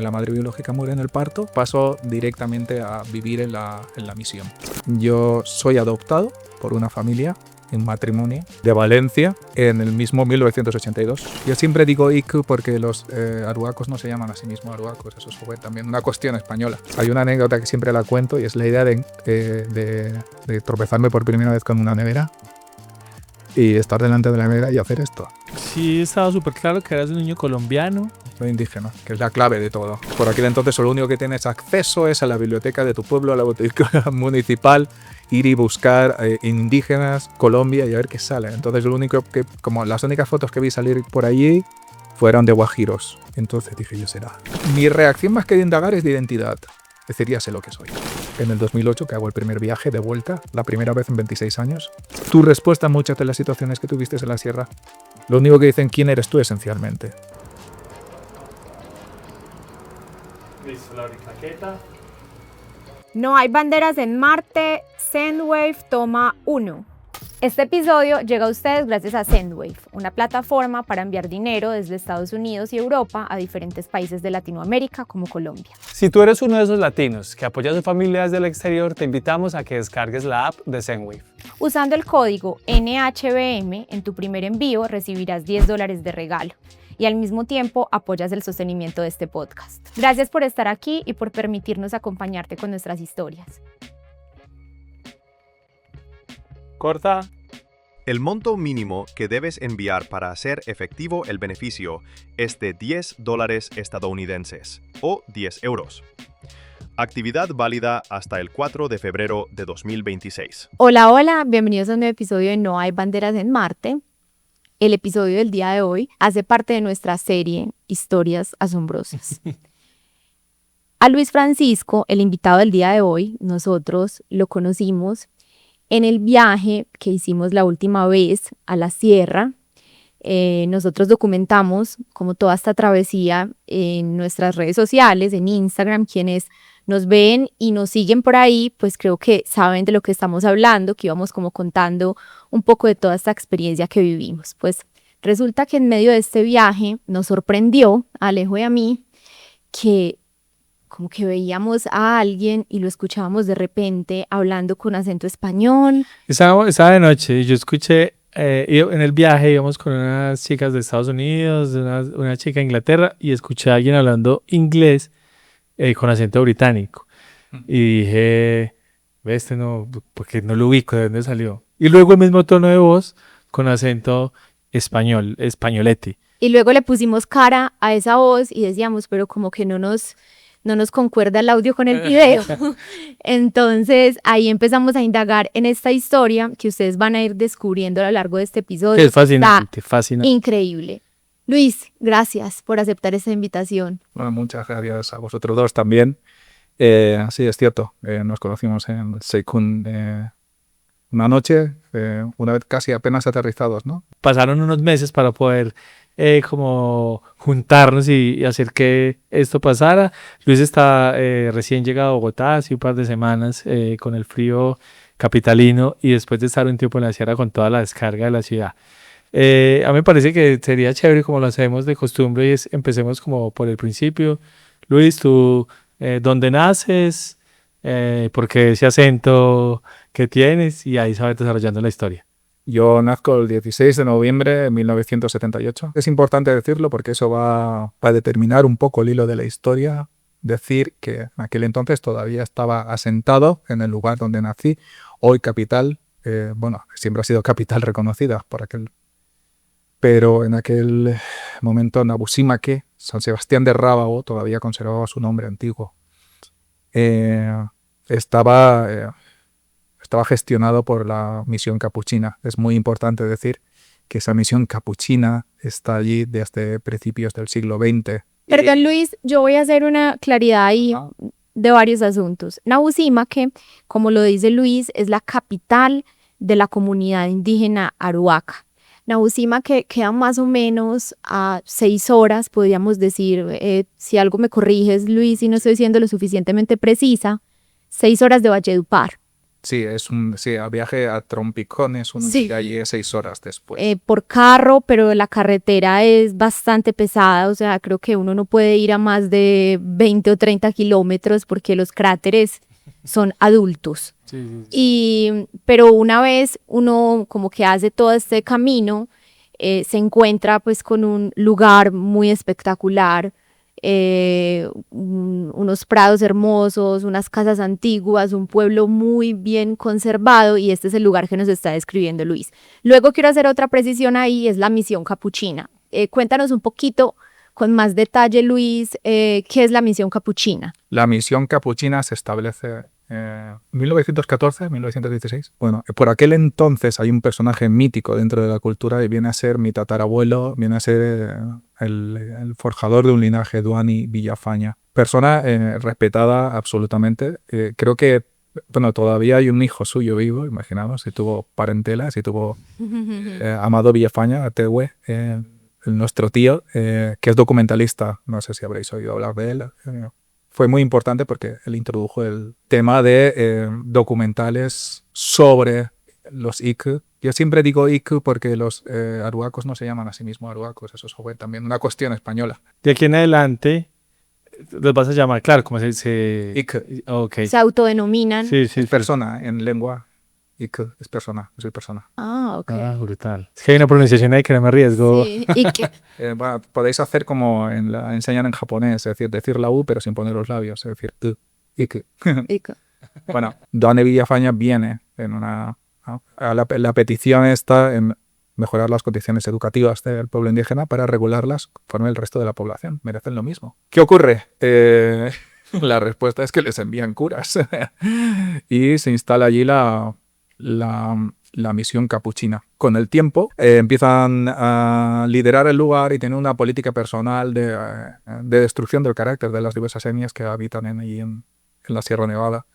la madre biológica muere en el parto, paso directamente a vivir en la misión. Yo soy adoptado por una familia en matrimonio de Valencia en el mismo 1982. Yo siempre digo IQ porque los aruacos no se llaman a sí mismos aruacos, eso fue también una cuestión española. Hay una anécdota que siempre la cuento y es la idea de tropezarme por primera vez con una nevera y estar delante de la nevera y hacer esto. Sí, estaba súper claro que eras un niño colombiano. Soy indígena, que es la clave de todo. Por aquel entonces lo único que tienes acceso es a la biblioteca de tu pueblo, a la biblioteca municipal, ir y buscar indígenas, Colombia y a ver qué sale. Entonces lo único que, como las únicas fotos que vi salir por allí fueron de guajiros. Entonces dije yo será. Mi reacción más que de indagar es de identidad. Es decir, ya sé lo que soy. En el 2008, que hago el primer viaje de vuelta, la primera vez en 26 años, tu respuesta a muchas de las situaciones que tuviste en la sierra, lo único que dicen quién eres tú esencialmente. Listo, la claqueta. No hay banderas en Marte, Sendwave toma 1. Este episodio llega a ustedes gracias a Sendwave, una plataforma para enviar dinero desde Estados Unidos y Europa a diferentes países de Latinoamérica como Colombia. Si tú eres uno de esos latinos que apoya a su familia desde el exterior, te invitamos a que descargues la app de Sendwave. Usando el código NHBM en tu primer envío recibirás $10 de regalo y al mismo tiempo apoyas el sostenimiento de este podcast. Gracias por estar aquí y por permitirnos acompañarte con nuestras historias. Corta. El monto mínimo que debes enviar para hacer efectivo el beneficio es de $10 estadounidenses o 10 euros. Actividad válida hasta el 4 de febrero de 2026. Hola, hola, bienvenidos a un nuevo episodio de No hay banderas en Marte. El episodio del día de hoy hace parte de nuestra serie Historias Asombrosas. A Luis Francisco, el invitado del día de hoy, nosotros lo conocimos en el viaje que hicimos la última vez a la sierra. Nosotros documentamos como toda esta travesía en nuestras redes sociales, en Instagram. Quienes nos ven y nos siguen por ahí, pues creo que saben de lo que estamos hablando, que íbamos como contando un poco de toda esta experiencia que vivimos. Pues resulta que en medio de este viaje nos sorprendió, a Alejo y a mí, que como que veíamos a alguien y lo escuchábamos de repente hablando con acento español. Estaba de noche y yo escuché, en el viaje íbamos con unas chicas de Estados Unidos, una chica de Inglaterra, y escuché a alguien hablando inglés con acento británico. Y dije, no, porque no lo ubico, ¿de dónde salió? Y luego el mismo tono de voz con acento español, españoletti. Y luego le pusimos cara a esa voz y decíamos, pero como que no nos concuerda el audio con el video. Entonces ahí empezamos a indagar en esta historia que ustedes van a ir descubriendo a lo largo de este episodio. Es fascinante, fascinante. Increíble. Luis, gracias por aceptar esta invitación. Bueno, muchas gracias a vosotros dos también. Sí, es cierto, nos conocimos en Seikun una noche, una vez casi apenas aterrizados, ¿no? Pasaron unos meses para poder como juntarnos y hacer que esto pasara. Luis está recién llegado a Bogotá, hace un par de semanas, con el frío capitalino y después de estar un tiempo en la sierra con toda la descarga de la ciudad. A mí me parece que sería chévere como lo hacemos de costumbre y empecemos como por el principio. Luis, tú, ¿dónde naces? ¿Por qué ese acento que tienes? Y ahí se va desarrollando la historia. Yo nazco el 16 de noviembre de 1978. Es importante decirlo porque eso va a determinar un poco el hilo de la historia. Decir que en aquel entonces todavía estaba asentado en el lugar donde nací, hoy capital, siempre ha sido capital reconocida por aquel. Pero en aquel momento Nabusimaque, San Sebastián de Rábago, todavía conservaba su nombre antiguo. Estaba gestionado por la misión capuchina. Es muy importante decir que esa misión capuchina está allí desde principios del siglo XX. Perdón, Luis, yo voy a hacer una claridad ahí de varios asuntos. Nabusimaque, como lo dice Luis, es la capital de la comunidad indígena Aruaca. Nabusimaque queda más o menos a 6 horas, podríamos decir, si algo me corriges, Luis, si no estoy siendo lo suficientemente precisa, 6 horas de Valledupar. Sí, el viaje a Trompicones, uno Sí. llega allí 6 horas después. Por carro, pero la carretera es bastante pesada, o sea, creo que uno no puede ir a más de 20 o 30 kilómetros porque los cráteres son adultos. Pero una vez uno como que hace todo este camino, se encuentra pues con un lugar muy espectacular, unos prados hermosos, unas casas antiguas, un pueblo muy bien conservado, y este es el lugar que nos está describiendo Luis. Luego quiero hacer otra precisión ahí, es la misión capuchina. Cuéntanos un poquito con más detalle, Luis, ¿qué es la misión capuchina? La misión capuchina se establece en 1914, 1916. Bueno, por aquel entonces hay un personaje mítico dentro de la cultura y viene a ser mi tatarabuelo, viene a ser el forjador de un linaje, Duani Villafaña. Persona respetada absolutamente. Creo que, bueno, todavía hay un hijo suyo vivo, imaginaos, si tuvo parentela, si tuvo Amado Villafaña, Tehue, nuestro tío, que es documentalista. No sé si habréis oído hablar de él. Fue muy importante porque él introdujo el tema de documentales sobre los IQ. Yo siempre digo IQ porque los arhuacos no se llaman a sí mismos arhuacos, eso fue también una cuestión española. De aquí en adelante los vas a llamar, claro, como se... IQ Ok. Se autodenominan. Sí, sí. es persona en lengua. IQ es persona, soy persona. Ah, ok. Ah, brutal. Es que hay una pronunciación ahí que no me arriesgo. Sí, y que Bueno, podéis hacer como enseñan en japonés, es decir la U pero sin poner los labios, es decir IQ. Bueno, Duane Villafaña viene a la petición esta en mejorar las condiciones educativas del pueblo indígena para regularlas conforme el resto de la población. Merecen lo mismo. ¿Qué ocurre? La respuesta es que les envían curas y se instala allí la misión capuchina. Con el tiempo empiezan a liderar el lugar y tienen una política personal de destrucción del carácter de las diversas etnias que habitan allí en la Sierra Nevada.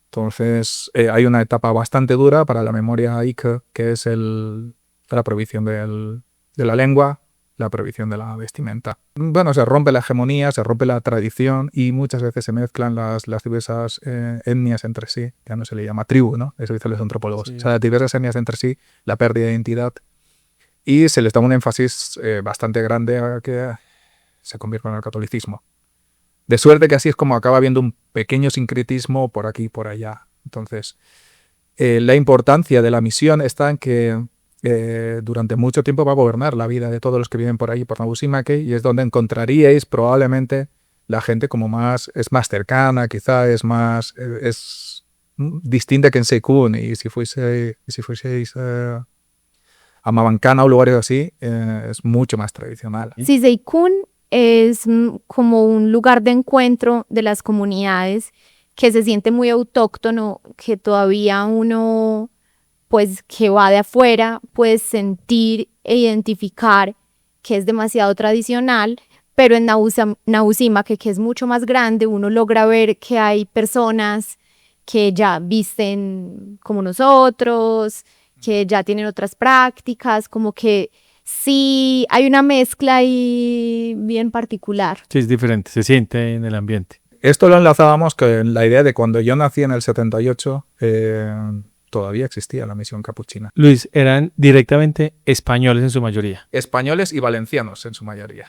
Entonces hay una etapa bastante dura para la memoria Ica, que es la prohibición de la lengua, la prohibición de la vestimenta. Bueno, se rompe la hegemonía, se rompe la tradición y muchas veces se mezclan las diversas etnias entre sí. Ya no se le llama tribu, ¿no? Eso dicen los antropólogos. Sí. O sea, las diversas etnias entre sí, la pérdida de identidad. Y se les da un énfasis bastante grande a que se convierta en el catolicismo. De suerte que así es como acaba habiendo un pequeño sincretismo por aquí y por allá. Entonces, la importancia de la misión está en que durante mucho tiempo va a gobernar la vida de todos los que viven por ahí, por Nabu Simaque, y es donde encontraríais probablemente la gente como es más cercana, quizá es distinta que en Seikun, y si fueseis a Mabancana o lugares así, es mucho más tradicional. Siseikun es como un lugar de encuentro de las comunidades que se siente muy autóctono, que todavía uno, pues que va de afuera, puede sentir e identificar que es demasiado tradicional, pero en Nabu Simaque, que es mucho más grande, uno logra ver que hay personas que ya visten como nosotros, que ya tienen otras prácticas, como que sí hay una mezcla ahí bien particular. Sí, es diferente, se siente en el ambiente. Esto lo enlazábamos con la idea de cuando yo nací en el 78, todavía existía la misión capuchina. Luis, eran directamente españoles en su mayoría. Españoles y valencianos en su mayoría.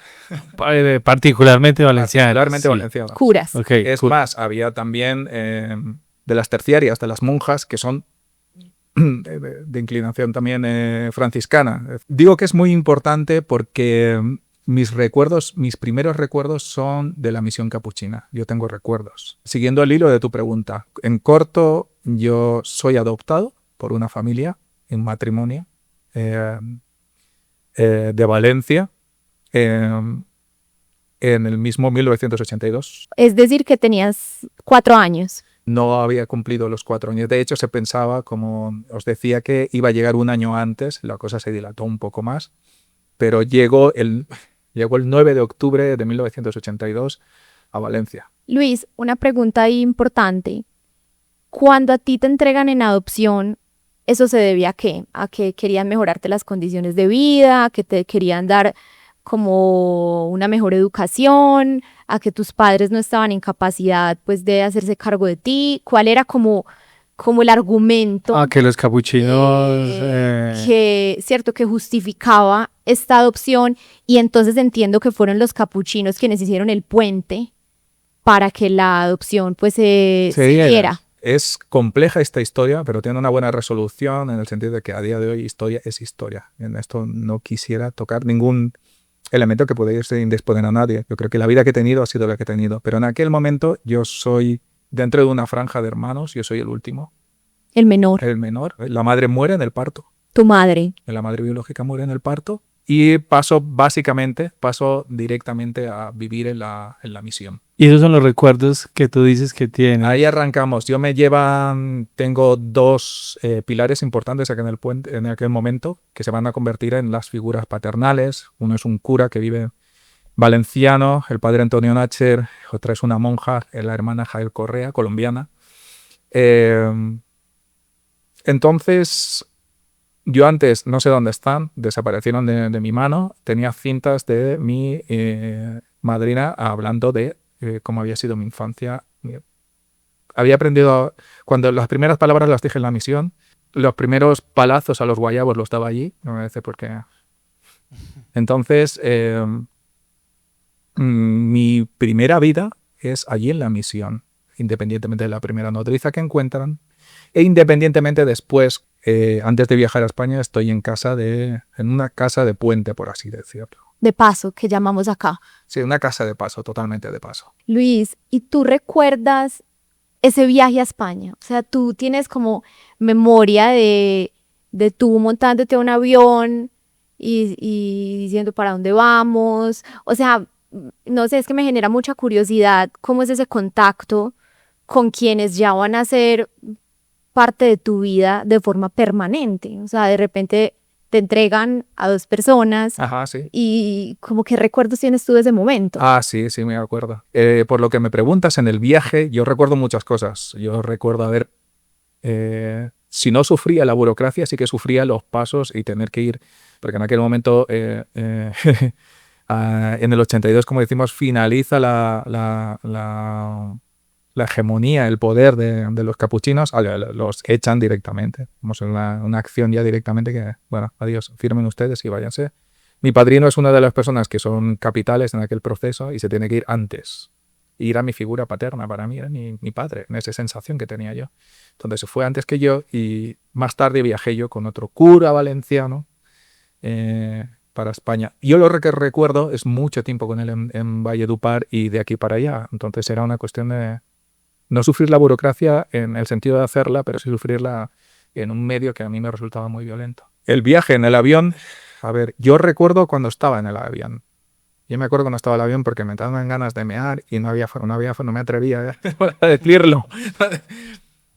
Particularmente valencianos. Particularmente Sí. valencianos. Curas. Ok, Es más, había también de las terciarias, de las monjas, que son de inclinación también franciscana. Digo que es muy importante porque mis primeros recuerdos son de la misión capuchina. Yo tengo recuerdos. Siguiendo el hilo de tu pregunta, en corto, yo soy adoptado por una familia en matrimonio de Valencia en el mismo 1982. Es decir, que tenías 4 años. No había cumplido los 4 años. De hecho, se pensaba, como os decía, que iba a llegar un año antes. La cosa se dilató un poco más. Pero llegó el 9 de octubre de 1982 a Valencia. Luis, una pregunta ahí importante. Cuando a ti te entregan en adopción, ¿eso se debía a qué? ¿A que querían mejorarte las condiciones de vida? ¿A que te querían dar como una mejor educación? ¿A que tus padres no estaban en capacidad pues de hacerse cargo de ti? ¿Cuál era como como el argumento Que los capuchinos... que justificaba esta adopción, y entonces entiendo que fueron los capuchinos quienes hicieron el puente para que la adopción pues se diera. Es compleja esta historia, pero tiene una buena resolución en el sentido de que a día de hoy historia es historia. En esto no quisiera tocar ningún elemento que pudiese indisponer a nadie. Yo creo que la vida que he tenido ha sido la que he tenido, pero en aquel momento yo soy, dentro de una franja de hermanos, yo soy el último. El menor. El menor. La madre muere en el parto. Tu madre. La madre biológica muere en el parto y paso directamente a vivir en la misión. Y esos son los recuerdos que tú dices que tienes. Ahí arrancamos. Tengo dos pilares importantes aquí en el puente, en aquel momento, que se van a convertir en las figuras paternales. Uno es un cura que vive valenciano, el padre Antonio Nacher. Otra es una monja, la hermana Jael Correa, colombiana. Entonces, yo antes, no sé dónde están, desaparecieron de mi mano. Tenía cintas de mi madrina hablando de cómo había sido mi infancia. Había aprendido, cuando las primeras palabras las dije en la misión, los primeros palazos a los guayabos los daba allí, no me parece por qué. Entonces, mi primera vida es allí en la misión, independientemente de la primera nodriza que encuentran, e independientemente después, antes de viajar a España, estoy en una casa de puente, por así decirlo. De paso, que llamamos acá. Sí, una casa de paso, totalmente de paso. Luis, ¿y tú recuerdas ese viaje a España? O sea, tú tienes como memoria de tú montándote a un avión y diciendo para dónde vamos. O sea, no sé, es que me genera mucha curiosidad cómo es ese contacto con quienes ya van a ser parte de tu vida de forma permanente. O sea, de repente te entregan a dos personas. Ajá, sí. Y como qué recuerdos tienes tú de ese momento. Sí, me acuerdo. Por lo que me preguntas, en el viaje yo recuerdo muchas cosas. Yo recuerdo si no sufría la burocracia, sí que sufría los pasos y tener que ir, porque en aquel momento, en el 82, como decimos, finaliza la hegemonía, el poder de los capuchinos. Los echan directamente. Vamos a una acción ya directamente que, bueno, adiós, firmen ustedes y váyanse. Mi padrino es una de las personas que son capitales en aquel proceso y se tiene que ir antes. Y era mi figura paterna, para mí era mi padre, en esa sensación que tenía yo. Entonces se fue antes que yo y más tarde viajé yo con otro cura valenciano para España. Yo lo que recuerdo es mucho tiempo con él en Valledupar y de aquí para allá. Entonces era una cuestión de no sufrir la burocracia en el sentido de hacerla, pero sí sufrirla en un medio que a mí me resultaba muy violento. El viaje en el avión, a ver, yo recuerdo cuando estaba en el avión. Yo me acuerdo cuando estaba en el avión porque me daban ganas de mear y no me atrevía a decirlo.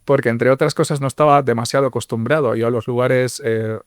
Porque entre otras cosas no estaba demasiado acostumbrado yo a los lugares, o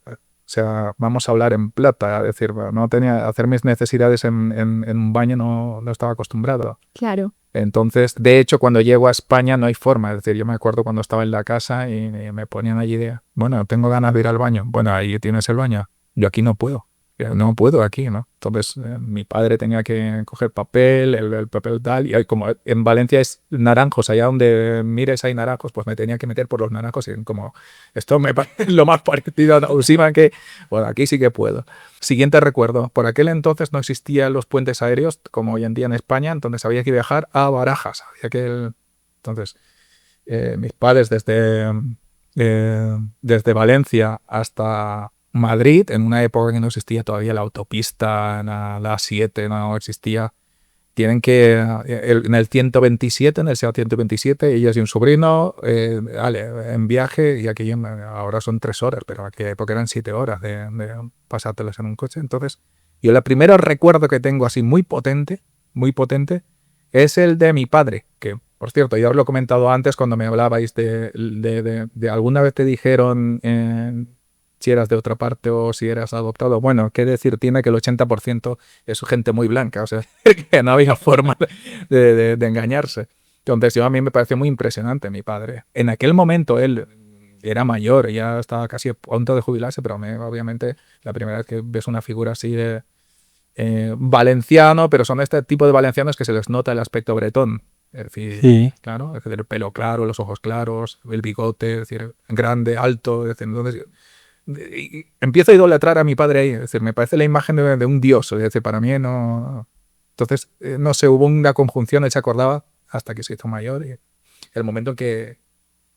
sea, vamos a hablar en plata, es decir, no tenía hacer mis necesidades en un baño, no estaba acostumbrado. Claro. Entonces, de hecho, cuando llego a España no hay forma. Es decir, yo me acuerdo cuando estaba en la casa y me ponían allí bueno, tengo ganas de ir al baño. Bueno, ahí tienes el baño. Yo aquí no puedo. No puedo aquí, ¿no? Entonces, mi padre tenía que coger papel, el papel tal, y como en Valencia es naranjos, allá donde mires hay naranjos, pues me tenía que meter por los naranjos y como, esto me parece lo más parecido a Nausima que, bueno, aquí sí que puedo. Siguiente recuerdo, por aquel entonces no existían los puentes aéreos como hoy en día en España, entonces había que viajar a Barajas. Entonces, mis padres desde Valencia hasta Madrid, en una época que no existía todavía la autopista, la A7 no existía, tienen que, en el 127, en el SEAT 127, ellos y un sobrino, en viaje, y aquí ahora son 3 horas, pero en aquella época eran 7 horas de pasártelas en un coche. Entonces, yo el primer recuerdo que tengo así muy potente, es el de mi padre, que, por cierto, ya os lo he comentado antes cuando me hablabais de alguna vez te dijeron si eras de otra parte o si eras adoptado. Bueno, qué decir tiene que el 80% es gente muy blanca, o sea, que no había forma de engañarse. Entonces, a mí me pareció muy impresionante mi padre. En aquel momento él era mayor, ya estaba casi a punto de jubilarse, pero obviamente la primera vez que ves una figura así de valenciano, pero son este tipo de valencianos que se les nota el aspecto bretón. Es decir, Sí. claro, es decir, el pelo claro, los ojos claros, el bigote, es decir, grande, alto. Es decir, entonces, y empiezo a idolatrar a mi padre ahí. Es decir, me parece la imagen de un dios. Es decir, para mí no. Entonces, no sé, hubo una conjunción, él se acordaba hasta que se hizo mayor. Y el momento en que,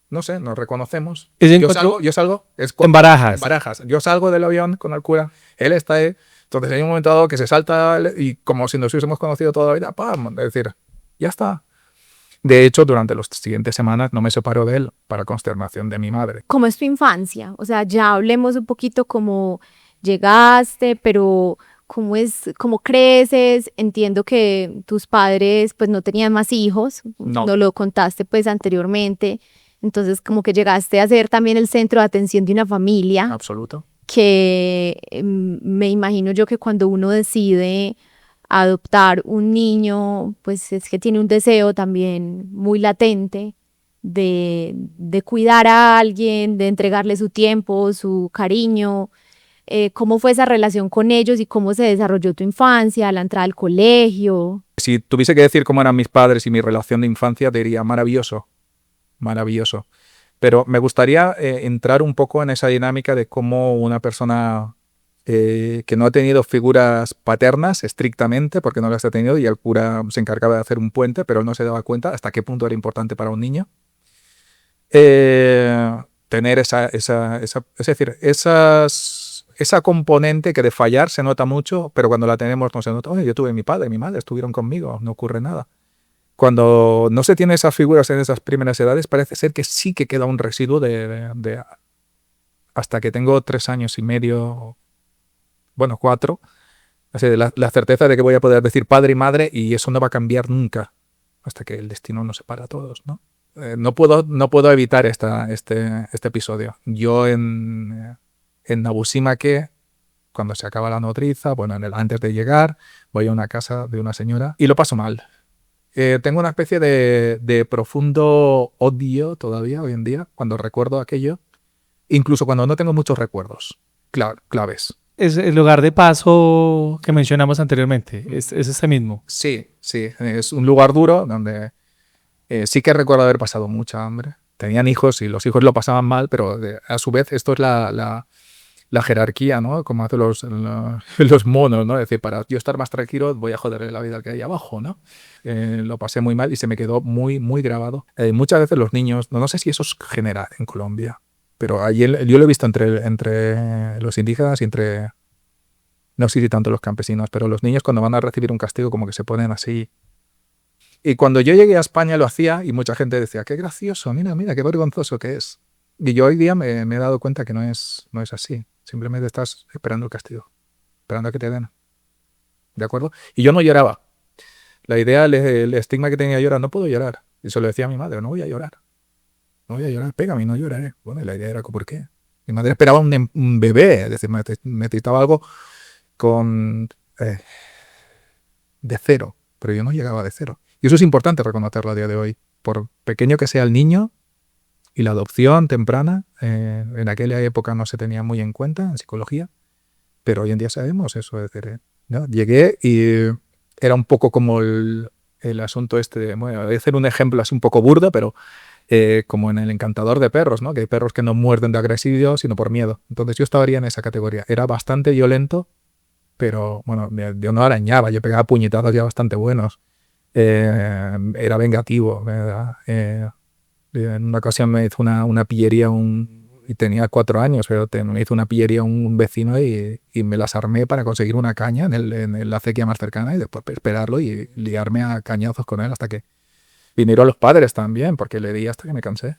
no sé, nos reconocemos. Ese Yo encuentro salgo, es en Barajas. en Barajas. Yo salgo del avión con el cura, él está ahí. Entonces hay un momento dado que se salta y como si nos hubiésemos conocido toda la vida, ¡pam! Es decir, ya está. De hecho, durante las siguientes semanas no me separo de él para consternación de mi madre. ¿Cómo es tu infancia? O sea, ya hablemos un poquito cómo llegaste, pero cómo creces. Entiendo que tus padres pues no tenían más hijos, No. no lo contaste pues anteriormente. Entonces como que llegaste a ser también el centro de atención de una familia Absoluto. que me imagino yo que cuando uno decide adoptar un niño, pues es que tiene un deseo también muy latente de cuidar a alguien, de entregarle su tiempo, su cariño. ¿Cómo fue esa relación con ellos y cómo se desarrolló tu infancia, la entrada al colegio? Si tuviese que decir cómo eran mis padres y mi relación de infancia, diría maravilloso, maravilloso. Pero me gustaría entrar un poco en esa dinámica de cómo una persona que no ha tenido figuras paternas estrictamente, porque no las ha tenido, y el cura se encargaba de hacer un puente, pero él no se daba cuenta hasta qué punto era importante para un niño. Tener es decir, esa componente que de fallar se nota mucho, pero cuando la tenemos no se nota. Oye, yo tuve mi padre y mi madre, estuvieron conmigo, no ocurre nada. Cuando no se tiene esas figuras en esas primeras edades, parece ser que sí que queda un residuo hasta que tengo 3 años y medio, bueno, 4, así, la certeza de que voy a poder decir padre y madre y eso no va a cambiar nunca hasta que el destino nos separa a todos, ¿no? No puedo evitar este episodio. Yo en Nabusimake, cuando se acaba la nodriza, bueno, antes de llegar, voy a una casa de una señora y lo paso mal. Tengo una especie de profundo odio todavía hoy en día cuando recuerdo aquello, incluso cuando no tengo muchos recuerdos claves. Es el lugar de paso que mencionamos anteriormente. Es ese mismo. Sí, es un lugar duro donde sí que recuerdo haber pasado mucha hambre. Tenían hijos y los hijos lo pasaban mal, pero a su vez esto es la jerarquía, ¿no? Como hacen los monos, ¿no? Es decir, para yo estar más tranquilo voy a joderle la vida al que hay abajo, ¿no? Lo pasé muy mal y se me quedó muy, muy grabado. Muchas veces los niños, no sé si eso es general en Colombia, pero allí yo lo he visto entre los indígenas y no sé si tanto los campesinos, pero los niños cuando van a recibir un castigo como que se ponen así. Y cuando yo llegué a España lo hacía y mucha gente decía, qué gracioso, mira, qué vergonzoso que es. Y yo hoy día me he dado cuenta que no es así. Simplemente estás esperando el castigo, esperando a que te den. ¿De acuerdo? Y yo no lloraba. La idea, el estigma que tenía yo era, no puedo llorar. Y se lo decía a mi madre, no voy a llorar. No voy a llorar, pégame, no lloraré. Bueno, y la idea era, ¿por qué? Mi madre esperaba un bebé, es decir, necesitaba algo de cero, pero yo no llegaba de cero. Y eso es importante reconocerlo a día de hoy. Por pequeño que sea el niño, y la adopción temprana, en aquella época no se tenía muy en cuenta en psicología, pero hoy en día sabemos eso. Es decir, ¿no? Llegué y era un poco como el asunto bueno, voy a hacer un ejemplo así un poco burdo, pero como en El encantador de perros, ¿no? Que hay perros que no muerden de agresividad, sino por miedo. Entonces yo estaría en esa categoría. Era bastante violento, pero bueno, yo no arañaba, yo pegaba puñetazos ya bastante buenos. Era vengativo, ¿verdad? En una ocasión me hizo una pillería y tenía 4 años, pero me hizo una pillería un vecino y me las armé para conseguir una caña en la acequia más cercana y después esperarlo y liarme a cañazos con él hasta que vinieron los padres también, porque le di hasta que me cansé.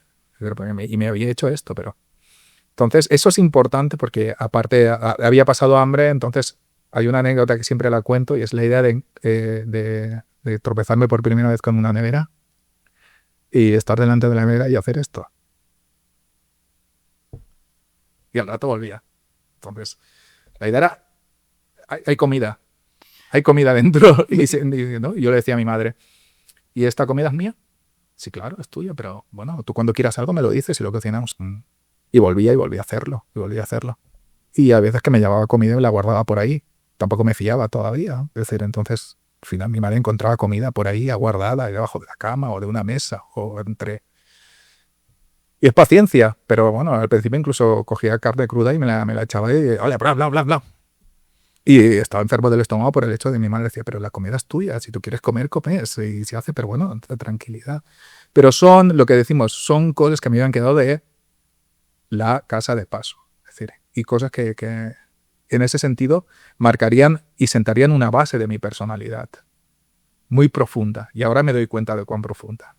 Y me había hecho esto, pero... Entonces, eso es importante porque aparte había pasado hambre, entonces hay una anécdota que siempre la cuento y es la idea de tropezarme por primera vez con una nevera y estar delante de la nevera y hacer esto. Y al rato volvía. Entonces, la idea era, hay comida dentro. ¿No? Y yo le decía a mi madre, ¿y esta comida es mía? Sí, claro, es tuya, pero bueno, tú cuando quieras algo me lo dices y lo cocinamos. Y volvía a hacerlo, Y a veces que me llevaba comida y me la guardaba por ahí. Tampoco me fiaba todavía. Es decir, entonces, Al final mi madre encontraba comida por ahí aguardada debajo de la cama o de una mesa o entre... Y es paciencia, pero bueno, al principio incluso cogía carne cruda y me la echaba y hola, bla, bla, bla, bla. Y estaba enfermo del estómago por el hecho de mi madre decía, pero la comida es tuya, si tú quieres comer, comes. Y se hace, pero bueno, tranquilidad. Pero son, lo que decimos, son cosas que me habían quedado de la casa de paso. Es decir, y cosas que en ese sentido marcarían y sentarían una base de mi personalidad. Muy profunda. Y ahora me doy cuenta de cuán profunda.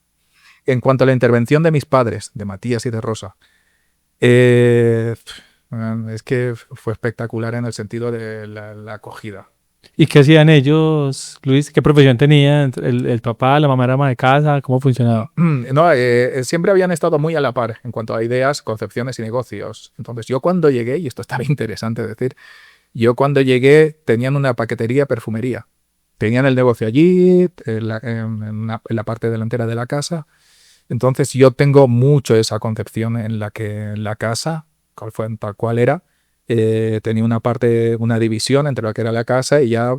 En cuanto a la intervención de mis padres, de Matías y de Rosa, es que fue espectacular en el sentido de la acogida. ¿Y qué hacían ellos, Luis? ¿Qué profesión tenían? ¿El papá, la mamá era ama de casa? ¿Cómo funcionaba? No, siempre habían estado muy a la par en cuanto a ideas, concepciones y negocios. Entonces yo cuando llegué, y esto está bien interesante decir, yo cuando llegué tenían una paquetería, perfumería. Tenían el negocio allí, en la parte delantera de la casa. Entonces yo tengo mucho esa concepción en la que la casa, tal cual era, tenía una parte, una división entre lo que era la casa y ya,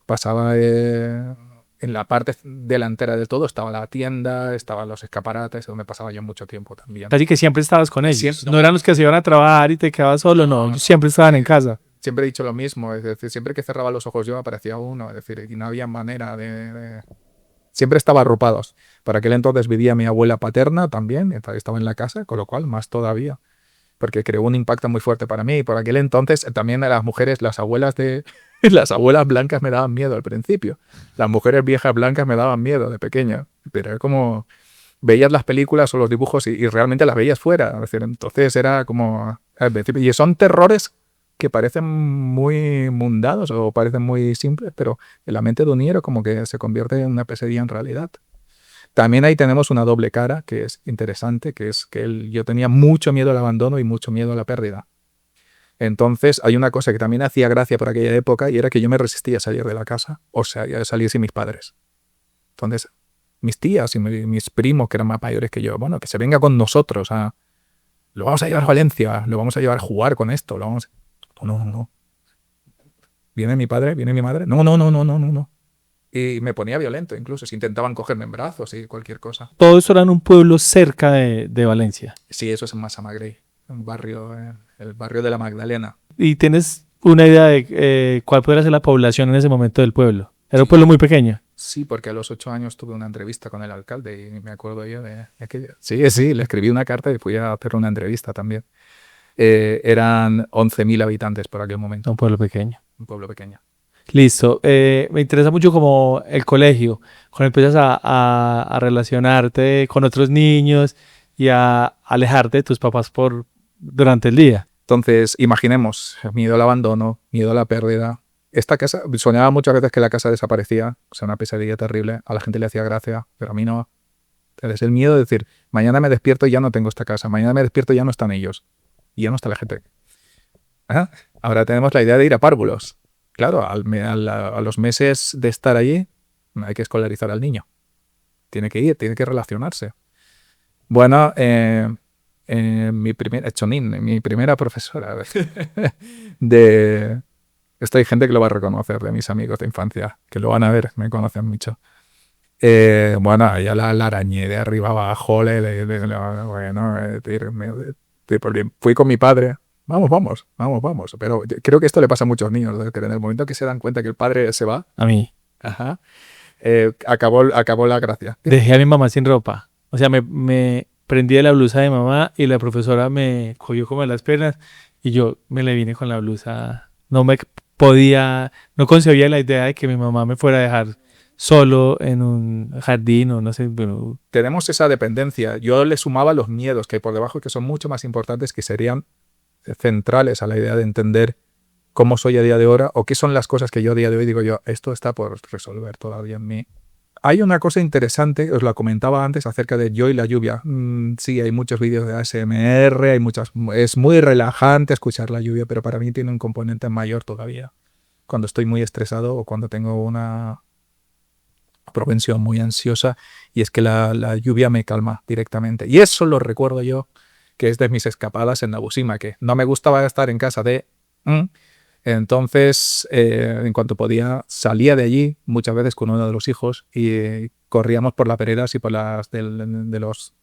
pasaba en la parte delantera del todo, estaba la tienda, estaban los escaparates, donde pasaba yo mucho tiempo también. Así que siempre estabas con ellos. Siempre, no eran los que se iban a trabajar y te quedabas solo, no. Ellos siempre estaban en casa. Siempre he dicho lo mismo, es decir, siempre que cerraba los ojos yo aparecía uno, es decir, y no había manera de... Siempre estaba arropados. Para aquel entonces vivía mi abuela paterna también, estaba en la casa, con lo cual más todavía, porque creó un impacto muy fuerte para mí. Por aquel entonces también a las mujeres, las abuelas blancas me daban miedo al principio. Las mujeres viejas blancas me daban miedo de pequeña, pero era como veías las películas o los dibujos y realmente las veías fuera. Es decir, entonces era como al principio, y son terrores que parecen muy mundanos o parecen muy simples, pero en la mente de un niño como que se convierte en una pesadilla en realidad. También ahí tenemos una doble cara que es interesante, que es que yo tenía mucho miedo al abandono y mucho miedo a la pérdida. Entonces hay una cosa que también hacía gracia por aquella época y era que yo me resistía a salir de la casa, o sea, a salir sin mis padres. Entonces, mis tías y mis primos, que eran más mayores que yo, bueno, que se venga con nosotros, lo vamos a llevar a Valencia, lo vamos a llevar a jugar con esto, lo vamos... No. ¿Viene mi padre? ¿Viene mi madre? No. Y me ponía violento incluso, si intentaban cogerme en brazos y cualquier cosa. Todo eso era en un pueblo cerca de Valencia. Sí, eso es en Massamagrell, un barrio, el barrio de la Magdalena. ¿Y tienes una idea de cuál podría ser la población en ese momento del pueblo? Era un pueblo muy pequeño. Sí, porque a los 8 años tuve una entrevista con el alcalde y me acuerdo yo de aquello. Sí, le escribí una carta y fui a hacer una entrevista también. Eran 11.000 habitantes por aquel momento. Un pueblo pequeño. Un pueblo pequeño. Listo. Me interesa mucho como el colegio, cuando empiezas a relacionarte con otros niños y a alejarte de tus papás durante el día. Entonces, imaginemos, miedo al abandono, miedo a la pérdida. Esta casa, soñaba muchas veces que la casa desaparecía, o sea, una pesadilla terrible. A la gente le hacía gracia, pero a mí no. Es el miedo de decir, mañana me despierto y ya no tengo esta casa, mañana me despierto y ya no están ellos. Y ya no está la gente. Ahora tenemos la idea de ir a párvulos. Claro, a los meses de estar allí hay que escolarizar al niño. Tiene que ir, tiene que relacionarse. Bueno, mi primera profesora Esto hay gente que lo va a reconocer, de mis amigos de infancia, que lo van a ver, me conocen mucho. Ella la arañé de arriba abajo, fui con mi padre. Vamos. Pero creo que esto le pasa a muchos niños, que en el momento que se dan cuenta que el padre se va, A mí. acabó la gracia. Dejé a mi mamá sin ropa. O sea, me prendí de la blusa de mamá y la profesora me cogió como de las piernas y yo me le vine con la blusa. No concebía la idea de que mi mamá me fuera a dejar solo en un jardín o no sé. Pero... Tenemos esa dependencia. Yo le sumaba los miedos que hay por debajo, que son mucho más importantes, que serían centrales a la idea de entender cómo soy a día de hoy o qué son las cosas que yo a día de hoy digo yo, esto está por resolver todavía en mí. Hay una cosa interesante, os la comentaba antes, acerca de yo y la lluvia. Sí, hay muchos vídeos de ASMR, es muy relajante escuchar la lluvia, pero para mí tiene un componente mayor todavía. Cuando estoy muy estresado o cuando tengo una propensión muy ansiosa, y es que la lluvia me calma directamente. Y eso lo recuerdo yo, que es de mis escapadas en Nabushima, que no me gustaba estar en casa de... Entonces, en cuanto podía, salía de allí muchas veces con uno de los hijos y corríamos por las veredas y por las de los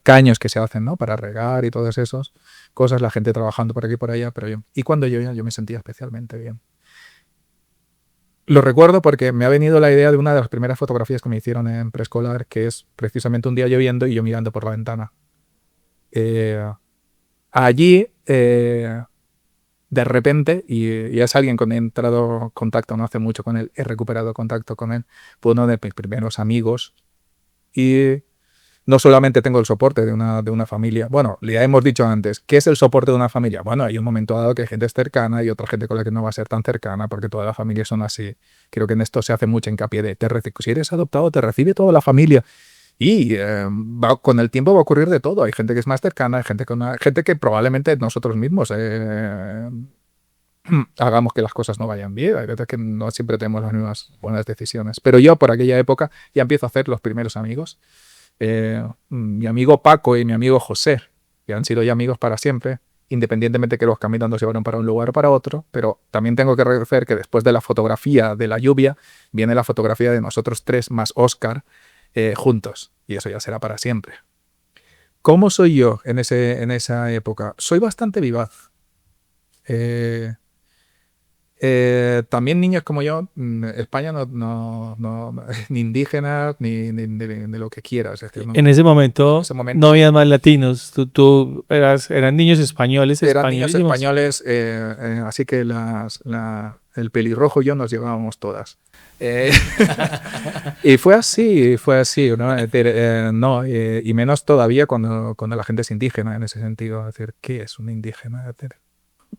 caños que se hacen, ¿no? Para regar y todas esas cosas, la gente trabajando por aquí y por allá, y cuando yo me sentía especialmente bien. Lo recuerdo porque me ha venido la idea de una de las primeras fotografías que me hicieron en preescolar, que es precisamente un día lloviendo y yo mirando por la ventana. Allí, de repente, y es alguien con el que he entrado en contacto no hace mucho con él, he recuperado contacto con él, fue uno de mis primeros amigos y no solamente tengo el soporte de una familia. Bueno, ya hemos dicho antes, ¿qué es el soporte de una familia? Bueno, hay un momento dado que hay gente cercana y otra gente con la que no va a ser tan cercana porque todas las familias son así. Creo que en esto se hace mucho hincapié de, si eres adoptado, te recibe toda la familia. Y con el tiempo va a ocurrir de todo. Hay gente que es más cercana, hay gente que probablemente nosotros mismos hagamos que las cosas no vayan bien. Hay veces que no siempre tenemos las mismas buenas decisiones. Pero yo por aquella época ya empiezo a hacer los primeros amigos. Mi amigo Paco y mi amigo José, que han sido ya amigos para siempre, independientemente que los caminos nos llevaron para un lugar o para otro, pero también tengo que reconocer que después de la fotografía de la lluvia viene la fotografía de nosotros tres más Óscar juntos, y eso ya será para siempre. ¿Cómo soy yo en esa época? Soy bastante vivaz. También niños como yo, España ni indígenas, ni de lo que quieras. Es decir, En ese momento, en ese momento no había más latinos. Eran niños españoles. eran niños españoles, así que el pelirrojo y yo nos llevábamos todas. Y fue así, ¿no? Es decir, y menos todavía cuando la gente es indígena en ese sentido. Es decir, ¿qué es un indígena? Es decir,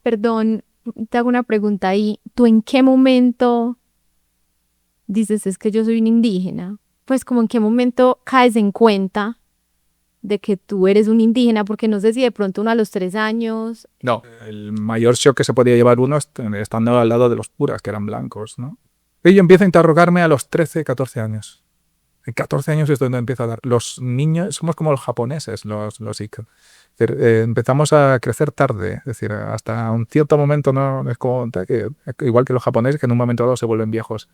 Perdón, te hago una pregunta ahí. ¿Tú en qué momento dices es que yo soy un indígena? Pues como en qué momento caes en cuenta de que tú eres un indígena, porque no sé si de pronto uno a los 3 años. no, el mayor shock que se podía llevar uno estando al lado de los curas, que eran blancos, ¿no? Y yo empiezo a interrogarme a los 13, 14 años. En 14 años es donde empiezo a dar. Los niños somos como los japoneses, los Ika. Es decir, empezamos a crecer tarde, es decir, hasta un cierto momento no es como igual que los japoneses, que en un momento dado se vuelven viejos.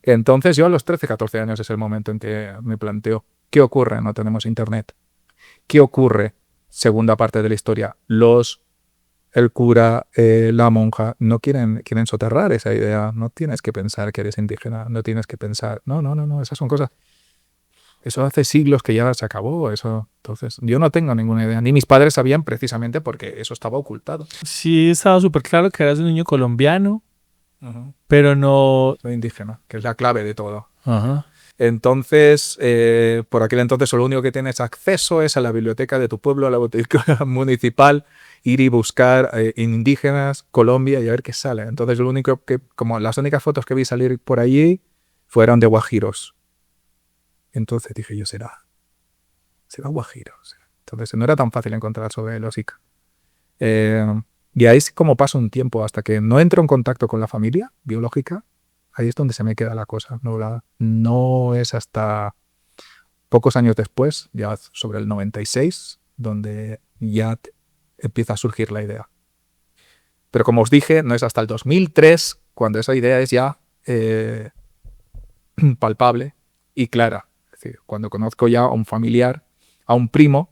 Entonces yo a los 13, 14 años es el momento en que me planteo, ¿qué ocurre? No tenemos internet. ¿Qué ocurre? Segunda parte de la historia, el cura, la monja, no quieren soterrar esa idea. No tienes que pensar que eres indígena, no tienes que pensar, no, esas son cosas. Eso hace siglos que ya se acabó, eso. Entonces, yo no tengo ninguna idea. Ni mis padres sabían precisamente porque eso estaba ocultado. Sí, estaba súper claro que eras un niño colombiano, pero no. Soy indígena, que es la clave de todo. Ajá. Entonces, por aquel entonces, lo único que tienes acceso es a la biblioteca de tu pueblo, a la biblioteca municipal, ir y buscar indígenas, Colombia y a ver qué sale. Entonces, como las únicas fotos que vi salir por allí fueron de guajiros. Entonces dije yo, será guajiros. Entonces no era tan fácil encontrar sobre los Ika. Y ahí es como pasa un tiempo hasta que no entro en contacto con la familia biológica. Ahí es donde se me queda la cosa nublada. No es hasta pocos años después, ya sobre el 96, donde ya empieza a surgir la idea. Pero como os dije, no es hasta el 2003 cuando esa idea es ya palpable y clara. Es decir, cuando conozco ya a un familiar, a un primo,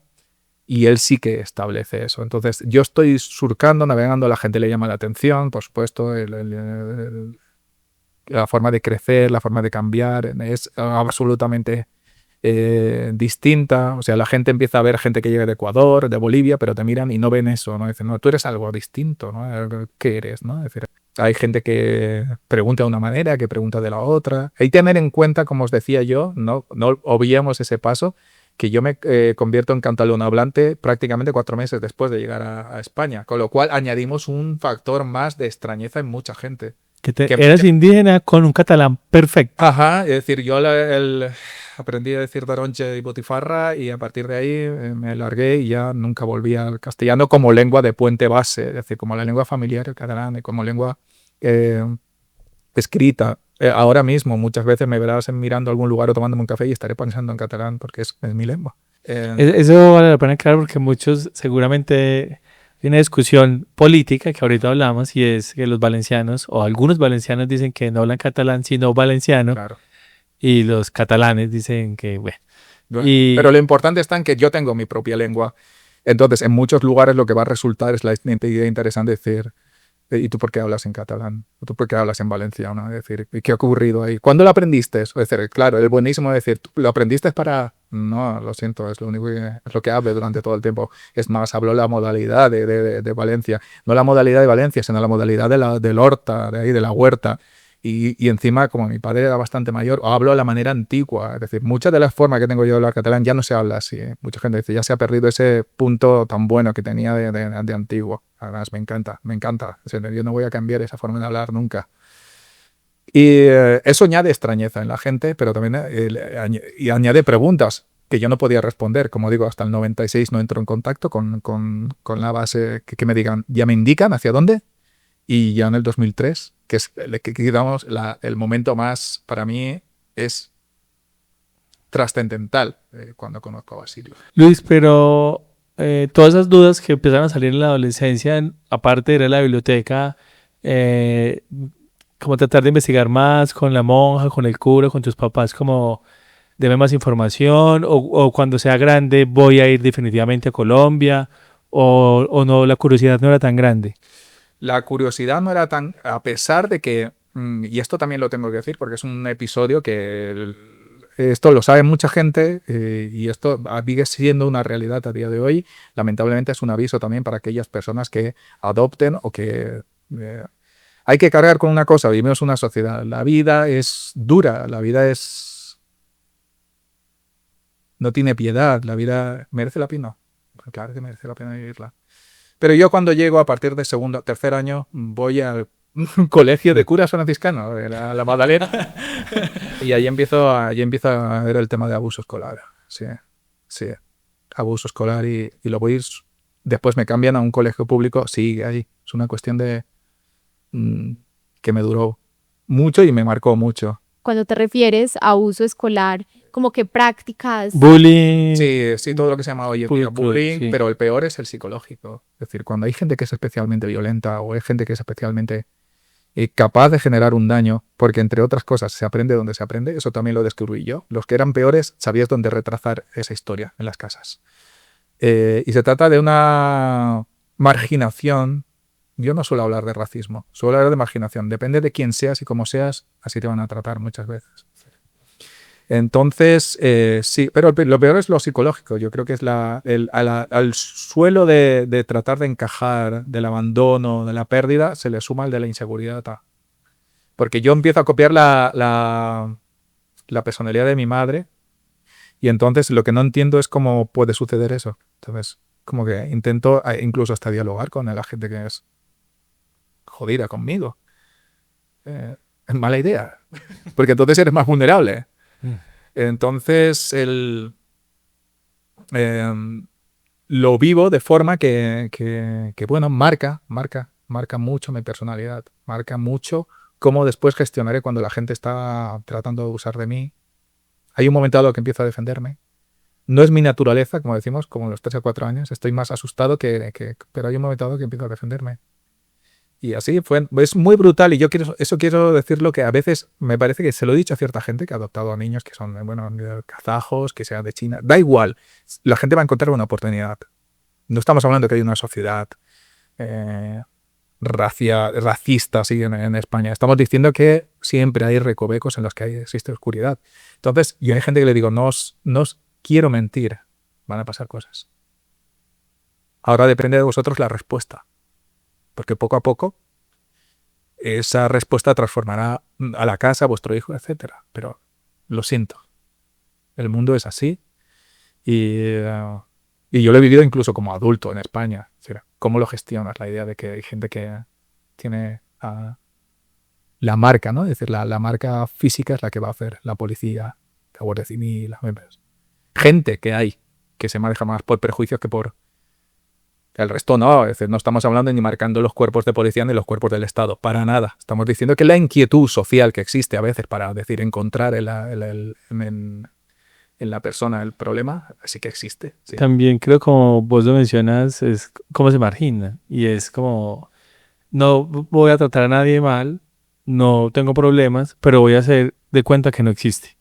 y él sí que establece eso. Entonces, yo estoy surcando, navegando, la gente le llama la atención, por supuesto, la forma de crecer, la forma de cambiar es absolutamente distinta. O sea, la gente empieza a ver gente que llega de Ecuador, de Bolivia, pero te miran y no ven eso, ¿no? Dicen, no, tú eres algo distinto, ¿no? ¿Qué eres, no? Es decir, hay gente que pregunta de una manera, que pregunta de la otra. Hay que tener en cuenta, como os decía yo, no obviemos ese paso, que yo me convierto en catalanohablante prácticamente 4 meses después de llegar a España, con lo cual añadimos un factor más de extrañeza en mucha gente. Eras indígena con un catalán perfecto. Ajá, es decir, yo aprendí a decir taronche y botifarra y a partir de ahí me largué y ya nunca volví al castellano como lengua de puente base, es decir, como la lengua familiar, el catalán, y como lengua escrita. Ahora mismo muchas veces me verás mirando algún lugar o tomándome un café y estaré pensando en catalán porque es mi lengua. Eso vale la pena aclarar porque muchos seguramente hay una discusión política que ahorita hablamos y es que los valencianos o algunos valencianos dicen que no hablan catalán sino valenciano Claro. y los catalanes dicen que, bueno. Pero lo importante está en que yo tengo mi propia lengua. Entonces, en muchos lugares lo que va a resultar es la idea interesante de decir, ¿y tú por qué hablas en catalán? ¿O tú por qué hablas en valenciano? Es decir, ¿qué ha ocurrido ahí? ¿Cuándo lo aprendiste? Es decir, claro, es buenísimo decir, ¿lo aprendiste para...? No, lo siento, es lo único es lo que hablo durante todo el tiempo. Es más, hablo la modalidad de Valencia. No la modalidad de Valencia, sino la modalidad del Horta, de ahí, de la huerta. Y encima, como mi padre era bastante mayor, hablo a la manera antigua. Es decir, muchas de las formas que tengo yo de hablar catalán ya no se habla así. Mucha gente dice, ya se ha perdido ese punto tan bueno que tenía de antiguo. Además, me encanta, me encanta. O sea, yo no voy a cambiar esa forma de hablar nunca. Y eso añade extrañeza en la gente, pero también y añade preguntas que yo no podía responder. Como digo, hasta el 96 no entro en contacto con la base que me digan, ya me indican hacia dónde. Y ya en el 2003, que es digamos, el momento más, para mí, es trascendental cuando conozco a Basilio. Luis, pero todas esas dudas que empezaron a salir en la adolescencia, aparte de ir a la biblioteca, como tratar de investigar más con la monja, con el cura, con tus papás, como deme más información, o cuando sea grande voy a ir definitivamente a Colombia, o no, la curiosidad no era tan grande. La curiosidad no era tan, a pesar de que, y esto también lo tengo que decir porque es un episodio que esto lo sabe mucha gente y esto sigue siendo una realidad a día de hoy. Lamentablemente es un aviso también para aquellas personas que adopten o que... hay que cargar con una cosa, vivimos una sociedad. La vida es dura, la vida es... no tiene piedad, la vida merece la pena. Claro que merece la pena vivirla. Pero yo cuando llego a partir de segundo o tercer año voy al colegio de curas franciscanos, la Magdalena, y allí empiezo a ver el tema de abuso escolar. Sí, sí, abuso escolar y lo voy a ir... Después me cambian a un colegio público, sigue ahí. Es una cuestión de que me duró mucho y me marcó mucho. Cuando te refieres a abuso escolar, como que prácticas... Bullying. Sí, todo lo que se llama hoy en día bullying, sí. pero el peor es el psicológico. Es decir, cuando hay gente que es especialmente violenta o hay gente que es especialmente capaz de generar un daño, porque entre otras cosas se aprende donde se aprende, eso también lo descubrí yo. Los que eran peores sabías dónde retrasar esa historia en las casas. Y se trata de una marginación. Yo no suelo hablar de racismo, suelo hablar de marginación. Depende de quién seas y cómo seas, así te van a tratar muchas veces. Entonces, sí, pero lo peor es lo psicológico. Yo creo que es al suelo de tratar de encajar, del abandono, de la pérdida, se le suma el de la inseguridad. Porque yo empiezo a copiar la personalidad de mi madre y entonces lo que no entiendo es cómo puede suceder eso. Entonces, como que intento incluso hasta dialogar con la gente que es jodida conmigo. Es mala idea, porque entonces eres más vulnerable. Entonces, lo vivo de forma que bueno, marca mucho mi personalidad, marca mucho cómo después gestionaré cuando la gente está tratando de abusar de mí. Hay un momento dado que empiezo a defenderme. No es mi naturaleza, como decimos, como a los 3 o 4 años, estoy más asustado pero hay un momento dado que empiezo a defenderme. Y así es muy brutal y quiero decirlo que a veces me parece que se lo he dicho a cierta gente que ha adoptado a niños que son, bueno, kazajos, que sean de China. Da igual, la gente va a encontrar una oportunidad. No estamos hablando de que hay una sociedad racista así en España. Estamos diciendo que siempre hay recovecos en los que existe oscuridad. Entonces, yo hay gente que le digo, no os quiero mentir, van a pasar cosas. Ahora depende de vosotros la respuesta. Porque poco a poco esa respuesta transformará a la casa, a vuestro hijo, etc. Pero lo siento. El mundo es así. Y yo lo he vivido incluso como adulto en España. ¿Cómo lo gestionas? La idea de que hay gente que tiene la marca, ¿no? Es decir, la marca física es la que va a hacer la policía, la Guardia Civil, gente que hay que se maneja más por prejuicios que por... El resto no, es decir, no estamos hablando ni marcando los cuerpos de policía ni los cuerpos del Estado, para nada. Estamos diciendo que la inquietud social que existe a veces para decir encontrar en la persona el problema, sí que existe. Sí. También creo, como vos lo mencionas, es como se margina. Y es como, no voy a tratar a nadie mal, no tengo problemas, pero voy a hacer de cuenta que no existe.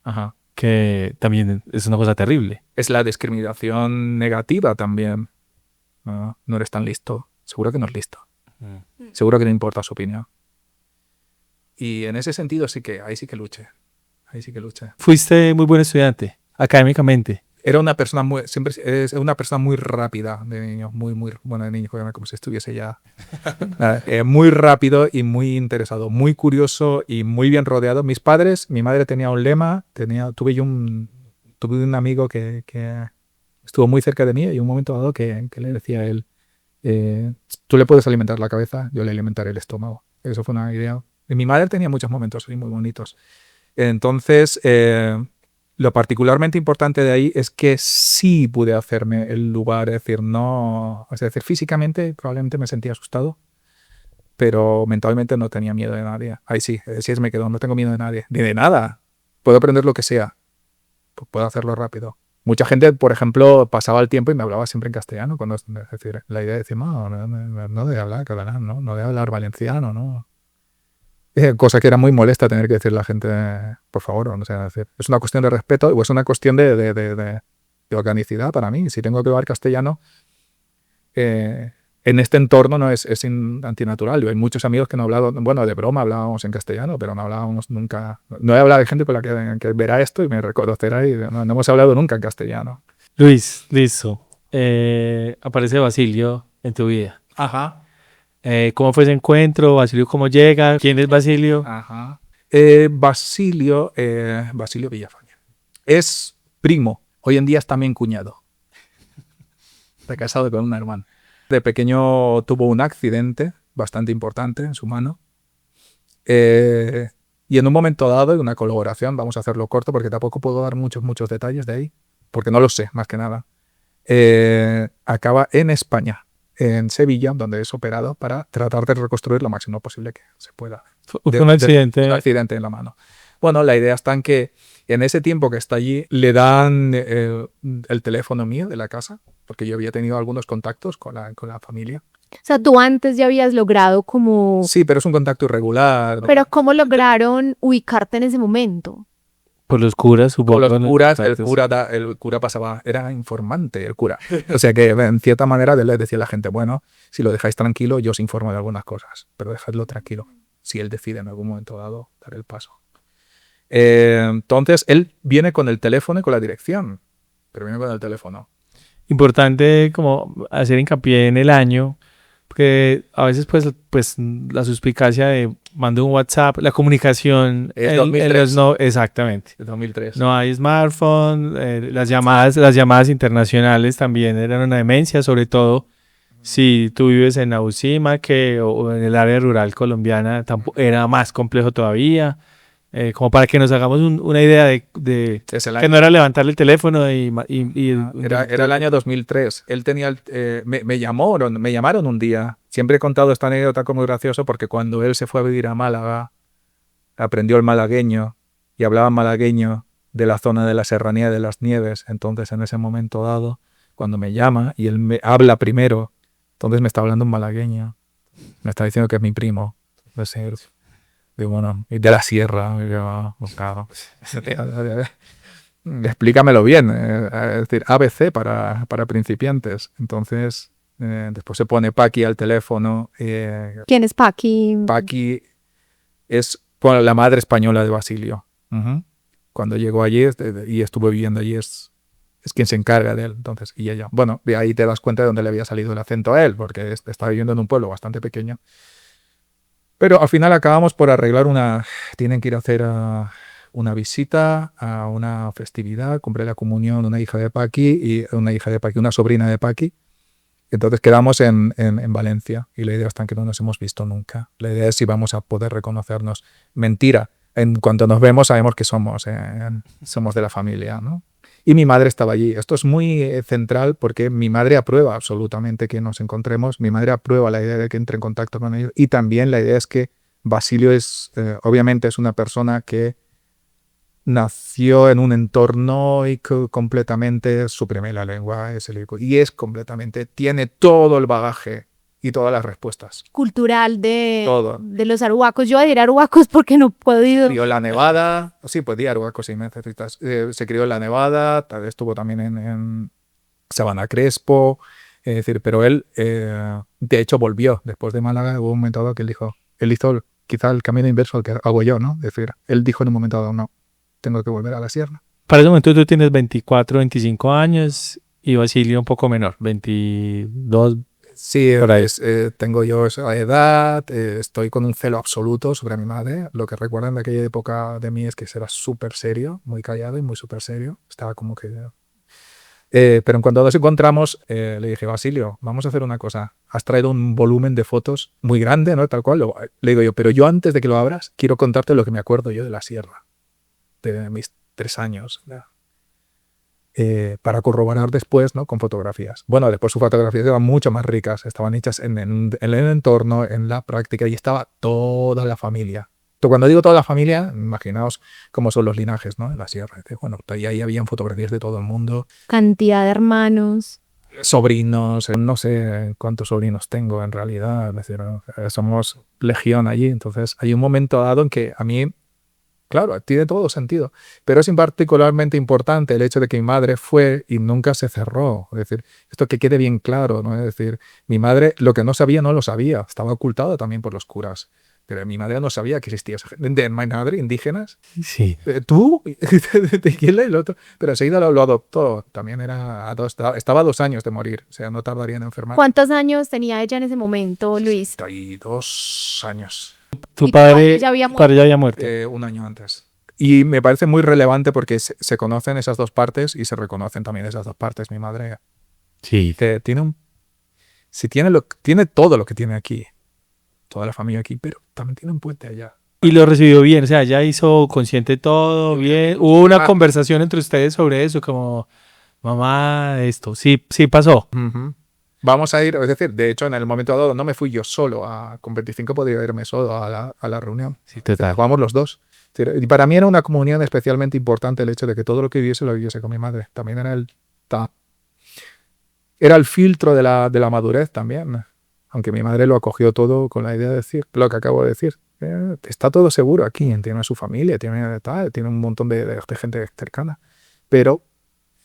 Ajá. Que también es una cosa terrible. Es la discriminación negativa también. No eres tan listo. Seguro que no es listo. Seguro que no importa su opinión. Y en ese sentido ahí sí que luché. Ahí sí que luché. Fuiste muy buen estudiante, académicamente. Era una persona siempre es una persona muy rápida de niño, muy bueno de niño, como si estuviese ya muy rápido y muy interesado, muy curioso y muy bien rodeado. Mis padres, mi madre tenía un lema, tuve un amigo que estuvo muy cerca de mí y un momento dado que le decía a él, tú le puedes alimentar la cabeza, yo le alimentaré el estómago. Eso fue una idea. Y mi madre tenía muchos momentos así muy bonitos. Entonces, lo particularmente importante de ahí es que sí pude hacerme el lugar, es decir, físicamente probablemente me sentía asustado, pero mentalmente no tenía miedo de nadie. Ahí sí me quedó, no tengo miedo de nadie, ni de nada. Puedo aprender lo que sea, puedo hacerlo rápido. Mucha gente, por ejemplo, pasaba el tiempo y me hablaba siempre en castellano, es decir, la idea de decir, no debe hablar catalán, no debe hablar valenciano, no. Cosa que era muy molesta tener que decirle a la gente, por favor, o sea, es una cuestión de respeto o es una cuestión de organicidad para mí. Si tengo que hablar castellano, en este entorno no es antinatural. Hay muchos amigos que no han hablado, bueno, de broma hablábamos en castellano, pero no hablábamos nunca. No he hablado de gente con la que verá esto y me reconocerá y no hemos hablado nunca en castellano. Luis, listo. Aparece Basilio en tu vida. Ajá. ¿Cómo fue ese encuentro? ¿Basilio cómo llega? ¿Quién es Basilio? Ajá. Basilio Villafaña. Es primo. Hoy en día es también cuñado. Está casado con una hermana. De pequeño tuvo un accidente bastante importante en su mano. Y en un momento dado, en una colaboración, vamos a hacerlo corto porque tampoco puedo dar muchos detalles de ahí, porque no lo sé, más que nada. Acaba en España, en Sevilla, donde es operado para tratar de reconstruir lo máximo posible que se pueda. Fue un accidente. Un accidente en la mano. Bueno, la idea está en que en ese tiempo que está allí le dan el teléfono mío de la casa, porque yo había tenido algunos contactos con la familia. O sea, tú antes ya habías logrado como... Sí, pero es un contacto irregular. Pero ¿cómo lograron ubicarte en ese momento? Por los curas, supongo. Por los curas, el cura pasaba, era informante el cura. O sea que en cierta manera él le decía a la gente, bueno, si lo dejáis tranquilo, yo os informo de algunas cosas, pero dejadlo tranquilo, si él decide en algún momento dado dar el paso. Entonces él viene con el teléfono y con la dirección, pero viene con el teléfono. Importante como hacer hincapié en el año, porque a veces pues la suspicacia de mando un WhatsApp, la comunicación Es 2003. no, exactamente. Es 2003. No hay smartphone, las llamadas internacionales también eran una demencia, sobre todo si tú vives en Ausima o en el área rural colombiana, era más complejo todavía. Como para que nos hagamos una idea de que no era levantarle el teléfono era el año 2003. Él tenía me llamaron un día. Siempre he contado esta anécdota como gracioso porque cuando él se fue a vivir a Málaga, aprendió el malagueño y hablaba malagueño de la zona de la Serranía de las Nieves. Entonces, en ese momento dado, cuando me llama y él me habla primero, entonces me está hablando en malagueño. Me está diciendo que es mi primo. Entonces, bueno, de la sierra, claro. Explícamelo bien, es decir, ABC para principiantes. Entonces, después se pone Paqui al teléfono. ¿Quién es Paqui? Paqui es la madre española de Basilio. Cuando llegó allí y estuvo viviendo allí, es quien se encarga de él. Entonces, y ella, bueno, de ahí te das cuenta de dónde le había salido el acento a él, porque estaba viviendo en un pueblo bastante pequeño. Pero al final acabamos por arreglar tienen que ir a hacer una visita a una festividad. Compré la comunión de una hija de Paqui una sobrina de Paqui. Entonces quedamos en Valencia y la idea está en que no nos hemos visto nunca. La idea es si vamos a poder reconocernos. Mentira, en cuanto nos vemos sabemos que somos de la familia, ¿no? Y mi madre estaba allí. Esto es muy central porque mi madre aprueba absolutamente que nos encontremos. Mi madre aprueba la idea de que entre en contacto con ellos. Y también la idea es que Basilio obviamente es una persona que nació en un entorno y que completamente suprime la lengua, y es completamente, tiene todo el bagaje y todas las respuestas. Cultural Todo. de los arhuacos. Yo voy a decir arhuacos porque no puedo ir. Crió en la Nevada, sí, pues di arhuacos si necesitas. Se crió en la Nevada, tal vez estuvo también en Sabana Crespo, es decir, pero él, de hecho, volvió después de Málaga. Hubo un momento dado que él hizo quizá el camino inverso al que hago yo, ¿no? Es decir, él dijo en un momento dado, no, tengo que volver a la sierra. Para ese momento tú tienes 24, 25 años y Basilio un poco menor, 22. Sí, tengo yo esa edad, estoy con un celo absoluto sobre mi madre. Lo que recuerdan de aquella época de mí es que era súper serio, muy callado y muy súper serio. Estaba como que... pero en cuanto nos encontramos, le dije, Basilio, vamos a hacer una cosa. Has traído un volumen de fotos muy grande, ¿no? Tal cual. Le digo yo, pero yo antes de que lo abras, quiero contarte lo que me acuerdo yo de la sierra, de mis 3 años, ¿no? Para corroborar después, ¿no? Con fotografías. Bueno, después sus fotografías eran mucho más ricas, estaban hechas en el entorno, en la práctica, y estaba toda la familia. Cuando digo toda la familia, imaginaos cómo son los linajes, ¿no? En la sierra. Bueno, ahí habían fotografías de todo el mundo. Cantidad de hermanos. Sobrinos, no sé cuántos sobrinos tengo en realidad, es decir, somos legión allí. Entonces hay un momento dado en que a mí, claro, tiene todo sentido, pero es particularmente importante el hecho de que mi madre fue y nunca se cerró. Es decir, esto que quede bien claro, ¿no? Es decir, mi madre lo que no sabía no lo sabía, estaba ocultado también por los curas. Pero mi madre no sabía que existía esa gente. ¿De mi madre, indígenas? Sí. ¿Tú? ¿De quién el otro? Pero enseguida lo adoptó. También estaba a 2 años de morir, o sea, no tardaría en enfermar. ¿Cuántos años tenía ella en ese momento, Luis? 32 años. Tu ¿Y padre ya había ya había muerto. 1 año antes. Y me parece muy relevante porque se conocen esas dos partes y se reconocen también esas dos partes. Mi madre Sí. tiene todo lo que tiene aquí, toda la familia aquí, pero también tiene un puente allá. Y lo recibió bien, o sea, ya hizo consciente todo, bien. Hubo una conversación entre ustedes sobre eso, como, mamá, esto, sí pasó. Uh-huh. Vamos a ir, es decir, de hecho, en el momento dado no me fui yo solo, con 25 podía irme solo a la reunión. Sí, total. Jugamos los dos. Y para mí era una comunión especialmente importante el hecho de que todo lo que viviese lo viviese con mi madre. También era el filtro de la madurez también. Aunque mi madre lo acogió todo con la idea de decir lo que acabo de decir. Está todo seguro aquí, tiene su familia, tiene un montón de gente cercana. Pero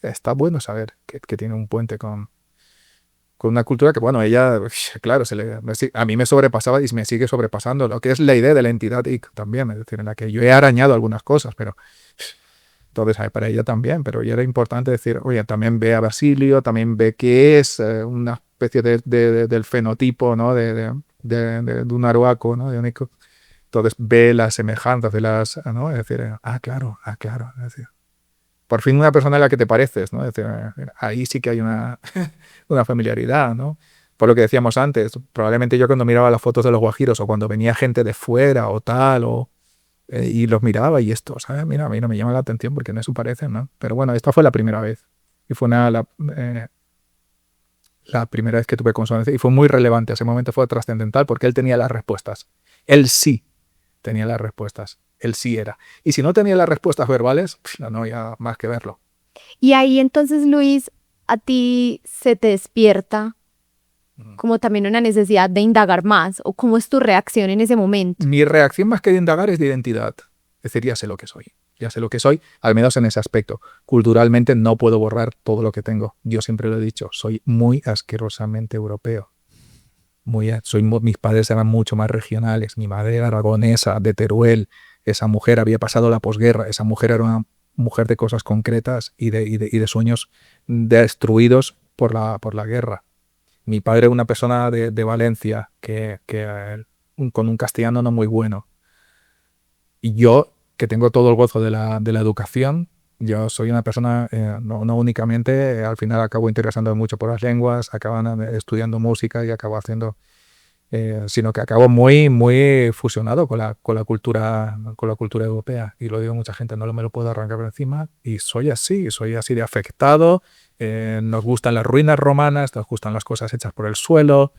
está bueno saber que tiene un puente con una cultura que, bueno, ella, claro, a mí me sobrepasaba y me sigue sobrepasando, lo que es la idea de la entidad IC también, es decir, en la que yo he arañado algunas cosas, pero entonces para ella también, pero ya era importante decir, oye, también ve a Basilio, también ve que es una especie del fenotipo, ¿no? de un arhuaco, ¿no? De un ico. Entonces ve las semejanzas de ¿no? Es decir, claro, es decir, por fin una persona a la que te pareces, ¿no? Es decir, ahí sí que hay una familiaridad, ¿no? Por lo que decíamos antes, probablemente yo cuando miraba las fotos de los guajiros o cuando venía gente de fuera o tal, y los miraba y esto, ¿sabes? Mira, a mí no me llama la atención porque no se parecen, ¿no? Pero bueno, esta fue la primera vez. Y fue la primera vez que tuve consonancia y fue muy relevante. Ese momento fue trascendental porque él tenía las respuestas. Él sí tenía las respuestas. Él sí era. Y si no tenía las respuestas verbales, no había más que verlo. Y ahí entonces, Luis, a ti se te despierta como también una necesidad de indagar más, o cómo es tu reacción en ese momento. Mi reacción más que de indagar es de identidad. Es decir, ya sé lo que soy. Ya sé lo que soy, al menos en ese aspecto. Culturalmente no puedo borrar todo lo que tengo. Yo siempre lo he dicho, soy muy asquerosamente europeo. Mis padres eran mucho más regionales. Mi madre era aragonesa, de Teruel. Esa mujer había pasado la posguerra. Esa mujer era una mujer de cosas concretas y de sueños destruidos por la guerra. Mi padre era una persona de Valencia con un castellano no muy bueno. Y yo, que tengo todo el gozo de la educación, yo soy una persona, no únicamente, al final acabo interesándome mucho por las lenguas, acabo estudiando música y acabo haciendo, sino que acabo muy, muy fusionado con la cultura europea. Y lo digo a mucha gente, no me lo puedo arrancar por encima. Y soy así de afectado. Nos gustan las ruinas romanas, nos gustan las cosas hechas por el suelo,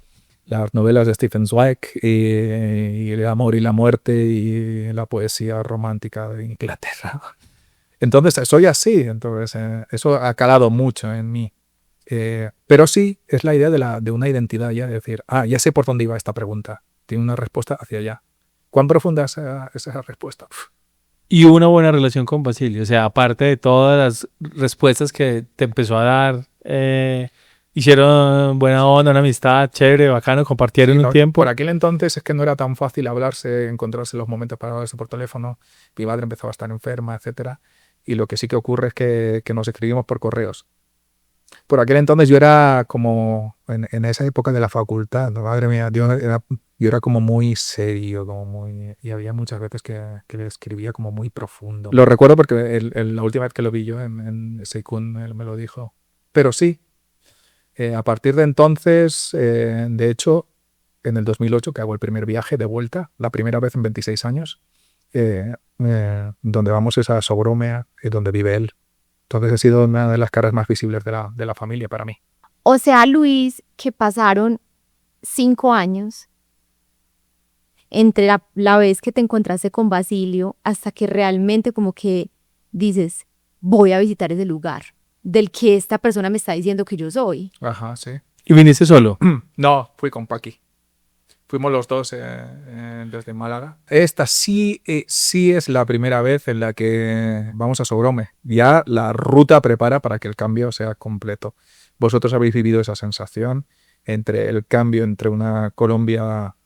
las novelas de Stephen Zweig y el amor y la muerte y la poesía romántica de Inglaterra. Entonces, soy así, entonces eso ha calado mucho en mí. Pero sí, es la idea de una identidad ya, de decir, ya sé por dónde iba esta pregunta. Tiene una respuesta hacia allá. ¿Cuán profunda es esa respuesta? Uf. Y una buena relación con Basilio, o sea, aparte de todas las respuestas que te empezó a dar, hicieron buena onda, una amistad chévere, bacano, compartieron Sí, un no, tiempo. por aquel entonces es que no era tan fácil hablarse, encontrarse los momentos para hablarse por teléfono. Mi madre empezaba a estar enferma, etcétera. Y lo que sí que ocurre es que nos escribimos por correos. Por aquel entonces yo era como, en esa época de la facultad, ¿no? Madre mía, yo era como muy serio, y había muchas veces que le escribía como muy profundo. Lo recuerdo porque la última vez que lo vi yo en Seikun, él me lo dijo. Pero sí, a partir de entonces, de hecho, en el 2008, que hago el primer viaje de vuelta, la primera vez en 26 años, donde vamos es a Sobromea, donde vive él. Entonces ha sido una de las caras más visibles de la familia para mí. O sea, Luis, que pasaron 5 años entre la vez que te encontraste con Basilio hasta que realmente como que dices, voy a visitar ese lugar del que esta persona me está diciendo que yo soy. Ajá, sí. ¿Y viniste solo? No, fui con Paqui. Fuimos los dos desde Málaga. Esta sí es la primera vez en la que vamos a Sobrome. Ya la ruta prepara para que el cambio sea completo. Vosotros habéis vivido esa sensación entre el cambio entre una Colombia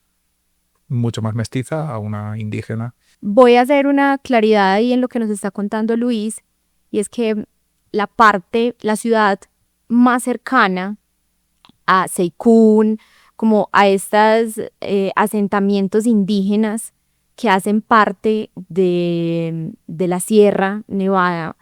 mucho más mestiza a una indígena. Voy a hacer una claridad ahí en lo que nos está contando Luis, y es que la ciudad más cercana a Seikun, como a estos asentamientos indígenas que hacen parte de la Sierra Nevada,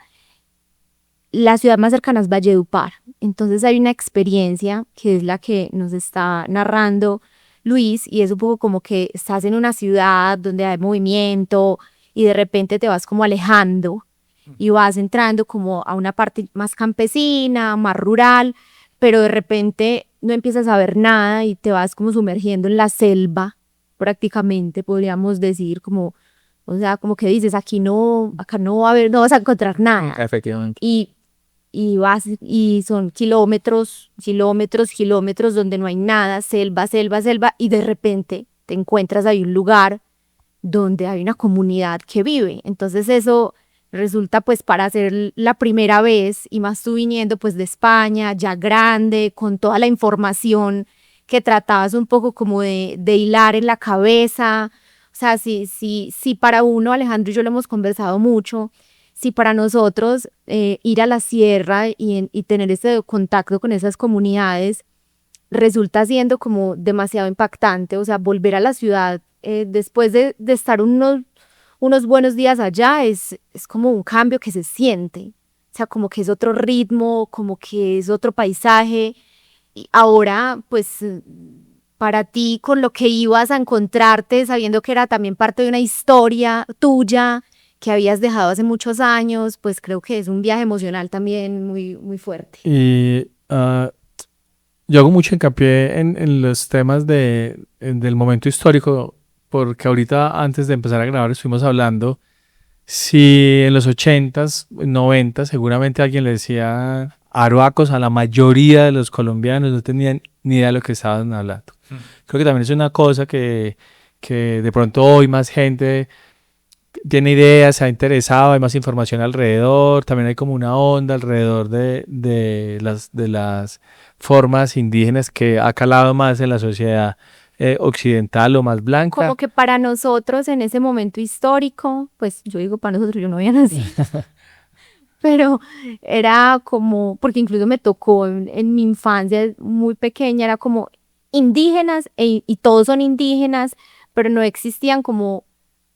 la ciudad más cercana es Valledupar. Entonces hay una experiencia que es la que nos está narrando Luis, y es un poco como que estás en una ciudad donde hay movimiento y de repente te vas como alejando y vas entrando como a una parte más campesina, más rural, pero de repente no empiezas a ver nada y te vas como sumergiendo en la selva, prácticamente podríamos decir, como, o sea, como que dices, acá no va a haber, no vas a encontrar nada. Efectivamente. Y vas, y son kilómetros, kilómetros, kilómetros donde no hay nada, selva, selva, selva, y de repente te encuentras ahí un lugar donde hay una comunidad que vive. Entonces eso resulta, pues, para ser la primera vez, y más tú viniendo pues de España, ya grande, con toda la información que tratabas un poco como de hilar en la cabeza. O sea, sí, para uno, Alejandro y yo lo hemos conversado mucho, si para nosotros ir a la sierra y tener ese contacto con esas comunidades resulta siendo como demasiado impactante. O sea, volver a la ciudad después de estar unos buenos días allá es como un cambio que se siente. O sea, como que es otro ritmo, como que es otro paisaje. Y ahora, pues, para ti, con lo que ibas a encontrarte, sabiendo que era también parte de una historia tuya que habías dejado hace muchos años, pues creo que es un viaje emocional también muy, muy fuerte. Y yo hago mucho hincapié en los temas del momento histórico, porque ahorita antes de empezar a grabar estuvimos hablando si en los 80s, 90s seguramente alguien le decía aruacos a la mayoría de los colombianos, no tenían ni idea de lo que estaban hablando. Creo que también es una cosa que de pronto hoy más gente tiene ideas, se ha interesado, hay más información alrededor, también hay como una onda alrededor de las formas indígenas que ha calado más en la sociedad occidental o más blanca. Como que para nosotros en ese momento histórico, pues yo digo para nosotros, yo no había nacido, pero era como, porque incluso me tocó en mi infancia muy pequeña, era como indígenas y todos son indígenas, pero no existían como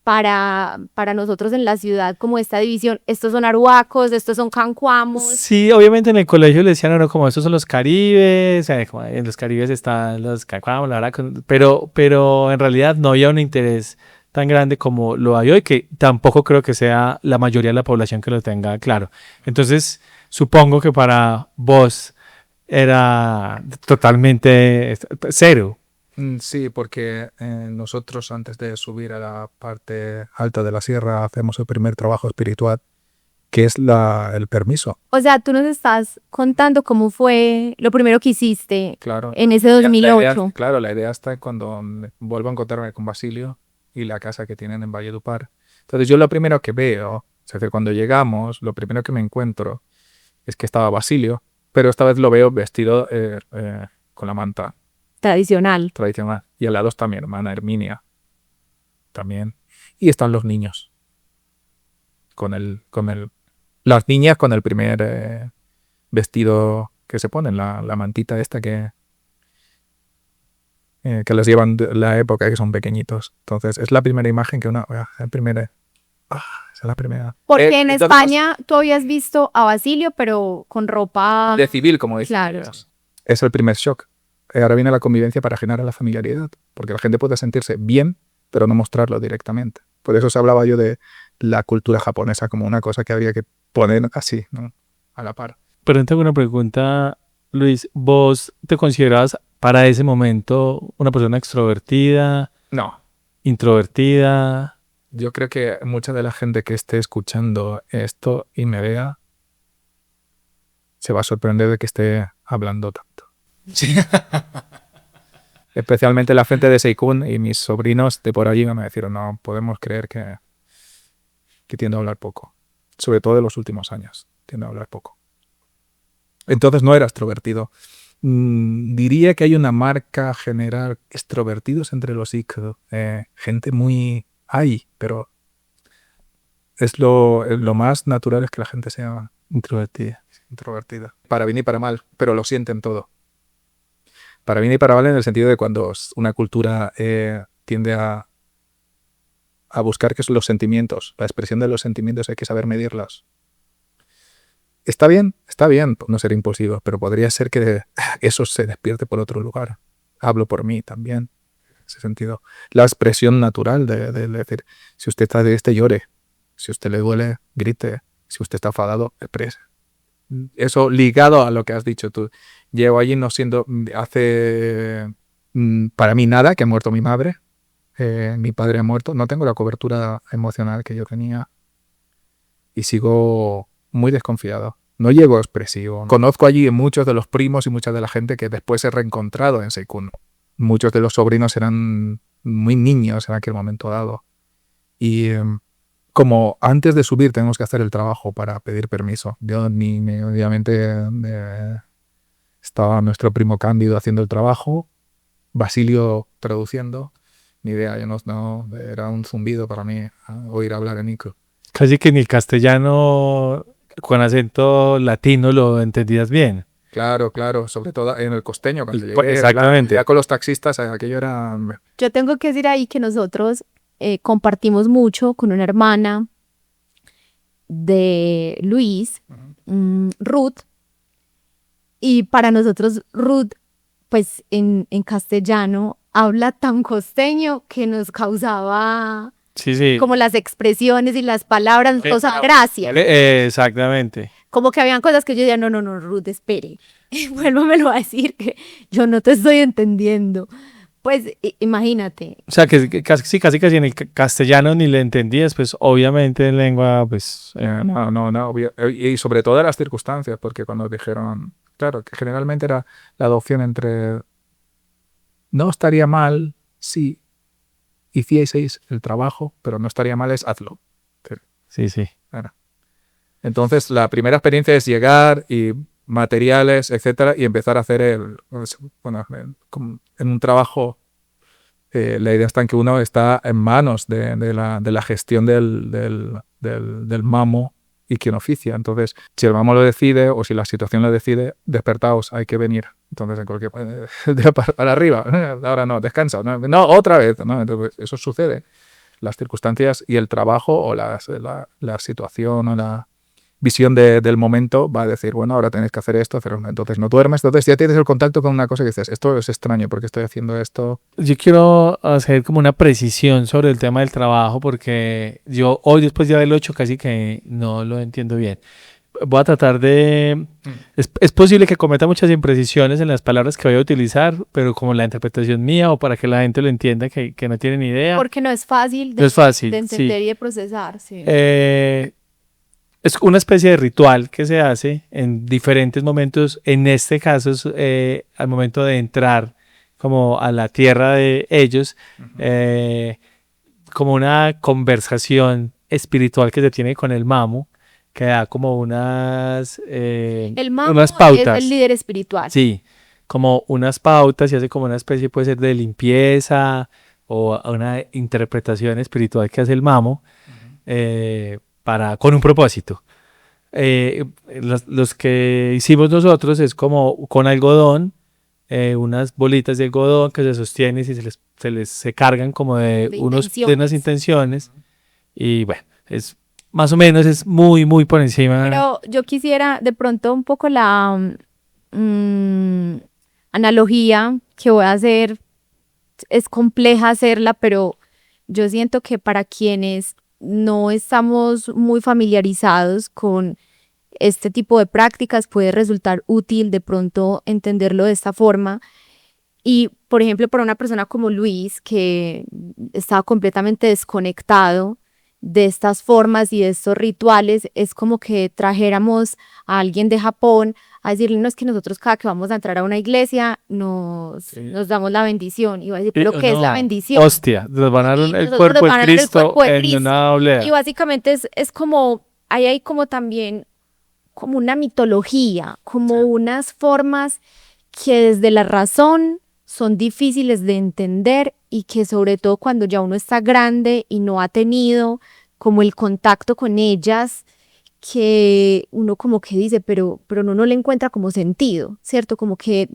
para nosotros en la ciudad como esta división, estos son arhuacos, estos son cancuamos. Sí, obviamente en el colegio le decían a uno como estos son los caribes, como en los caribes están los cancuamos, la verdad, pero en realidad no había un interés tan grande como lo hay hoy, que tampoco creo que sea la mayoría de la población que lo tenga claro. Entonces, supongo que para vos era totalmente cero. Sí, porque nosotros antes de subir a la parte alta de la sierra hacemos el primer trabajo espiritual que es el permiso. O sea, tú nos estás contando cómo fue lo primero que hiciste Claro. en ese La 2008. idea, la idea está cuando vuelvo a encontrarme con Basilio y la casa que tienen en Valledupar. Entonces yo lo primero que veo, es decir, cuando llegamos, lo primero que me encuentro es que estaba Basilio, pero esta vez lo veo vestido con la manta Tradicional. tradicional. Y al lado está mi hermana Herminia también. Y están los niños. Las niñas con el primer vestido que se ponen, la mantita esta que les llevan de la época, que son pequeñitos. Entonces, es la primera imagen que es la primera. Porque en Entonces, España tú habías visto a Basilio, pero con ropa... de civil, como dices. Claro. Es el primer shock. Ahora viene la convivencia para generar la familiaridad, porque la gente puede sentirse bien, pero no mostrarlo directamente. Por eso se hablaba yo de la cultura japonesa como una cosa que había que poner así, ¿no? A la par. Pero tengo una pregunta, Luis. ¿Vos te considerabas para ese momento una persona extrovertida, No, introvertida? yo creo que mucha de la gente que esté escuchando esto y me vea se va a sorprender de que esté hablando tanto. Especialmente la gente de Seikun y mis sobrinos de por allí me dijeron, no podemos creer que tiendo a hablar poco. Sobre todo en los últimos años, tiendo a hablar poco. Entonces no era extrovertido. Diría que hay una marca general, extrovertidos entre los Ikko. Gente muy... Hay, pero es lo más natural es que la gente sea introvertida. Para bien y para mal, pero lo sienten todo. Para bien y para mal en el sentido de cuando una cultura tiende a buscar que son los sentimientos, la expresión de los sentimientos hay que saber medirlos. Está bien no ser impulsivo, pero podría ser que eso se despierte por otro lugar. Hablo por mí también, en ese sentido. La expresión natural de decir, si usted está triste, llore. Si a usted le duele, grite. Si usted está enfadado, exprese. Eso ligado a lo que has dicho tú. Llevo allí no siendo, hace para mí nada, que ha muerto mi madre. Mi padre ha muerto. No tengo la cobertura emocional que yo tenía. Y sigo muy desconfiado. No llego expresivo. Conozco allí muchos de los primos y mucha de la gente que después he reencontrado en Seikun. Muchos de los sobrinos eran muy niños en aquel momento dado. Y como antes de subir tenemos que hacer el trabajo para pedir permiso. Yo obviamente estaba nuestro primo Cándido haciendo el trabajo, Basilio traduciendo. Ni idea, yo no era un zumbido para mí oír hablar en Ikko. Casi que ni el castellano con acento latino lo entendías bien. Claro, sobre todo en el costeño cuando llegué. Pues, exactamente. Ya con los taxistas, aquello era... Yo tengo que decir ahí que nosotros compartimos mucho con una hermana de Luis, Ruth, y para nosotros Ruth, pues en castellano, habla tan costeño que nos causaba Sí. como las expresiones y las palabras, o sea, gracias. Exactamente. Como que habían cosas que yo decía, no, Ruth, espere, vuélvamelo a decir que yo no te estoy entendiendo. Pues imagínate. O sea, que casi en el castellano ni le entendías, pues obviamente en lengua, pues... No, y sobre todo las circunstancias, porque cuando dijeron, claro, que generalmente era la adopción entre no estaría mal si hicieseis el trabajo, pero no estaría mal es hazlo. Sí. Claro. Entonces, la primera experiencia es llegar y materiales, etcétera, y empezar a hacer en un trabajo. La idea está en que uno está en manos de la gestión del mamo y quien oficia. Entonces, si el mamo lo decide o si la situación lo decide, despertaos, hay que venir. Entonces, en cualquier para arriba, ahora no, descansa, no otra vez, ¿no? Entonces, eso sucede. Las circunstancias y el trabajo o la situación o la visión del momento va a decir, bueno, ahora tenéis que hacer esto, entonces no duermes, entonces ya tienes el contacto con una cosa que dices, esto es extraño, ¿por qué estoy haciendo esto? Yo quiero hacer como una precisión sobre el tema del trabajo porque yo hoy después de haberlo hecho casi que no lo entiendo bien. Voy a tratar de... Es posible que cometa muchas imprecisiones en las palabras que voy a utilizar, pero como la interpretación mía o para que la gente lo entienda que no tiene ni idea. Porque no es fácil No es fácil, de entender sí. y de procesar. Sí. es una especie de ritual que se hace en diferentes momentos. En este caso es al momento de entrar como a la tierra de ellos, como una conversación espiritual que se tiene con el Mamu, que da como El Mamu unas es pautas. el líder espiritual. Sí, como unas pautas y hace como una especie, puede ser de limpieza o una interpretación espiritual que hace el Mamu con un propósito. Los que hicimos nosotros es como con algodón, unas bolitas de algodón que se sostienen y se cargan como de unas intenciones. Y bueno, es más o menos, es muy, muy por encima. Pero yo quisiera de pronto un poco la analogía que voy a hacer, es compleja hacerla, pero yo siento que para quienes no estamos muy familiarizados con este tipo de prácticas puede resultar útil de pronto entenderlo de esta forma. Y, por ejemplo, para una persona como Luis, que estaba completamente desconectado de estas formas y de estos rituales, es como que trajéramos a alguien de Japón a decirle, no, es que nosotros cada que vamos a entrar a una iglesia nos damos la bendición. Y va a decir, ¿pero qué es la bendición? Hostia, nos van a dar el Nosotros cuerpo nos van de a dar el Cristo cuerpo de en Cristo. una oblea. Y básicamente es como, ahí hay como también como una mitología, como unas formas que desde la razón son difíciles de entender y que sobre todo cuando ya uno está grande y no ha tenido como el contacto con ellas, que uno como que dice, pero no le encuentra como sentido, ¿cierto? Como que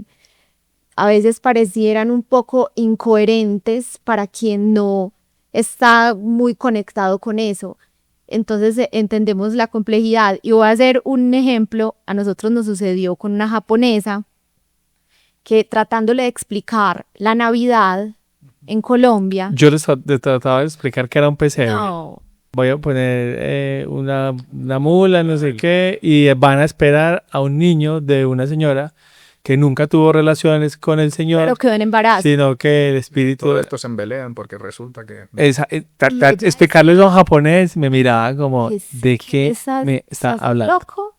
a veces parecieran un poco incoherentes para quien no está muy conectado con eso. Entonces entendemos la complejidad. Y voy a hacer un ejemplo. A nosotros nos sucedió con una japonesa que tratándole de explicar la Navidad en Colombia. Yo les trataba de explicar que era un pesebre. No, Voy a poner una mula, no sé qué, y van a esperar a un niño de una señora que nunca tuvo relaciones con el señor, pero quedó en embarazo. sino que el espíritu... Todo esto se embelean porque resulta que... explicarlo eso en japonés, me miraba como, ¿de qué estás- me está estás hablando? loco?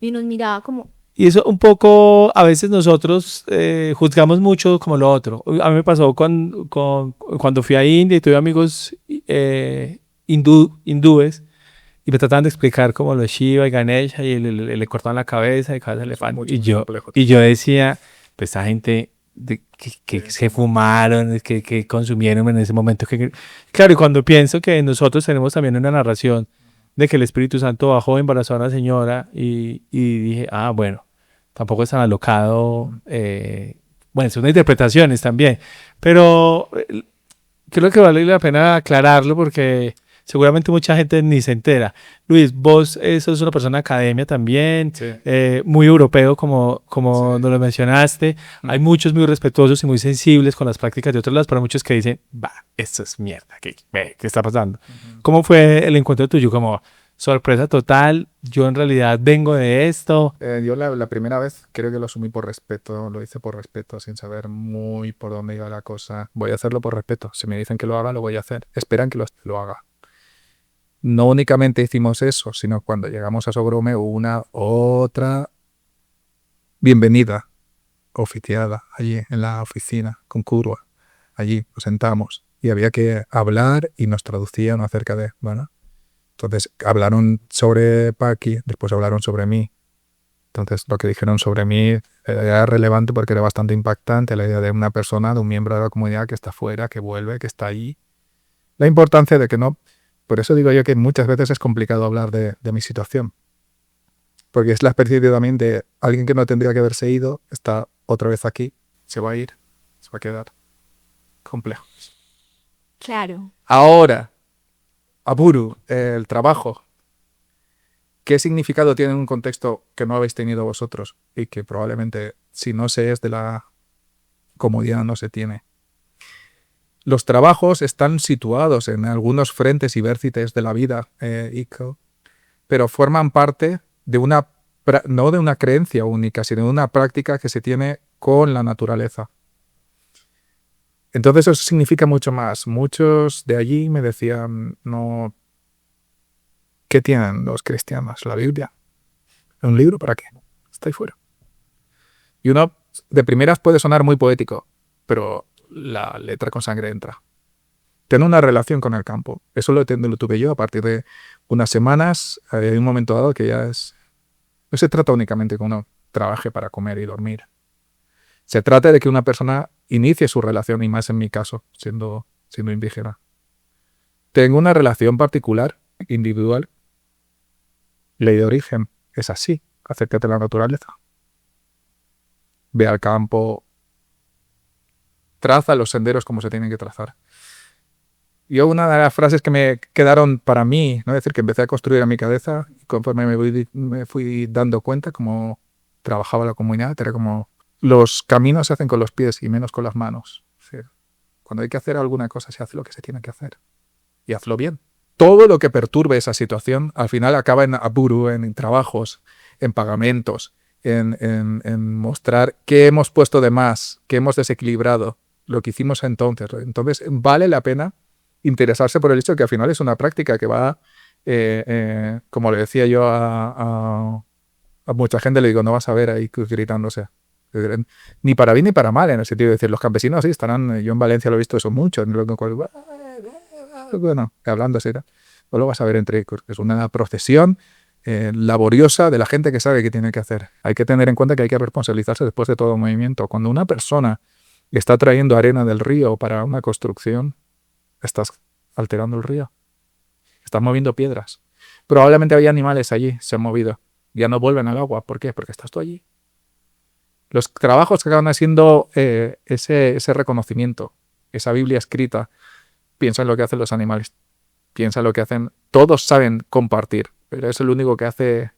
Y nos miraba como, Y eso un poco, a veces nosotros juzgamos mucho como lo otro. A mí me pasó cuando fui a India y tuve amigos hindúes y me trataban de explicar como lo de Shiva y Ganesha y le cortaban la cabeza y cabeza de elefante. mucho Y más yo, complejo. y yo decía, pues esa gente que se fumaron, que consumieron en ese momento. Claro, y cuando pienso que nosotros tenemos también una narración de que el Espíritu Santo bajó, embarazó a una señora y dije, bueno, tampoco es tan alocado. Bueno, son interpretaciones también, pero creo que vale la pena aclararlo porque seguramente mucha gente ni se entera. Luis, vos sos una persona de academia también, Sí. muy europeo como Sí. nos lo mencionaste. Hay muchos muy respetuosos y muy sensibles con las prácticas de otros lados, pero muchos que dicen, esto es mierda, ¿qué está pasando? ¿Cómo fue el encuentro tuyo? Como sorpresa total, yo en realidad vengo de esto. Yo la primera vez creo que lo asumí por respeto, lo hice por respeto, sin saber muy por dónde iba la cosa. Voy a hacerlo por respeto. Si me dicen que lo haga, lo voy a hacer. Esperan que lo haga. No únicamente hicimos eso, sino cuando llegamos a Sogrome hubo una otra bienvenida oficiada allí en la oficina con Kurwa. Allí nos sentamos y había que hablar y nos traducían acerca de, bueno. Entonces hablaron sobre Paqui, después hablaron sobre mí. Entonces lo que dijeron sobre mí era relevante porque era bastante impactante la idea de una persona, de un miembro de la comunidad que está fuera, que vuelve, que está ahí. La importancia de que no... Por eso digo yo que muchas veces es complicado hablar de mi situación. Porque es la especie también de alguien que no tendría que haberse ido, está otra vez aquí, se va a ir, se va a quedar. Complejo. claro. Ahora, Aburu, el trabajo. ¿Qué significado tiene en un contexto que no habéis tenido vosotros? Y que probablemente, si no se es de la comodidad, no se tiene. Los trabajos están situados en algunos frentes y vértices de la vida, pero forman parte de no de una creencia única, sino de una práctica que se tiene con la naturaleza. Entonces eso significa mucho más. Muchos de allí me decían, no, ¿Qué tienen los cristianos? La Biblia. ¿Un libro para qué? Está ahí fuera. Y uno, de primeras, puede sonar muy poético, pero la letra con sangre entra. Tener una relación con el campo. Eso lo tuve yo a partir de unas semanas, en un momento dado que ya es... No se trata únicamente de que uno trabaje para comer y dormir. Se trata de que una persona inicie su relación, y más en mi caso, siendo indígena. Tengo una relación particular, individual. Ley de origen. Es así. Acércate a la naturaleza. Ve al campo. Traza los senderos como se tienen que trazar. Yo una de las frases que me quedaron para mí, ¿no? Es decir, que empecé a construir en mi cabeza, y conforme me fui dando cuenta cómo trabajaba la comunidad, era como los caminos se hacen con los pies y menos con las manos. Sí. Cuando hay que hacer alguna cosa, se hace lo que se tiene que hacer. Y hazlo bien. Todo lo que perturbe esa situación, al final acaba en apuro, en trabajos, en pagamentos, en mostrar qué hemos puesto de más, qué hemos desequilibrado, lo que hicimos entonces. Entonces, vale la pena interesarse por el hecho de que al final es una práctica que va, como le decía yo a mucha gente, le digo, no vas a ver ahí gritándose. Ni para bien ni para mal, en el sentido de decir, los campesinos sí estarán, yo en Valencia lo he visto eso mucho, bueno, hablando así, ¿no? No lo vas a ver entre, es una procesión laboriosa de la gente que sabe qué tiene que hacer. Hay que tener en cuenta que hay que responsabilizarse después de todo movimiento. Cuando una persona está trayendo arena del río para una construcción, estás alterando el río. Estás moviendo piedras. Probablemente había animales allí, se han movido. Ya no vuelven al agua. ¿Por qué? Porque estás tú allí. Los trabajos que acaban haciendo ese reconocimiento, esa Biblia escrita, piensa en lo que hacen los animales. Piensa en lo que hacen. Todos saben compartir, pero es el único que hace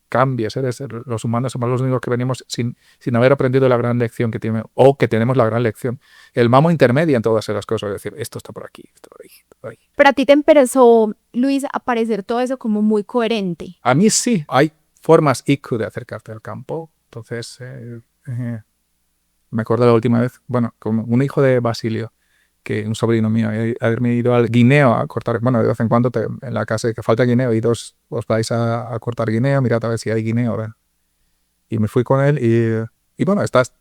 cambios. Los humanos somos los únicos que venimos sin haber aprendido la gran lección que tiene, o que tenemos la gran lección. El mamo intermedia en todas esas cosas, es decir, esto está por aquí, esto por ahí, esto por ahí. Pero a ti te empezó, Luis, a parecer todo eso como muy coherente. A mí sí, hay formas IQ de acercarte al campo. Entonces, me acuerdo la última vez, bueno, con un hijo de Basilio, que un sobrino mío, haberme ido al guineo a cortar, bueno, de vez en cuando en la casa que falta guineo, y os vais a cortar guineo, mirad a ver si hay guineo, ¿ven? Y me fui con él y bueno, estás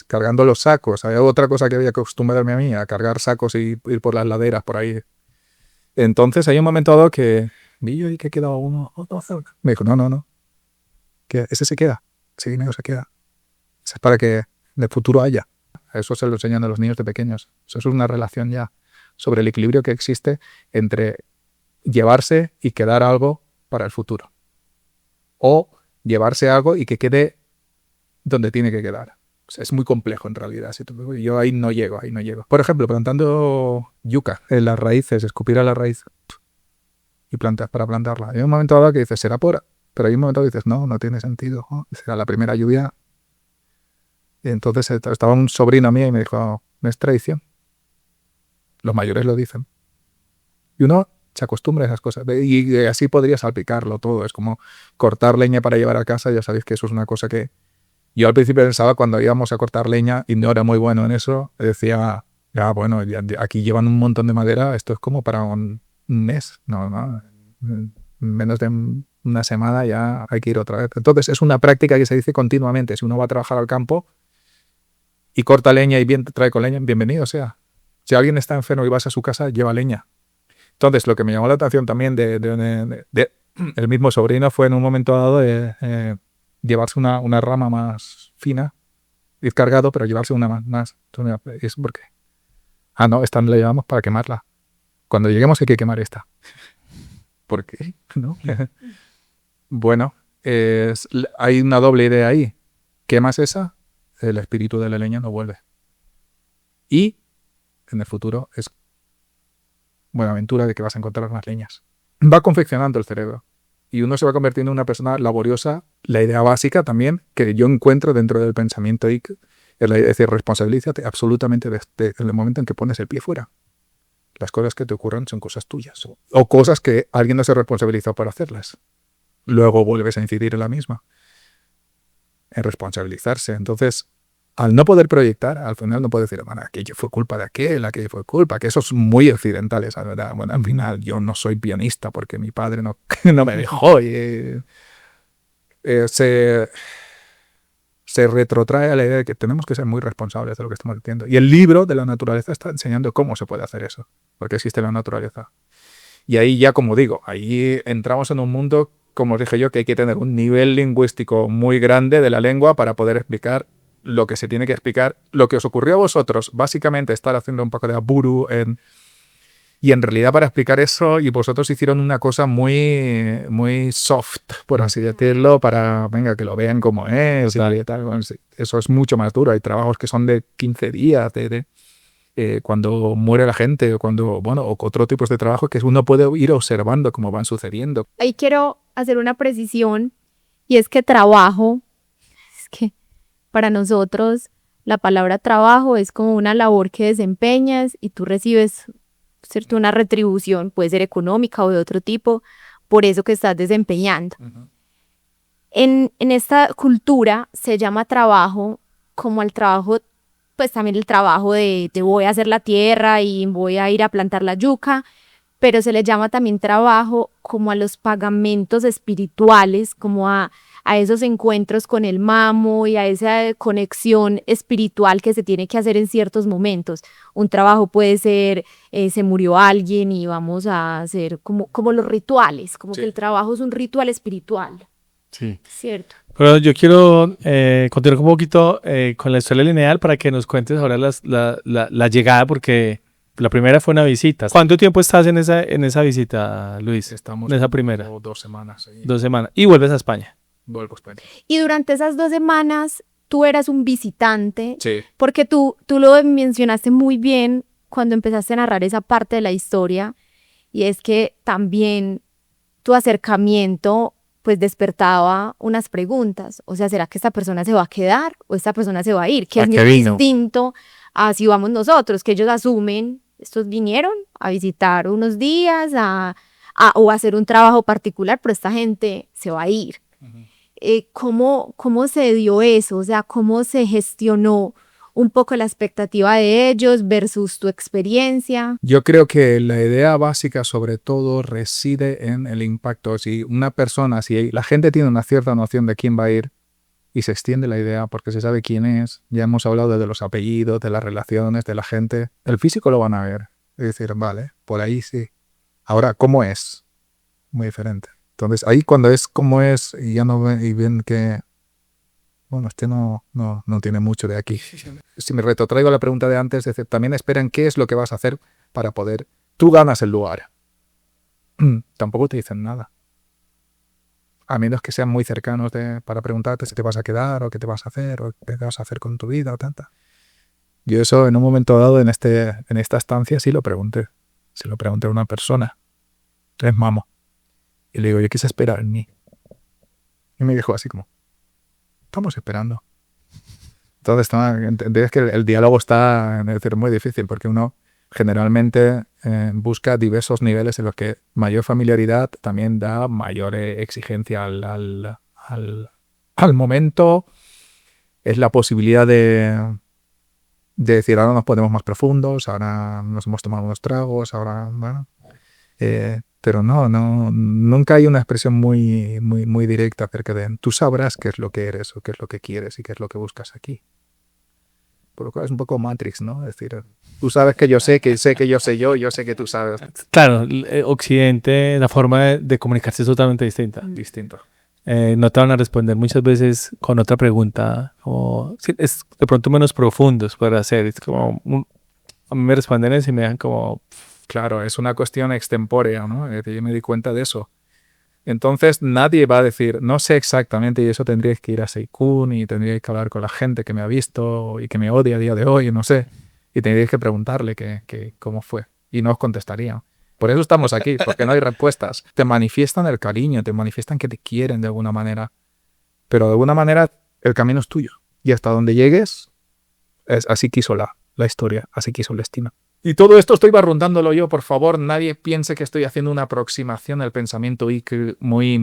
cargando los sacos. Hay otra cosa que había acostumbrarme a mí, a cargar sacos y ir por las laderas por ahí. Entonces hay un momento dado que vi yo y que quedaba uno, me dijo, no, que ese se queda, ese guineo se queda. Eso es para que en el futuro haya. Eso se lo enseñan a los niños de pequeños. Eso es una relación ya sobre el equilibrio que existe entre llevarse y quedar algo para el futuro. O llevarse algo y que quede donde tiene que quedar. O sea, es muy complejo en realidad. Yo ahí no llego. Por ejemplo, plantando yuca en las raíces, escupir a la raíz y para plantarla. Hay un momento dado que dices, será por... Pero hay un momento que dices, no tiene sentido. Será la primera lluvia. Y entonces estaba un sobrino mío y me dijo, no es tradición. Los mayores lo dicen. Y uno se acostumbra a esas cosas. Y así podría salpicarlo todo. Es como cortar leña para llevar a casa. Ya sabéis que eso es una cosa que yo al principio pensaba cuando íbamos a cortar leña y no era muy bueno en eso. Decía, ya bueno, aquí llevan un montón de madera. Esto es como para un mes. No. Menos de una semana ya hay que ir otra vez. Entonces es una práctica que se dice continuamente. Si uno va a trabajar al campo y corta leña y trae con leña, bienvenido sea. Si alguien está enfermo y vas a su casa, lleva leña. Entonces, lo que me llamó la atención también de el mismo sobrino fue en un momento dado de llevarse una rama más fina, ir cargado, pero llevarse una más. Entonces, ¿y eso por qué? No, esta la llevamos para quemarla. Cuando lleguemos hay que quemar esta. ¿Por qué? ¿No? Bueno, hay una doble idea ahí. Quemas esa, el espíritu de la leña no vuelve. Y en el futuro es buena aventura de que vas a encontrar más leñas. Va confeccionando el cerebro y uno se va convirtiendo en una persona laboriosa. La idea básica también que yo encuentro dentro del pensamiento IC es decir, responsabilízate absolutamente desde el momento en que pones el pie fuera. Las cosas que te ocurran son cosas tuyas o cosas que alguien no se responsabilizó por hacerlas. Luego vuelves a incidir en la misma. En responsabilizarse. Entonces, al no poder proyectar, al final no puedo decir, bueno, aquello fue culpa de aquello fue culpa, que eso es muy occidental, esa verdad. Bueno, al final yo no soy pianista porque mi padre no, no me dejó. Se retrotrae a la idea de que tenemos que ser muy responsables de lo que estamos haciendo. Y el libro de la naturaleza está enseñando cómo se puede hacer eso, porque existe la naturaleza. Y ahí ya, como digo, ahí entramos en un mundo, como os dije yo, que hay que tener un nivel lingüístico muy grande de la lengua para poder explicar lo que se tiene que explicar. Lo que os ocurrió a vosotros, básicamente estar haciendo un poco de aburu y en realidad para explicar eso, y vosotros hicieron una cosa muy, muy soft, por así decirlo, para, venga, que lo vean como es, y tal. Bueno, sí, eso es mucho más duro. Hay trabajos que son de 15 días, cuando muere la gente, o o otro tipo de trabajo que uno puede ir observando cómo van sucediendo. Ahí quiero hacer una precisión y es que trabajo, es que para nosotros la palabra trabajo es como una labor que desempeñas y tú recibes, ¿cierto?, una retribución, puede ser económica o de otro tipo, por eso que estás desempeñando. En esta cultura se llama trabajo como al trabajo, pues también el trabajo de voy a hacer la tierra y voy a ir a plantar la yuca, pero se le llama también trabajo como a los pagamentos espirituales, como a esos encuentros con el mamo y a esa conexión espiritual que se tiene que hacer en ciertos momentos. Un trabajo puede ser, se murió alguien y vamos a hacer como los rituales, como que el trabajo es un ritual espiritual. Sí. ¿Cierto? Pero yo quiero continuar un poquito con la historia lineal para que nos cuentes ahora la llegada, porque la primera fue una visita. ¿Cuánto tiempo estás en esa visita, Luis? Estamos en esa primera. 2 semanas. Sí. 2 semanas. Y vuelves a España. Vuelvo a España. Y durante esas 2 semanas tú eras un visitante, Sí. porque tú lo mencionaste muy bien cuando empezaste a narrar esa parte de la historia, y es que también tu acercamiento pues despertaba unas preguntas. O sea, ¿será que esta persona se va a quedar o esta persona se va a ir? Que es muy distinto a si vamos nosotros, que ellos asumen, estos vinieron a visitar unos días o a hacer un trabajo particular, pero esta gente se va a ir. ¿Cómo se dio eso? O sea, ¿cómo se gestionó un poco la expectativa de ellos versus tu experiencia? Yo creo que la idea básica sobre todo reside en el impacto. Si la gente tiene una cierta noción de quién va a ir y se extiende la idea porque se sabe quién es, ya hemos hablado de los apellidos, de las relaciones, de la gente, el físico lo van a ver. Es decir, vale, por ahí sí. Ahora, ¿cómo es? Muy diferente. Entonces, ahí cuando es como es y ya no ven, y ven que bueno, no tiene mucho de aquí. Si me retrotraigo a la pregunta de antes, es decir, también esperan qué es lo que vas a hacer para poder... Tú ganas el lugar. Tampoco te dicen nada. A menos que sean muy cercanos para preguntarte si te vas a quedar o qué te vas a hacer o qué vas a hacer con tu vida o tanta. Yo eso en un momento dado en esta estancia sí lo pregunté. Se lo pregunté a una persona. Es mamo. Y le digo, ¿qué se espera en mí? Y me dijo así como, estamos esperando. Entonces, entendéis que el diálogo está, es decir, muy difícil porque uno generalmente busca diversos niveles en los que mayor familiaridad también da mayor exigencia al momento. Es la posibilidad de decir, ahora nos ponemos más profundos, ahora nos hemos tomado unos tragos, ahora, bueno... pero nunca hay una expresión muy directa acerca de tú sabrás qué es lo que eres o qué es lo que quieres y qué es lo que buscas aquí. Por lo cual es un poco Matrix, ¿no? Es decir, tú sabes que yo sé que yo sé yo sé que tú sabes. Claro, Occidente, la forma de comunicarse es totalmente distinta. Distinto. No te van a responder muchas veces con otra pregunta, como, sí, es de pronto menos profundos para hacer. Es como, a mí me responden eso y me dejan como... Claro, es una cuestión extempórea, ¿no? Yo me di cuenta de eso. Entonces nadie va a decir, no sé exactamente, y eso tendríais que ir a Seikun y tendríais que hablar con la gente que me ha visto y que me odia a día de hoy, no sé. Y tendríais que preguntarle cómo fue. Y no os contestaría. Por eso estamos aquí, porque no hay respuestas. Te manifiestan el cariño, te manifiestan que te quieren de alguna manera. Pero de alguna manera el camino es tuyo. Y hasta donde llegues, así quiso la historia, así quiso el destino. Y todo esto estoy barrundándolo yo, por favor, nadie piense que estoy haciendo una aproximación al pensamiento muy,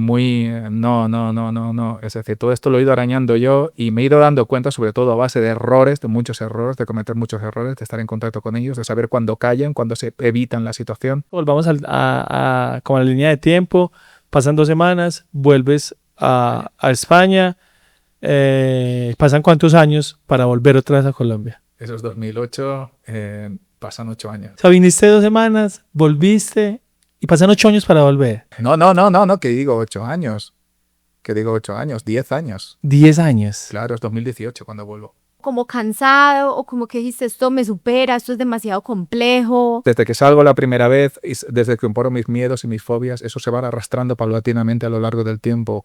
no. Es decir, todo esto lo he ido arañando yo y me he ido dando cuenta, sobre todo a base de errores, de muchos errores, de cometer muchos errores, de estar en contacto con ellos, de saber cuándo callan, cuándo se evitan la situación. Volvamos como a la línea de tiempo. Pasan 2 semanas, vuelves a España. ¿Pasan cuántos años para volver otra vez a Colombia? Eso es 2008, pasan 8 años. O sea, viniste 2 semanas, volviste y pasan 8 años para volver. No, que digo 8 años. Que digo 8 años, 10 años. 10 años. Claro, es 2018 cuando vuelvo. Como cansado o como que dijiste, esto me supera, esto es demasiado complejo. Desde que salgo la primera vez, desde que imporo mis miedos y mis fobias, eso se va arrastrando paulatinamente a lo largo del tiempo.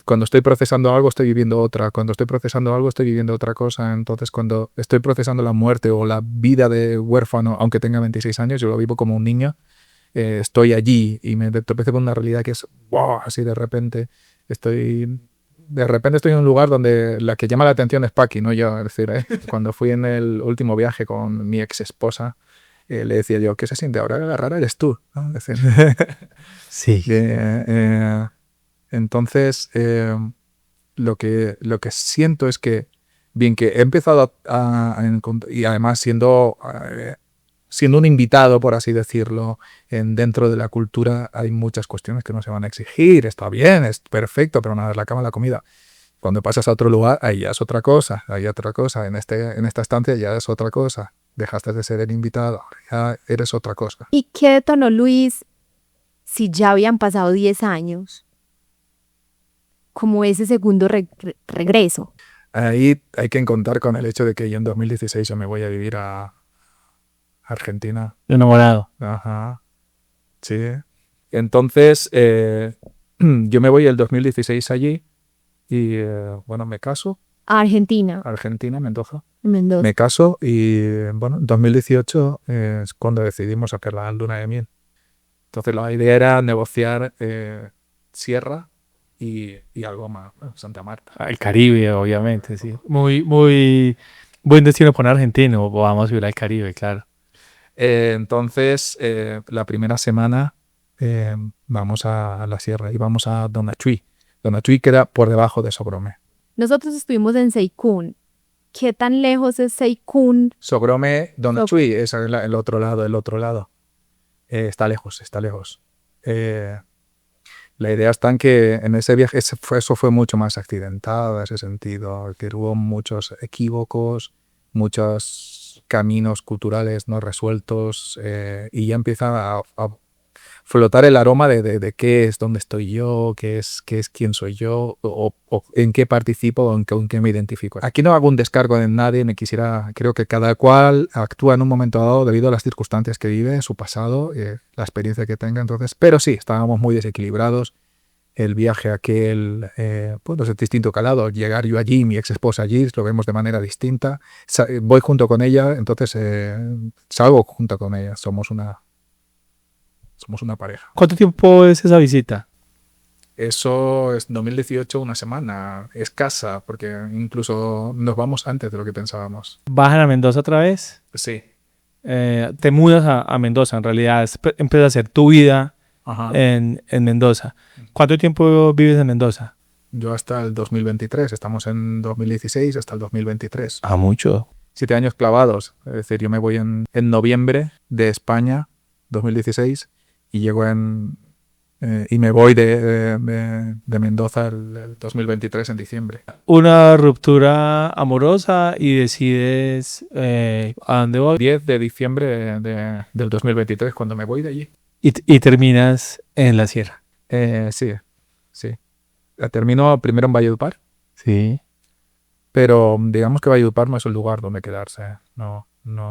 Cuando estoy procesando algo, estoy viviendo otra. Cuando estoy procesando algo, estoy viviendo otra cosa. Entonces, cuando estoy procesando la muerte o la vida de huérfano, aunque tenga 26 años, yo lo vivo como un niño, estoy allí y me tropiezo con una realidad que es wow, así de repente. Estoy en un lugar donde la que llama la atención es Paqui, no yo. Es decir, cuando fui en el último viaje con mi ex esposa, le decía yo, ¿qué se siente ahora? La rara eres tú, ¿no? Es decir, Sí. entonces, lo que siento es que, bien que he empezado y además siendo un invitado, por así decirlo, dentro de la cultura hay muchas cuestiones que no se van a exigir. Está bien, es perfecto, pero nada, es la cama, la comida. Cuando pasas a otro lugar, ahí ya es otra cosa, En esta estancia ya es otra cosa. Dejaste de ser el invitado, ya eres otra cosa. ¿Y qué detonó Luis si ya habían pasado 10 años? Como ese segundo regreso. Ahí hay que contar con el hecho de que yo en 2016 yo me voy a vivir a Argentina. Enamorado. Ajá. Sí. Entonces, yo me voy el 2016 allí y, bueno, me caso. A Argentina. Argentina, Mendoza. Mendoza. Me caso y, bueno, en 2018 es cuando decidimos hacer la luna de miel. Entonces, la idea era negociar Sierra y algo más, Santa Marta. El Caribe, obviamente, sí. Muy buen destino para un argentino. Vamos a vivir al Caribe, claro. Entonces, la primera semana vamos a la sierra y vamos a Donachuy. Donachuy queda por debajo de Sogrome. Nosotros estuvimos en Seikún. ¿Qué tan lejos es Seikún? Sogrome, Donachuy es el otro lado. Está lejos. La idea está en que en ese viaje eso fue mucho más accidentado en ese sentido, que hubo muchos equívocos, muchos caminos culturales no resueltos y ya empieza a flotar el aroma de qué es, dónde estoy yo, qué es quién soy yo o en qué participo o en qué me identifico. Aquí no hago un descargo de nadie, ni creo que cada cual actúa en un momento dado debido a las circunstancias que vive, su pasado, la experiencia que tenga. Entonces, pero sí, estábamos muy desequilibrados. El viaje aquel, pues es distinto calado. Llegar yo allí, mi ex esposa allí, lo vemos de manera distinta. Voy junto con ella, entonces salgo junto con ella. Somos una pareja. ¿Cuánto tiempo es esa visita? Eso es 2018, una semana escasa, porque incluso nos vamos antes de lo que pensábamos. ¿Bajan a Mendoza otra vez? Sí. Te mudas a Mendoza, en realidad. Empiezas a hacer tu vida Ajá. en Mendoza. ¿Cuánto tiempo vives en Mendoza? Yo hasta el 2023. Estamos en 2016 hasta el 2023. Mucho. 7 años clavados. Es decir, yo me voy en noviembre de España, 2016, y llego y me voy de Mendoza el 2023 en diciembre. Una ruptura amorosa y decides a dónde voy. 10 de diciembre del 2023, cuando me voy de allí. Y terminas en la sierra. Sí. Termino primero en Valledupar, Sí. pero digamos que Valledupar no es un lugar donde quedarse. No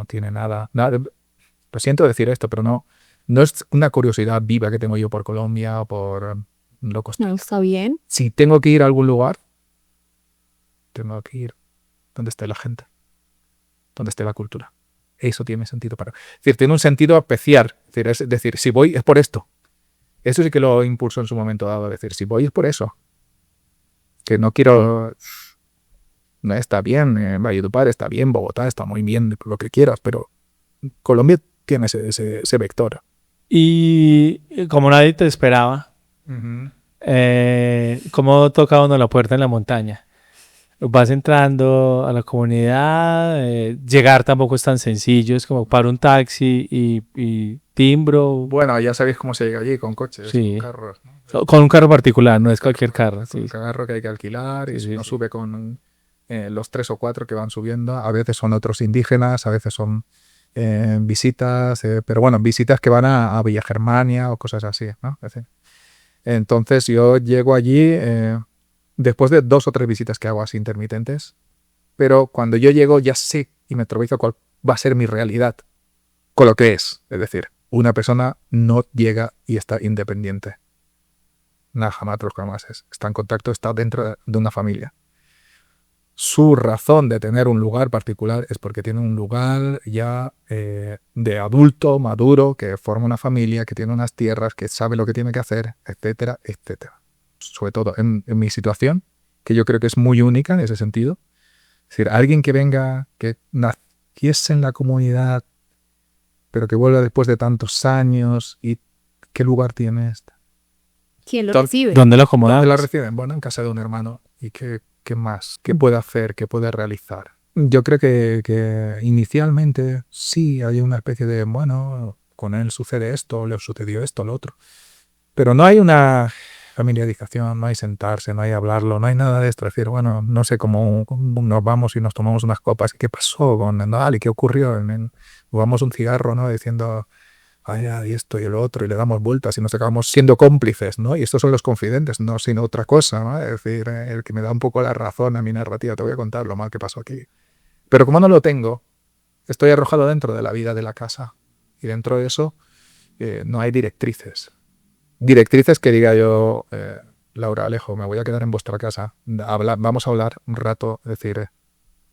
tiene nada. Lo siento decir esto, pero no es una curiosidad viva que tengo yo por Colombia o por locos. No, está bien. Si tengo que ir a algún lugar, tengo que ir donde esté la gente, donde esté la cultura. Eso tiene sentido para... Es decir, tiene un sentido especial. Es decir, si voy es por esto. Eso sí que lo impulsó en su momento dado. Es decir, si voy es por eso. Que no quiero... Está bien, Valledupar está bien, Bogotá está muy bien, lo que quieras, pero Colombia tiene ese vector. Y como nadie te esperaba, ¿cómo toca uno la puerta en la montaña? Vas entrando a la comunidad, llegar tampoco es tan sencillo, es como para un taxi y timbro, Bueno, ya sabéis cómo se llega allí, con coches, Sí. con carros, ¿no? con un carro particular, no es cualquier carro. Un Sí. carro que hay que alquilar y Sí, sí, uno sí. sube con los 3 o 4 que van subiendo. A veces son otros indígenas, a veces son visitas, pero bueno, visitas que van a Villa Germania o cosas así, ¿no? Es decir, entonces yo llego allí después de 2 o 3 visitas que hago así intermitentes, pero cuando yo llego ya sé y me aterrizo cuál va a ser mi realidad con lo que es. Es decir, una persona no llega y está independiente. Nada, jamás, jamás está en contacto, está dentro de una familia. Su razón de tener un lugar particular es porque tiene un lugar ya de adulto, maduro, que forma una familia, que tiene unas tierras, que sabe lo que tiene que hacer, etcétera, etcétera. Sobre todo en mi situación, que yo creo que es muy única en ese sentido. Es decir, alguien que venga, que naciese en la comunidad, pero que vuelva después de tantos años, ¿y qué lugar tiene esta? ¿Quién lo Entonces, recibe? ¿Dónde lo ¿Dónde acomodamos? la reciben? Bueno, en casa de un hermano. ¿Y qué más? ¿Qué puede hacer? ¿Qué puede realizar? Yo creo que inicialmente sí hay una especie de, bueno, con él sucede esto, le sucedió esto, lo otro. Pero no hay una familiarización, no hay sentarse, no hay hablarlo, no hay nada de esto. Es decir, bueno, no sé cómo nos vamos y nos tomamos unas copas. ¿Qué pasó con Nadal y qué ocurrió? Fumamos un cigarro, ¿no? Diciendo, ay, y esto y lo otro, y le damos vueltas y nos acabamos siendo cómplices, ¿no? Y estos son los confidentes, no sino otra cosa, ¿no? Es decir, el que me da un poco la razón a mi narrativa, te voy a contar lo mal que pasó aquí. Pero como no lo tengo, estoy arrojado dentro de la vida de la casa. Y dentro de eso no hay directrices. Directrices que diga yo, Laura, Alejo, me voy a quedar en vuestra casa, vamos a hablar un rato, es decir,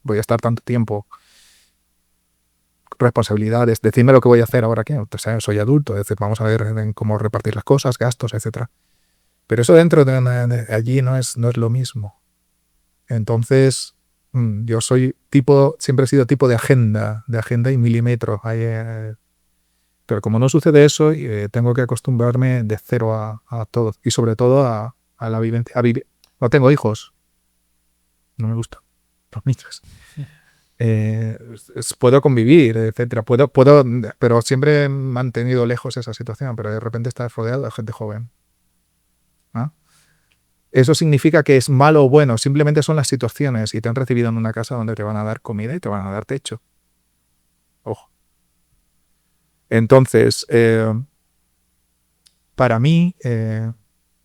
voy a estar tanto tiempo, responsabilidades, decidme lo que voy a hacer ahora que soy adulto, es decir, vamos a ver cómo repartir las cosas, gastos, etcétera. Pero eso dentro de allí no es lo mismo. Entonces, yo soy siempre he sido tipo de agenda y milímetros. Pero como no sucede eso, tengo que acostumbrarme de cero a todo. Y sobre todo a la vivencia. No tengo hijos. No me gustan los niños. Puedo convivir, etcétera. Pero siempre he mantenido lejos esa situación. Pero de repente estás rodeado de gente joven. ¿Ah? Eso significa que es malo o bueno. Simplemente son las situaciones. Y te han recibido en una casa donde te van a dar comida y te van a dar techo. Ojo. Entonces, para mí,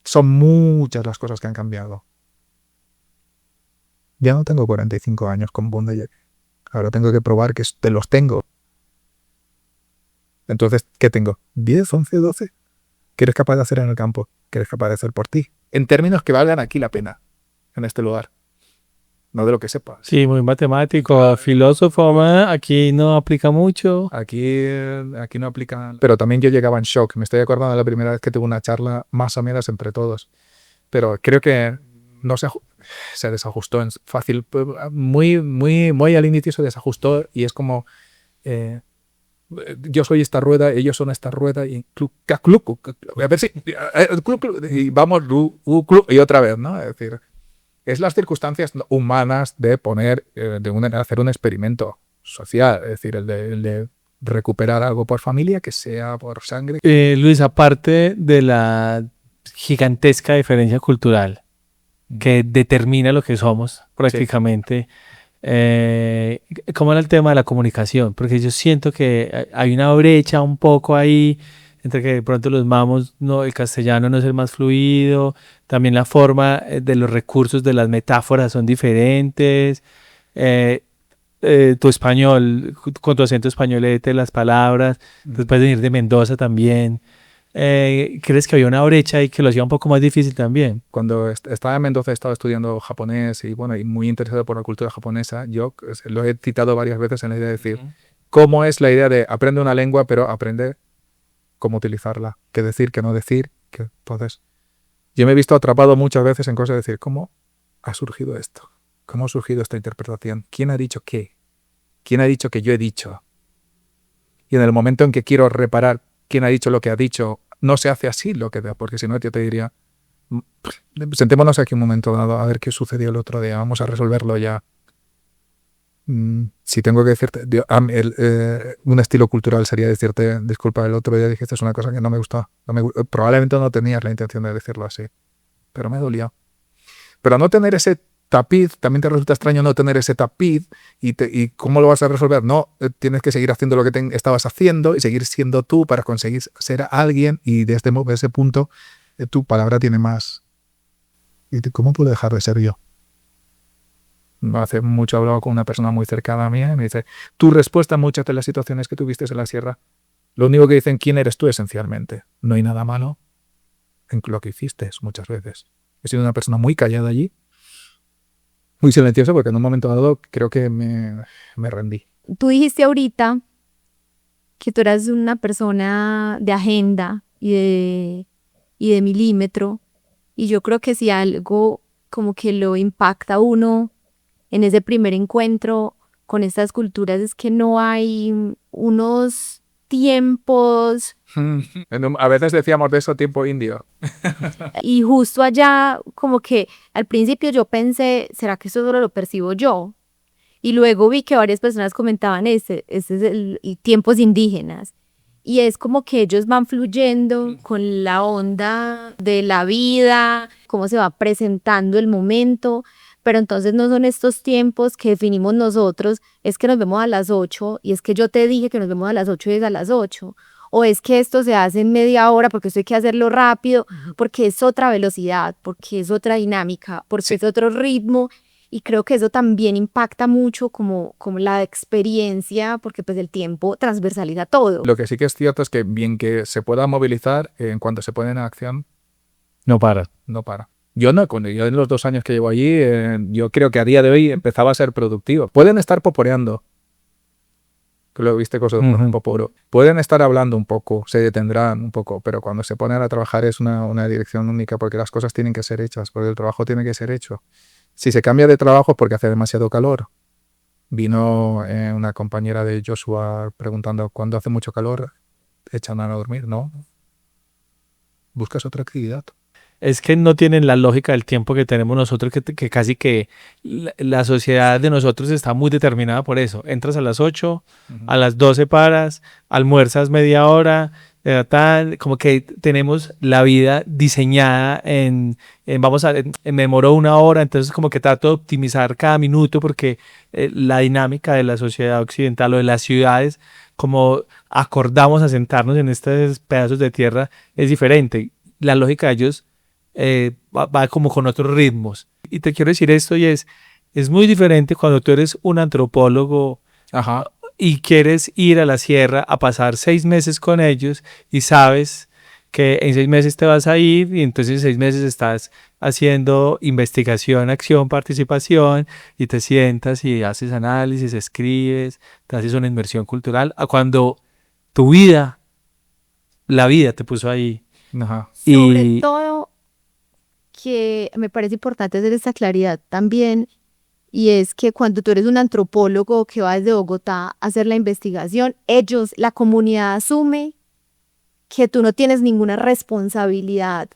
son muchas las cosas que han cambiado. Ya no tengo 45 años con Bundayer. Ahora tengo que probar que los tengo. Entonces, ¿qué tengo? ¿10, 11, 12? ¿Qué eres capaz de hacer en el campo? ¿Qué eres capaz de hacer por ti? En términos que valgan aquí la pena, en este lugar. No de lo que sepas. Sí, muy matemático, filósofo, aquí no aplica mucho. Aquí no aplican. Pero también yo llegaba en shock. Me estoy acordando de la primera vez que tuve una charla más o menos entre todos. Pero creo que no se desajustó fácil. Muy, muy, muy al inicio se desajustó y es como yo soy esta rueda, ellos son esta rueda y a ver si y vamos y otra vez, ¿no? Es decir, es las circunstancias humanas de poner, hacer un experimento social, es decir, el de recuperar algo por familia, que sea por sangre. Luis, aparte de la gigantesca diferencia cultural que determina lo que somos prácticamente, ¿cómo era el tema de la comunicación? Porque yo siento que hay una brecha un poco ahí entre que de pronto los mamos, no, el castellano no es el más fluido, también la forma de los recursos de las metáforas son diferentes, tu español, con tu acento españolete, las palabras, después de venir de Mendoza también, ¿crees que había una brecha y que lo hacía un poco más difícil también? Cuando estaba en Mendoza estaba estudiando japonés y bueno, y muy interesado por la cultura japonesa. Yo lo he citado varias veces en la idea de decir, ¿cómo es la idea de aprender una lengua, pero aprender cómo utilizarla? ¿Qué decir, qué no decir? Entonces, yo me he visto atrapado muchas veces en cosas de decir, ¿cómo ha surgido esto? ¿Cómo ha surgido esta interpretación? ¿Quién ha dicho qué? ¿Quién ha dicho que yo he dicho? y en el momento en que quiero reparar quién ha dicho lo que ha dicho, no se hace así lo que porque si no yo te diría, sentémonos aquí un momento dado a ver qué sucedió el otro día, vamos a resolverlo ya. Si tengo que decirte, un estilo cultural sería decirte, disculpa, el otro día dijiste una cosa que no me gustó, probablemente no tenías la intención de decirlo así, pero me dolió. Pero no tener ese tapiz, también te resulta extraño no tener ese tapiz y ¿cómo lo vas a resolver? No, tienes que seguir haciendo lo que estabas haciendo y seguir siendo tú para conseguir ser alguien y desde ese punto tu palabra tiene más. ¿Y cómo puedo dejar de ser yo? No hace mucho he hablado con una persona muy cercana a mí y me dice, tu respuesta a muchas de las situaciones que tuviste en la sierra, lo único que dicen quién eres tú esencialmente. No hay nada malo en lo que hiciste muchas veces. He sido una persona muy callada allí, muy silenciosa, porque en un momento dado creo que me rendí. Tú dijiste ahorita que tú eras una persona de agenda y de milímetro, y yo creo que si algo como que lo impacta a uno en ese primer encuentro con estas culturas es que no hay unos tiempos. A veces decíamos de eso tiempo indio. Y justo allá, como que al principio yo pensé, ¿será que eso solo lo percibo yo? Y luego vi que varias personas comentaban, ese es el tiempos indígenas. Y es como que ellos van fluyendo con la onda de la vida, cómo se va presentando el momento. Pero entonces no son estos tiempos que definimos nosotros, es que nos vemos a las 8 y es que yo te dije que nos vemos a las 8 y es a las 8. O es que esto se hace en media hora porque esto hay que hacerlo rápido, porque es otra velocidad, porque es otra dinámica, porque es otro ritmo. Y creo que eso también impacta mucho como la experiencia, porque pues el tiempo transversaliza todo. Lo que sí que es cierto es que bien que se pueda movilizar, en cuanto se pone en acción, No para. no para. Yo en los 2 años que llevo allí, yo creo que a día de hoy empezaba a ser productivo. Pueden estar poporeando, que lo viste cosas de poporo. Pueden estar hablando un poco, se detendrán un poco, pero cuando se ponen a trabajar es una dirección única porque las cosas tienen que ser hechas, porque el trabajo tiene que ser hecho. Si se cambia de trabajo es porque hace demasiado calor. Vino una compañera de Joshua preguntando, ¿cuándo hace mucho calor echan a dormir? No. Buscas otra actividad. Es que no tienen la lógica del tiempo que tenemos nosotros, que casi que la sociedad de nosotros está muy determinada por eso. Entras a las 8, a las 12 paras, almuerzas media hora, como que tenemos la vida diseñada me demoró 1 hora, entonces como que trato de optimizar cada minuto porque la dinámica de la sociedad occidental o de las ciudades, como acordamos a sentarnos en estos pedazos de tierra, es diferente. La lógica de ellos va como con otros ritmos. Y te quiero decir esto y es muy diferente cuando tú eres un antropólogo y quieres ir a la sierra a pasar 6 meses con ellos y sabes que en 6 meses te vas a ir y entonces en 6 meses estás haciendo investigación, acción, participación y te sientas y haces análisis, escribes, te haces una inmersión cultural, a cuando tu vida, la vida te puso ahí. Sobre todo que me parece importante hacer esta claridad también, y es que cuando tú eres un antropólogo que va desde Bogotá a hacer la investigación, la comunidad asume que tú no tienes ninguna responsabilidad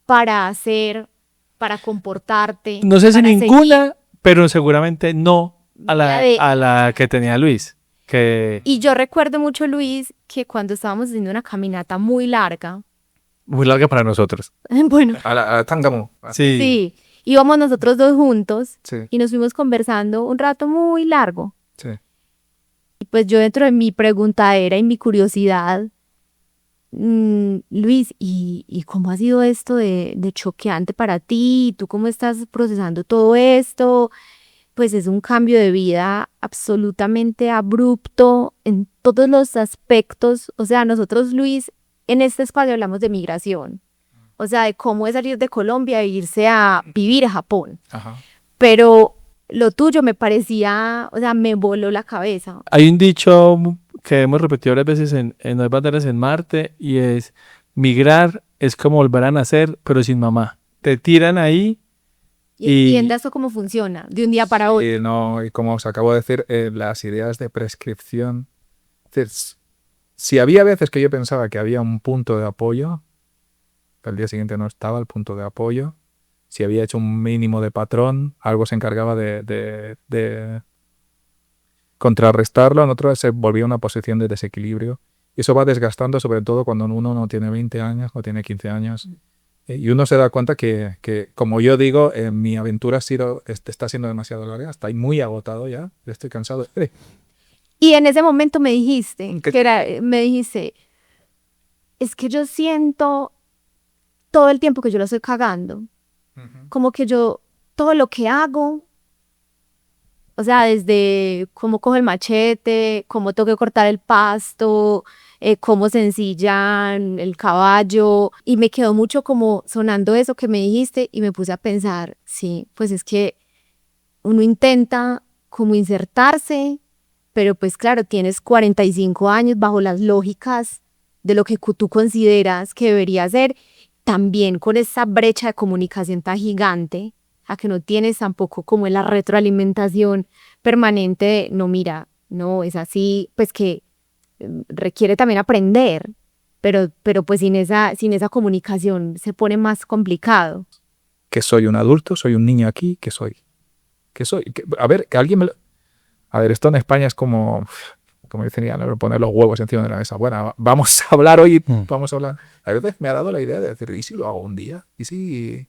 para hacer, para comportarte. No sé si para ninguna, seguir. pero seguramente no a la que tenía Luis. Y yo recuerdo mucho, Luis, que cuando estábamos haciendo una caminata muy larga, Muy larga para nosotros. bueno, A Tángamo. sí, íbamos nosotros dos juntos Sí. y nos fuimos conversando un rato muy largo. Sí. Y pues yo dentro de mi preguntadera y mi curiosidad, Luis, ¿y cómo ha sido esto de choqueante para ti? ¿Tú cómo estás procesando todo esto? Pues es un cambio de vida absolutamente abrupto en todos los aspectos. O sea, nosotros, Luis, en este espacio hablamos de migración. O sea, de cómo es salir de Colombia e irse a vivir a Japón. Pero lo tuyo me parecía, o sea, me voló la cabeza. Hay un dicho que hemos repetido varias veces en No hay banderas en Marte y es: migrar es como volver a nacer, pero sin mamá. Te tiran ahí. Y entienda eso cómo funciona, de un día para otro. Y como os acabo de decir, las ideas de prescripción, Si había veces que yo pensaba que había un punto de apoyo, al día siguiente no estaba el punto de apoyo. Si había hecho un mínimo de patrón, algo se encargaba de contrarrestarlo, en otro se volvía una posición de desequilibrio. Y eso va desgastando, sobre todo cuando uno no tiene 20 años, no tiene 15 años. Y uno se da cuenta que como yo digo, mi aventura está siendo demasiado larga, estoy muy agotado ya, estoy cansado. Y en ese momento me dijiste, ¿Qué? me dijiste, es que yo siento todo el tiempo que yo lo estoy cagando. Como que yo, todo lo que hago, o sea, desde cómo cojo el machete, cómo tengo que cortar el pasto, cómo se ensillan el caballo, y me quedó mucho como sonando eso que me dijiste y me puse a pensar, sí, pues es que uno intenta como insertarse, pero pues claro, tienes 45 años bajo las lógicas de lo que tú consideras que debería ser, también con esa brecha de comunicación tan gigante, a que no tienes tampoco como la retroalimentación permanente de, no, mira, no, es así, pues que requiere también aprender, pero pues sin esa comunicación se pone más complicado. Que soy un adulto, soy un niño aquí, ¿qué soy? ¿Qué soy? A ver, que alguien me lo... A ver, esto en España es como decían, ¿no? Poner los huevos encima de la mesa. Bueno, vamos a hablar hoy, vamos a hablar. A veces me ha dado la idea de decir, ¿y si lo hago un día? ¿Y si...?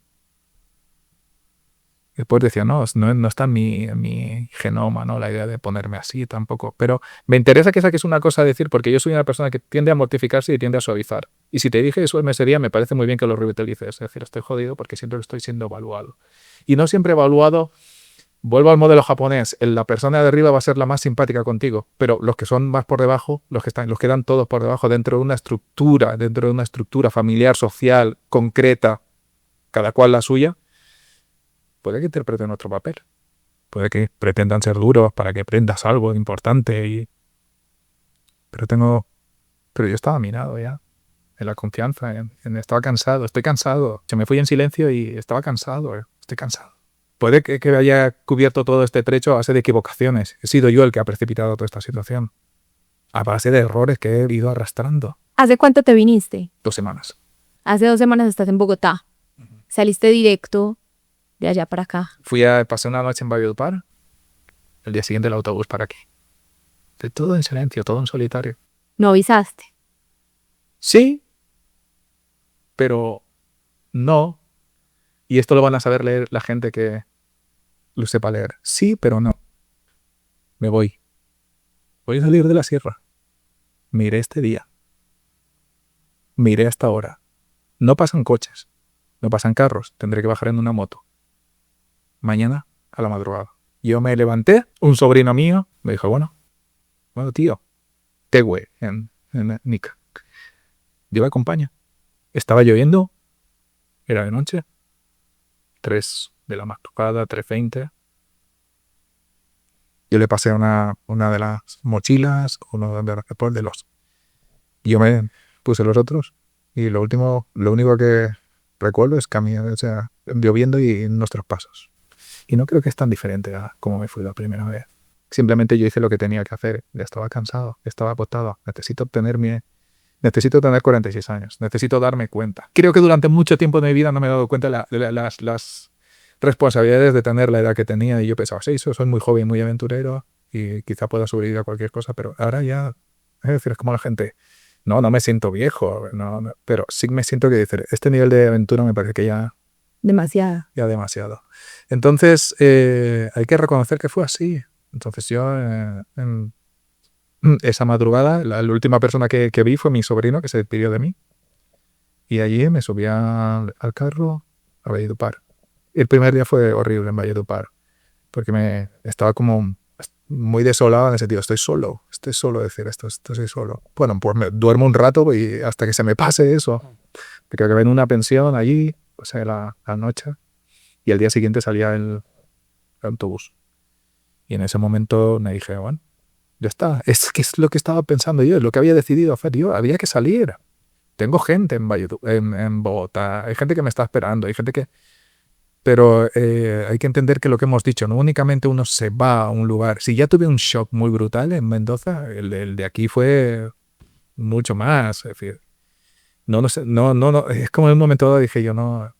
Y después decía, no está en mi genoma, ¿no? La idea de ponerme así tampoco. Pero me interesa que saques una cosa a decir, porque yo soy una persona que tiende a mortificarse y tiende a suavizar. Y si te dije eso ese día, me parece muy bien que lo revitalices. Es decir, estoy jodido porque siempre estoy siendo evaluado. Y no siempre evaluado. Vuelvo al modelo japonés, la persona de arriba va a ser la más simpática contigo, pero los que son más por debajo, los que dan todos por debajo dentro de una estructura familiar, social, concreta, cada cual la suya, puede que interpreten otro papel. Puede que pretendan ser duros para que aprendas algo importante, pero yo estaba minado ya, en la confianza, estaba cansado, estoy cansado. Se me fui en silencio y estaba cansado, estoy cansado. Puede que haya cubierto todo este trecho a base de equivocaciones. He sido yo el que ha precipitado toda esta situación. A base de errores que he ido arrastrando. ¿Hace cuánto te viniste? 2 semanas. Hace 2 semanas estás en Bogotá. Saliste directo de allá para acá. Pasé una noche en Valledupar. El día siguiente el autobús para aquí. De todo en silencio, todo en solitario. ¿No avisaste? Sí, pero no. Y esto lo van a saber leer la gente que lo sepa leer. Sí, pero no. Me voy. Voy a salir de la sierra. Miré este día. Miré hasta ahora. No pasan coches. No pasan carros. Tendré que bajar en una moto. Mañana a la madrugada. Yo me levanté. Un sobrino mío me dijo, bueno tío. Tegue en Nica. Yo me acompaño. Estaba lloviendo. Era de noche. 3 de la madrugada, 3:20. Yo le pasé una de las mochilas, de los. Yo me puse los otros y lo único que recuerdo es caminar, o sea, lloviendo y nuestros pasos. Y no creo que es tan diferente a como me fui la primera vez. Simplemente yo hice lo que tenía que hacer. Ya estaba cansado, estaba agotado. Necesito tener 46 años. Necesito darme cuenta. Creo que durante mucho tiempo de mi vida no me he dado cuenta de las responsabilidades de tener la edad que tenía. Y yo pensaba, sí, soy muy joven, muy aventurero y quizá pueda sobrevivir a cualquier cosa, pero ahora ya, es decir, es como la gente, no me siento viejo, pero sí me siento que decir, este nivel de aventura me parece que ya demasiado. Entonces, hay que reconocer que fue así. Entonces yo, en esa madrugada, la última persona que vi fue mi sobrino, que se despidió de mí. Y allí me subí al carro a Valledupar. El primer día fue horrible en Valledupar, porque estaba como muy desolado en el sentido, estoy solo, decir estoy solo. Bueno, pues me duermo un rato y hasta que se me pase eso. Porque acabé en una pensión allí, o sea, la noche, y el día siguiente salía el autobús. Y en ese momento me dije, bueno, ya está, es que es lo que estaba pensando yo, es lo que había decidido hacer yo, había que salir. Tengo gente en Bogotá, hay gente que me está esperando, hay gente que... Pero hay que entender que lo que hemos dicho, no únicamente uno se va a un lugar. Si ya tuve un shock muy brutal en Mendoza, el de aquí fue mucho más. Es decir, no sé, no, es como en un momento dado dije yo, no,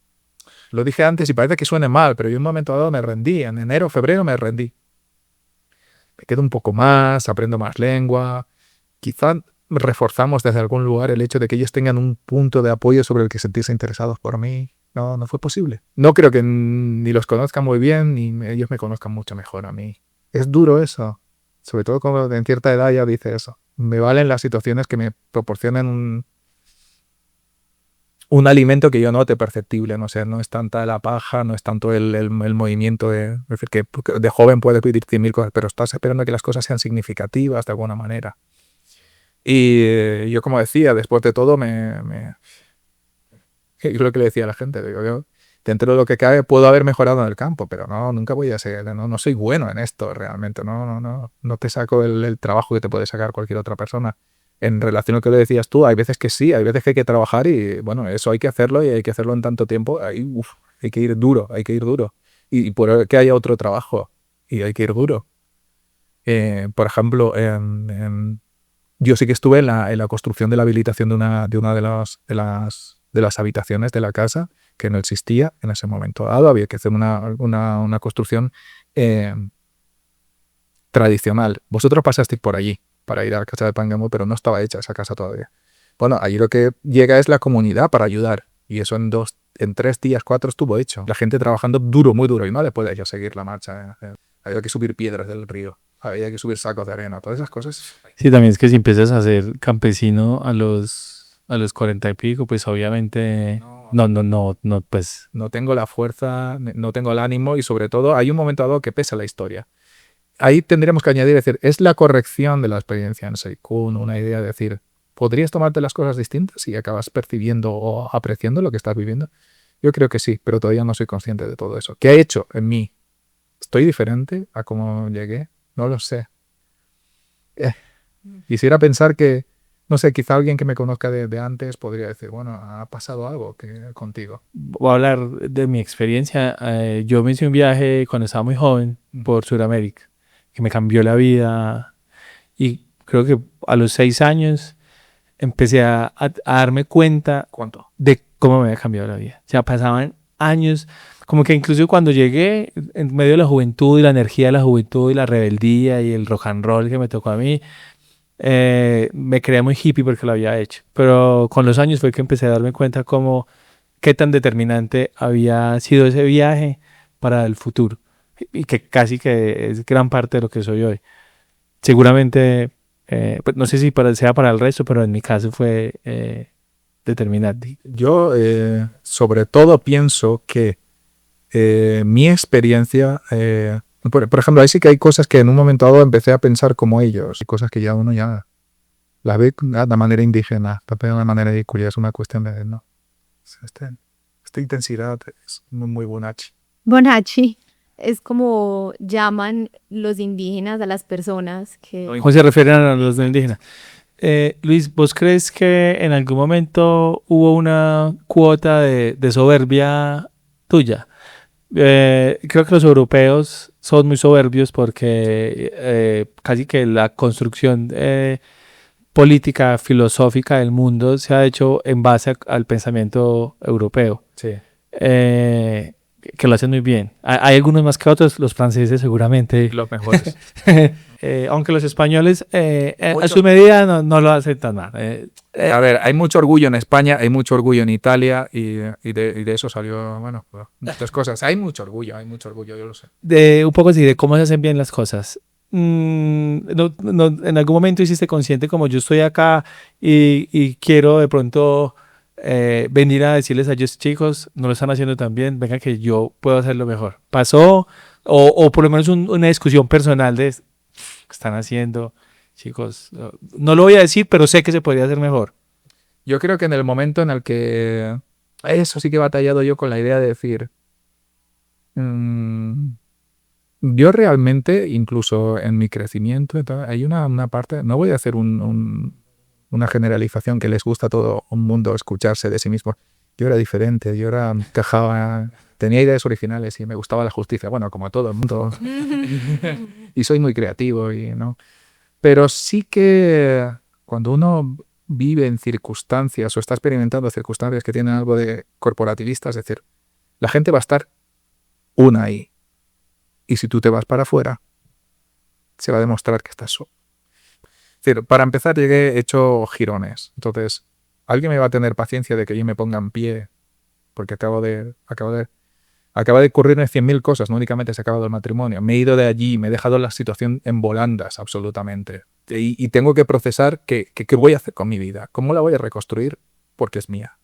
lo dije antes y parece que suene mal, pero yo en un momento dado me rendí, en enero, febrero me rendí. Me quedo un poco más, aprendo más lengua, quizá reforzamos desde algún lugar el hecho de que ellos tengan un punto de apoyo sobre el que sentirse interesados por mí. No fue posible. No creo que ni los conozcan muy bien, ni ellos me conozcan mucho mejor a mí. Es duro eso. Sobre todo cuando en cierta edad ya dice eso. Me valen las situaciones que me proporcionan un alimento que yo note perceptible. No sé, no es tanta la paja, no es tanto el movimiento es decir, que de joven puedes pedir 100.000 cosas, pero estás esperando que las cosas sean significativas de alguna manera. Y yo, como decía, después de todo, es lo que le decía a la gente. Digo, yo, dentro de lo que cabe, puedo haber mejorado en el campo, pero nunca voy a ser, no soy bueno en esto realmente. No te saco el trabajo que te puede sacar cualquier otra persona. En relación a lo que le decías tú, hay veces que sí, hay veces que hay que trabajar y, bueno, eso hay que hacerlo y hay que hacerlo en tanto tiempo. Ahí, hay que ir duro, hay que ir duro. Y por que haya otro trabajo y hay que ir duro. Por ejemplo, yo sí que estuve en la construcción de la habilitación de una de las habitaciones de la casa, que no existía en ese momento dado. Había que hacer una construcción tradicional. Vosotros pasasteis por allí para ir a la casa de Pangamo, pero no estaba hecha esa casa todavía. Bueno, allí lo que llega es la comunidad para ayudar. Y eso en 3 días, 4 estuvo hecho. La gente trabajando duro, muy duro. Y no le puede ellos seguir la marcha. Había que subir piedras del río. Había que subir sacos de arena. Todas esas cosas. Sí, también es que si empiezas a ser campesino a los 40 y pico, pues obviamente pues No tengo la fuerza, no tengo el ánimo y sobre todo hay un momento dado que pesa la historia. Ahí tendríamos que añadir, decir, es la corrección de la experiencia en Seikun, una idea de decir, ¿podrías tomarte las cosas distintas y acabas percibiendo o apreciando lo que estás viviendo? Yo creo que sí, pero todavía no soy consciente de todo eso. ¿Qué ha hecho en mí? ¿Estoy diferente a cómo llegué? No lo sé. Quisiera pensar que, no sé, quizá alguien que me conozca de antes podría decir, bueno, ha pasado algo contigo. voy a hablar de mi experiencia. Yo me hice un viaje cuando estaba muy joven por Sudamérica, que me cambió la vida y creo que a los 6 años empecé a darme cuenta ¿Cuánto? de cómo me había cambiado la vida. O sea, pasaban años, como que incluso cuando llegué, en medio de la juventud y la energía de la juventud y la rebeldía y el rock and roll que me tocó a mí, me creía muy hippie porque lo había hecho. Pero con los años fue que empecé a darme cuenta como qué tan determinante había sido ese viaje para el futuro y que casi que es gran parte de lo que soy hoy. Seguramente, pues no sé si sea para el resto, pero en mi caso fue determinante. Yo, sobre todo, pienso que mi experiencia, por ejemplo, ahí sí que hay cosas que en un momento dado empecé a pensar como ellos, y cosas que ya uno ya la ve de manera indígena, la ve de una manera curiosa, es una cuestión de, no, esta intensidad es muy bonachi. Bonachi es como llaman los indígenas a las personas que... ¿Cómo se refieren a los indígenas? Luis, ¿vos crees que en algún momento hubo una cuota de soberbia tuya? Creo que los europeos son muy soberbios porque casi que la construcción política, filosófica del mundo se ha hecho en base al pensamiento europeo. Sí. Que lo hacen muy bien. Hay algunos más que otros, los franceses seguramente. Los mejores. Aunque los españoles a su medida no lo hacen tan mal. A ver, hay mucho orgullo en España, hay mucho orgullo en Italia y de eso salió, bueno, muchas cosas. Hay mucho orgullo, yo lo sé. Un poco así de cómo se hacen bien las cosas. En algún momento hiciste consciente como yo estoy acá y quiero de pronto venir a decirles a ellos, chicos, no lo están haciendo tan bien, venga que yo puedo hacerlo mejor. ¿Pasó? O por lo menos una discusión personal de qué están haciendo, chicos. No lo voy a decir, pero sé que se podría hacer mejor. Yo creo que en el momento en el que... Eso sí que he batallado yo con la idea de decir... yo realmente, incluso en mi crecimiento, hay una parte... No voy a hacer una generalización que les gusta a todo un mundo escucharse de sí mismo. Yo era diferente, yo encajaba... Tenía ideas originales y me gustaba la justicia. Bueno, como todo el mundo. Y soy muy creativo y no... Pero sí que cuando uno vive en circunstancias o está experimentando circunstancias que tienen algo de corporativista, es decir, la gente va a estar una ahí. Y si tú te vas para afuera, se va a demostrar que estás solo. Es decir, para empezar, llegué hecho jirones. Entonces, alguien me va a tener paciencia de que yo me ponga en pie porque acaba de ocurrirme 100.000 cosas, no únicamente se ha acabado el matrimonio. Me he ido de allí, me he dejado la situación en volandas absolutamente. Y tengo que procesar qué voy a hacer con mi vida, cómo la voy a reconstruir porque es mía.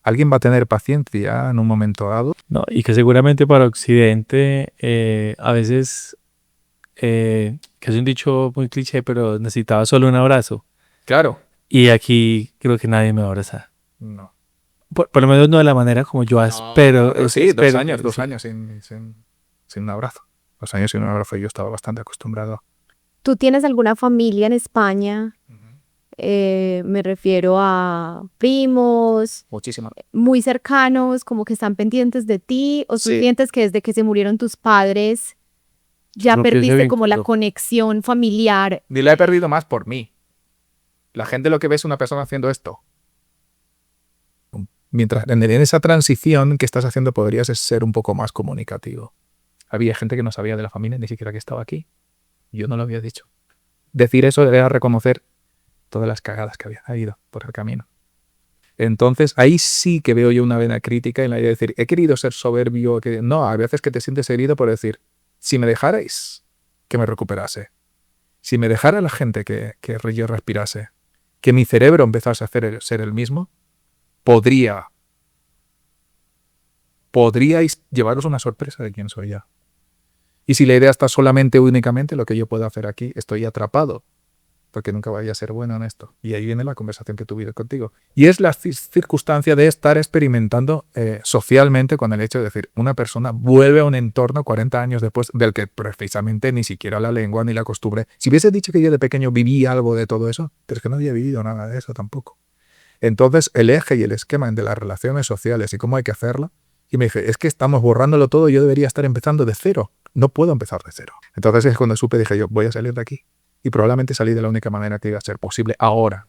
¿Alguien va a tener paciencia en un momento dado? No, y que seguramente para Occidente a veces, que es un dicho muy cliché, pero necesitaba solo un abrazo. Claro. Y aquí creo que nadie me va a abrazar. No. Por lo menos no de la manera como yo espero. Pero sí, espero, dos sí. años sin un abrazo. 2 años sin un abrazo, yo estaba bastante acostumbrado. ¿Tú tienes alguna familia en España? Me refiero a primos Muchísimo. muy cercanos, como que están pendientes de ti, o tú Sí. sientes que desde que se murieron tus padres ya Rompió ese perdiste como la vínculo. conexión familiar. Ni la he perdido más por mí. La gente lo que ve es una persona haciendo esto. Mientras en esa transición que estás haciendo podrías ser un poco más comunicativo. Había gente que no sabía de la familia, ni siquiera que estaba aquí. Yo no lo había dicho. Decir eso era reconocer todas las cagadas que había ido por el camino. Entonces, ahí sí que veo yo una vena crítica en la idea de decir, he querido ser soberbio. No, a veces que te sientes herido por decir, si me dejarais que me recuperase, si me dejara la gente que yo respirase, que mi cerebro empezase a ser el mismo, podríais llevaros una sorpresa de quién soy ya. Y si la idea está solamente únicamente lo que yo puedo hacer aquí, estoy atrapado, porque nunca vaya a ser bueno en esto. Y ahí viene la conversación que tuve contigo. Y es la circunstancia de estar experimentando socialmente con el hecho de decir, una persona vuelve a un entorno 40 años después del que precisamente ni siquiera la lengua ni la costumbre. Si hubiese dicho que yo de pequeño viví algo de todo eso, pero es que no había vivido nada de eso tampoco. Entonces, el eje y el esquema de las relaciones sociales y cómo hay que hacerlo, y me dije, es que estamos borrándolo todo, yo debería estar empezando de cero. No puedo empezar de cero. Entonces es cuando supe, dije yo, voy a salir de aquí. Y probablemente salí de la única manera que iba a ser posible ahora.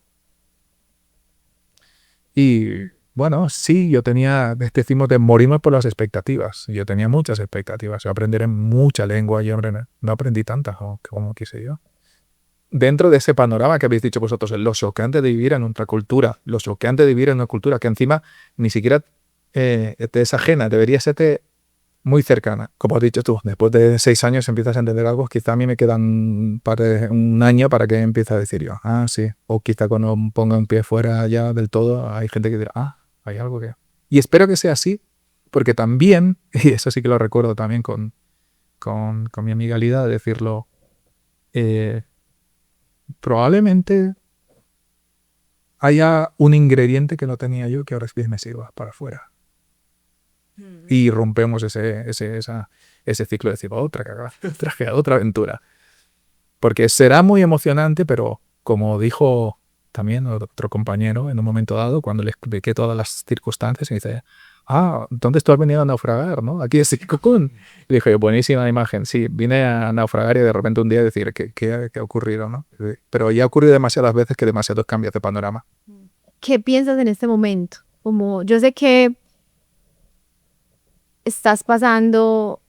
Y bueno, sí, yo tenía, decimos de morirme por las expectativas. Yo tenía muchas expectativas. Yo aprenderé mucha lengua, yo no aprendí tantas como quise yo. Dentro de ese panorama que habéis dicho vosotros, lo choqueante de vivir en otra cultura, lo choqueante de vivir en una cultura que encima ni siquiera te es ajena, debería serte muy cercana. Como has dicho tú, después de 6 años empiezas a entender algo, quizá a mí me quedan un año para que empiece a decir yo, ah, sí. O quizá cuando ponga un pie fuera ya del todo, hay gente que dirá, ah, hay algo que... Y espero que sea así, porque también, y eso sí que lo recuerdo también con mi amiga Lida, de decirlo, probablemente haya un ingrediente que no tenía yo que ahora me sirva para afuera. Y rompemos ese ciclo de decir, otra cagada, otra aventura. Porque será muy emocionante, pero como dijo también otro compañero en un momento dado, cuando le expliqué todas las circunstancias, me dice, ah, entonces tú has venido a naufragar, ¿no? Aquí es Cocoon. Le dije, buenísima imagen, sí, vine a naufragar y de repente un día decir, ¿qué ha ocurrido, no? Pero ya ha ocurrido demasiadas veces que demasiados cambios de panorama. ¿Qué piensas en este momento? Como yo sé que estás pasando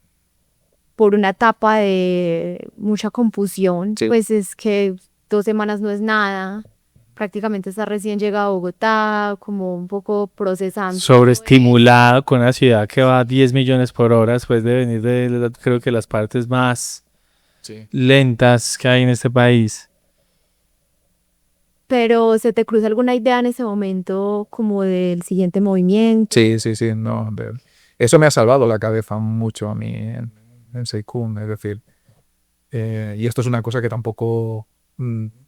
por una etapa de mucha confusión, Sí. pues es que 2 semanas no es nada, prácticamente estás recién llegado a Bogotá, como un poco procesando. Sobreestimulado con una ciudad que va a 10 millones por hora después de venir de, creo que las partes más Sí. lentas que hay en este país. Pero ¿se te cruza alguna idea en ese momento como del siguiente movimiento? Sí, no. Eso me ha salvado la cabeza mucho a mí en Seikun, es decir, y esto es una cosa que tampoco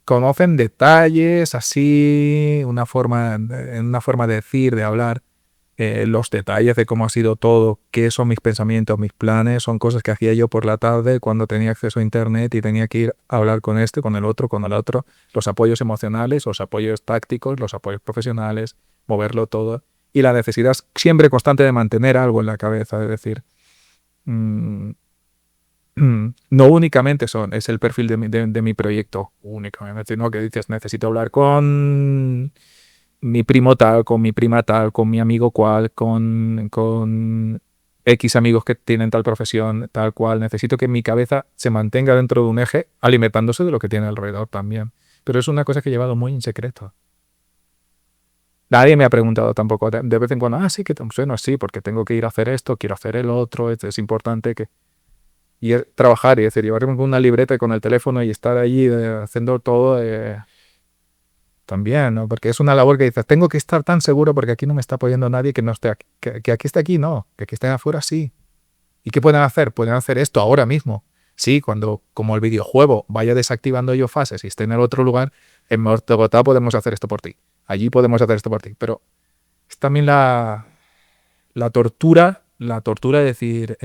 conocen detalles, así, en una forma de decir, de hablar, los detalles de cómo ha sido todo, qué son mis pensamientos, mis planes, son cosas que hacía yo por la tarde cuando tenía acceso a internet y tenía que ir a hablar con este, con el otro, los apoyos emocionales, los apoyos tácticos, los apoyos profesionales, moverlo todo. Y la necesidad siempre constante de mantener algo en la cabeza, es decir, no no únicamente es el perfil de mi proyecto, únicamente, ¿no? Que dices, necesito hablar con mi primo tal, con mi prima tal, con mi amigo cual, con X amigos que tienen tal profesión, tal cual. Necesito que mi cabeza se mantenga dentro de un eje, alimentándose de lo que tiene alrededor también. Pero es una cosa que he llevado muy en secreto. Nadie me ha preguntado tampoco de vez en cuando, sí, que bueno, sí, porque tengo que ir a hacer esto, quiero hacer el otro, es importante que... Y trabajar, y decir, llevarme con una libreta y con el teléfono y estar allí haciendo todo también, ¿no? Porque es una labor que dices, tengo que estar tan seguro porque aquí no me está apoyando nadie que no esté aquí, que aquí esté aquí, no, que aquí estén afuera, sí. ¿Y qué pueden hacer? Pueden hacer esto ahora mismo. Sí, cuando, como el videojuego, vaya desactivando yo fases y esté en el otro lugar, en Bogotá podemos hacer esto por ti. Allí podemos hacer esto por ti. Pero es también la tortura de decir,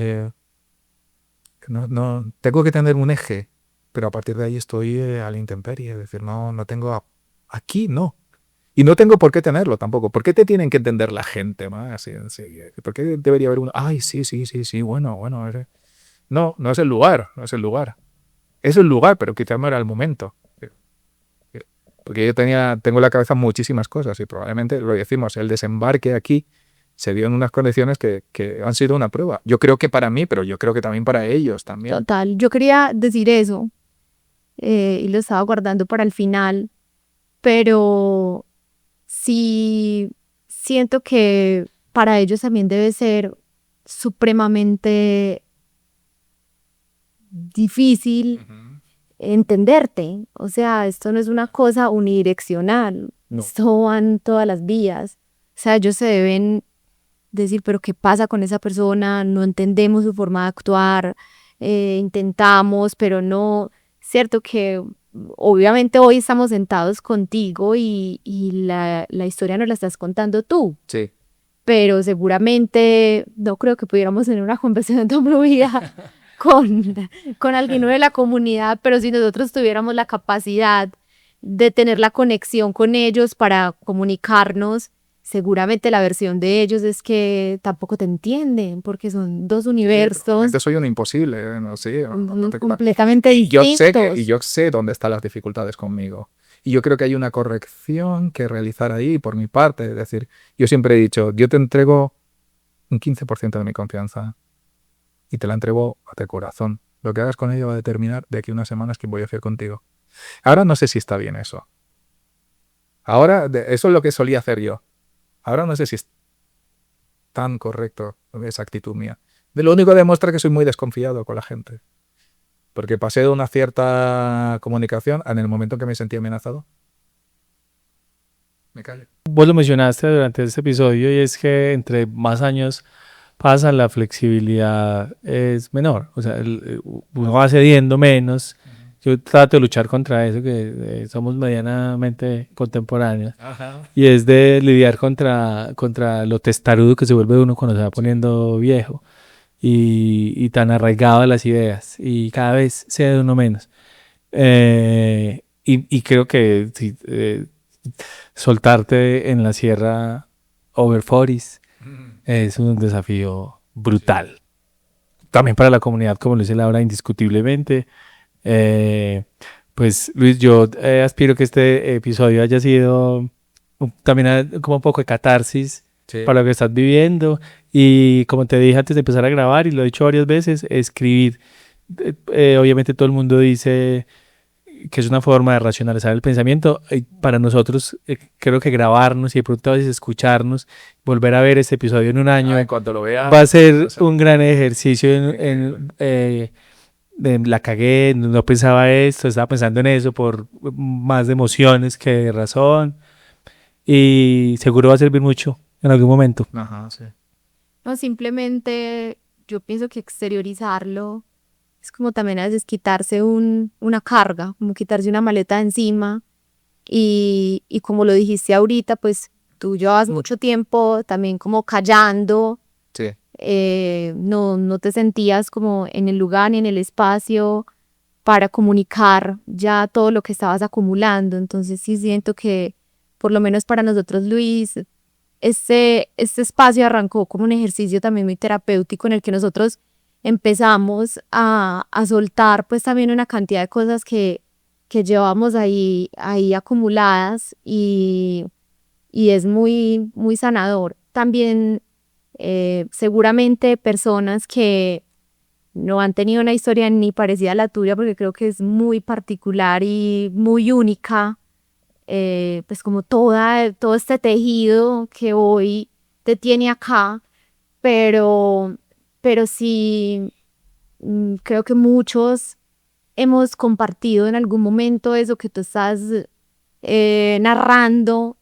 no, tengo que tener un eje, pero a partir de ahí estoy a la intemperie. Es decir, no tengo aquí, no. Y no tengo por qué tenerlo tampoco. ¿Por qué te tienen que entender la gente más? ¿Por qué debería haber uno? Ay, sí, bueno. No es el lugar, no es el lugar. Es el lugar, pero quizás no era el momento. Porque yo tengo en la cabeza muchísimas cosas y probablemente, lo decimos, el desembarque aquí se dio en unas condiciones que han sido una prueba. Yo creo que para mí, pero yo creo que también para ellos también. Total, yo quería decir eso y lo estaba guardando para el final, pero sí siento que para ellos también debe ser supremamente difícil entenderte. O sea, esto no es una cosa unidireccional, No. esto van todas las vías. O sea, ellos se deben decir, pero ¿qué pasa con esa persona? No entendemos su forma de actuar, intentamos, pero no. Cierto que obviamente hoy estamos sentados contigo y la historia nos la estás contando tú, Sí. pero seguramente no creo que pudiéramos tener una conversación tan fluida con alguien de la comunidad, pero si nosotros tuviéramos la capacidad de tener la conexión con ellos para comunicarnos, seguramente la versión de ellos es que tampoco te entienden, porque son dos universos Yo soy un imposible, no sé. completamente Y distintos. yo sé dónde están las dificultades conmigo. Y yo creo que hay una corrección que realizar ahí por mi parte. Es decir, yo siempre he dicho, yo te entrego un 15% de mi confianza y te la entrego de corazón. Lo que hagas con ello va a determinar de aquí a unas semanas quién voy a hacer contigo. Ahora no sé si está bien eso. Ahora, eso es lo que solía hacer yo. Ahora no sé si es tan correcto esa actitud mía. De lo único que demuestra que soy muy desconfiado con la gente. Porque pasé de una cierta comunicación en el momento en que me sentí amenazado. Me callo. Vos lo mencionaste durante este episodio y es que entre más años pasan, la flexibilidad es menor. O sea, uno va cediendo menos. Yo trato de luchar contra eso, que somos medianamente contemporáneos. Ajá. Y es de lidiar contra lo testarudo que se vuelve uno cuando se va poniendo viejo y tan arraigado a las ideas. Y cada vez cede uno menos. Y creo que sí, soltarte en la sierra over 40 es un desafío brutal. También para la comunidad, como lo dice Laura, indiscutiblemente. Pues Luis, yo aspiro que este episodio haya sido también como un poco de catarsis Sí. para lo que estás viviendo. Y como te dije antes de empezar a grabar, y lo he dicho varias veces, escribir. Obviamente todo el mundo dice que es una forma de racionalizar el pensamiento. Para nosotros, creo que grabarnos y de pronto a veces escucharnos, volver a ver este episodio en un año, En cuanto lo vea, va a ser un gran ejercicio la cagué, no pensaba esto, estaba pensando en eso por más de emociones que de razón. Y seguro va a servir mucho en algún momento. Ajá, sí. No, simplemente yo pienso que exteriorizarlo es como también a veces quitarse una carga, como quitarse una maleta de encima y como lo dijiste ahorita, pues tú llevas mucho tiempo también como callando, Sí. no te sentías como en el lugar ni en el espacio para comunicar ya todo lo que estabas acumulando, entonces sí siento que por lo menos para nosotros, Luis, este espacio arrancó como un ejercicio también muy terapéutico en el que nosotros empezamos a soltar pues también una cantidad de cosas que llevamos ahí acumuladas y es muy, muy sanador. También seguramente personas que no han tenido una historia ni parecida a la tuya, porque creo que es muy particular y muy única, pues como todo este tejido que hoy te tiene acá, pero sí creo que muchos hemos compartido en algún momento eso que tú estás narrando,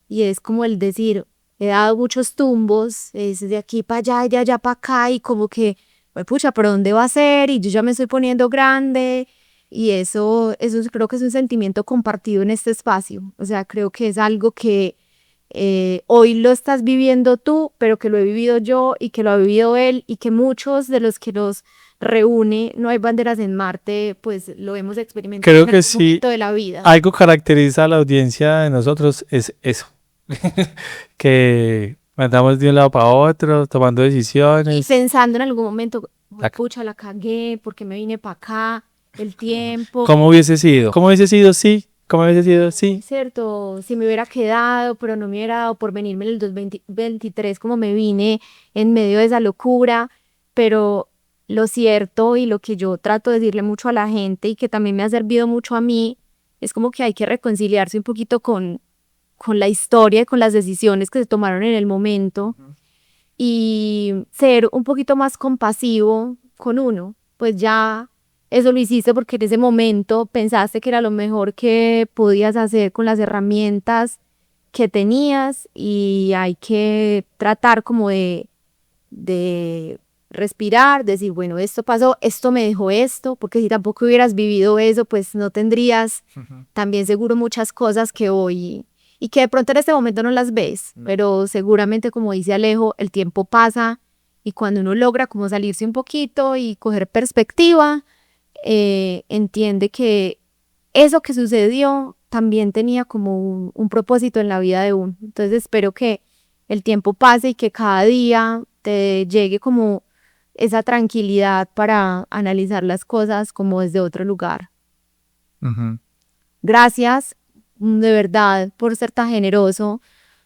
y es como el decir, he dado muchos tumbos, es de aquí para allá y de allá para acá, y como que, pues pucha, ¿pero dónde va a ser? Y yo ya me estoy poniendo grande, y eso creo que es un sentimiento compartido en este espacio. O sea, creo que es algo que hoy lo estás viviendo tú, pero que lo he vivido yo y que lo ha vivido él, y que muchos de los que nos reúne No hay banderas en Marte, pues lo hemos experimentado Creo en que algún sí, momento de la vida. algo caracteriza a la audiencia de nosotros es eso, que andamos de un lado para otro, tomando Y decisiones. pensando en algún momento, La- pucha, la cagué, porque me vine para acá, el tiempo. ¿Cómo hubiese sido? ¿Cómo hubiese sido? Sí. ¿Cómo hubiese sido? Sí. Cierto, si me hubiera quedado, pero no me hubiera dado por venirme en el 2023 como me vine en medio de esa locura. Pero lo cierto y lo que yo trato de decirle mucho a la gente y que también me ha servido mucho a mí, es como que hay que reconciliarse un poquito con la historia y con las decisiones que se tomaron en el momento, y ser un poquito más compasivo con uno. Pues ya eso lo hiciste porque en ese momento pensaste que era lo mejor que podías hacer con las herramientas que tenías, y hay que tratar como de respirar, decir, bueno, esto pasó, esto me dejó esto, porque si tampoco hubieras vivido eso, pues no tendrías también seguro muchas cosas que hoy, y que de pronto en este momento no las ves, pero seguramente, como dice Alejo, el tiempo pasa, y cuando uno logra como salirse un poquito y coger perspectiva, entiende que eso que sucedió también tenía como un propósito en la vida de uno. Entonces espero que el tiempo pase y que cada día te llegue como esa tranquilidad para analizar las cosas como desde otro lugar. Ujú. Gracias, de verdad, por ser tan generoso,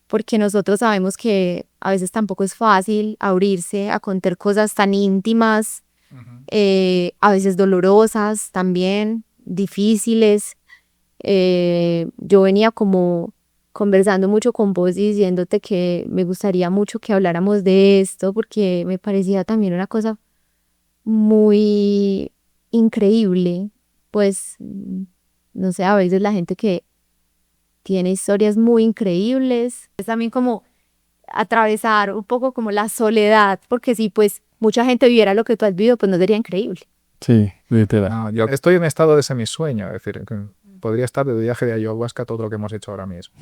porque nosotros sabemos que a veces tampoco es fácil abrirse a contar cosas tan íntimas, a veces dolorosas también, difíciles. Yo venía como conversando mucho con vos y diciéndote que me gustaría mucho que habláramos de esto, porque me parecía también una cosa muy increíble. Pues, no sé, a veces la gente que tiene historias muy increíbles es también como atravesar un poco como la soledad, porque si pues mucha gente viviera lo que tú has vivido, pues no sería increíble. Sí, literal. No, yo estoy en estado de semisueño, es decir, que podría estar de viaje de ayahuasca todo lo que hemos hecho ahora mismo.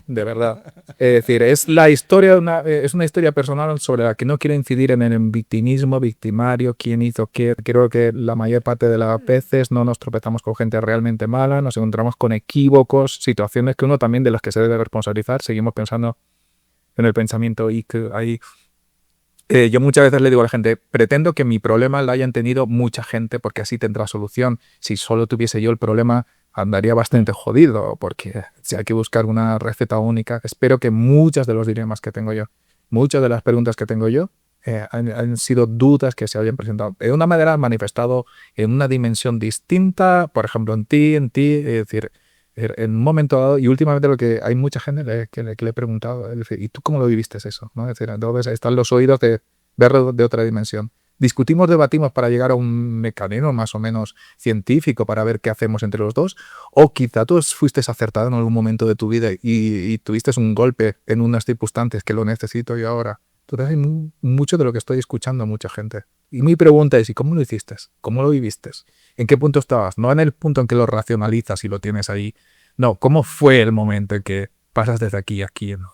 De verdad. Es decir, es la historia, es una historia personal sobre la que no quiero incidir en el victimismo, victimario, quién hizo qué. Creo que la mayor parte de las veces no nos tropezamos con gente realmente mala, nos encontramos con equívocos, situaciones que uno también de las que se debe responsabilizar. Seguimos pensando en el pensamiento y que hay... yo muchas veces le digo a la gente, pretendo que mi problema lo hayan tenido mucha gente porque así tendrá solución. Si solo tuviese yo el problema, andaría bastante jodido, porque si hay que buscar una receta única, espero que muchos de los dilemas que tengo yo, muchas de las preguntas que tengo yo, han sido dudas que se habían presentado. De una manera han manifestado en una dimensión distinta, por ejemplo, en ti, es decir, en un momento dado, y últimamente lo que hay mucha gente que le he preguntado, es decir, ¿y tú cómo lo viviste eso? ¿No? Es decir, entonces están los oídos de verlo de otra dimensión. Discutimos, debatimos para llegar a un mecanismo más o menos científico para ver qué hacemos entre los dos, o quizá tú fuiste acertado en algún momento de tu vida y tuviste un golpe en unas circunstancias que lo necesito yo ahora. Entonces hay mucho de lo que estoy escuchando a mucha gente. Y mi pregunta es, ¿y cómo lo hiciste? ¿Cómo lo viviste? ¿En qué punto estabas? No en el punto en que lo racionalizas y lo tienes ahí. No, ¿cómo fue el momento en que pasas desde aquí a aquí, ¿no?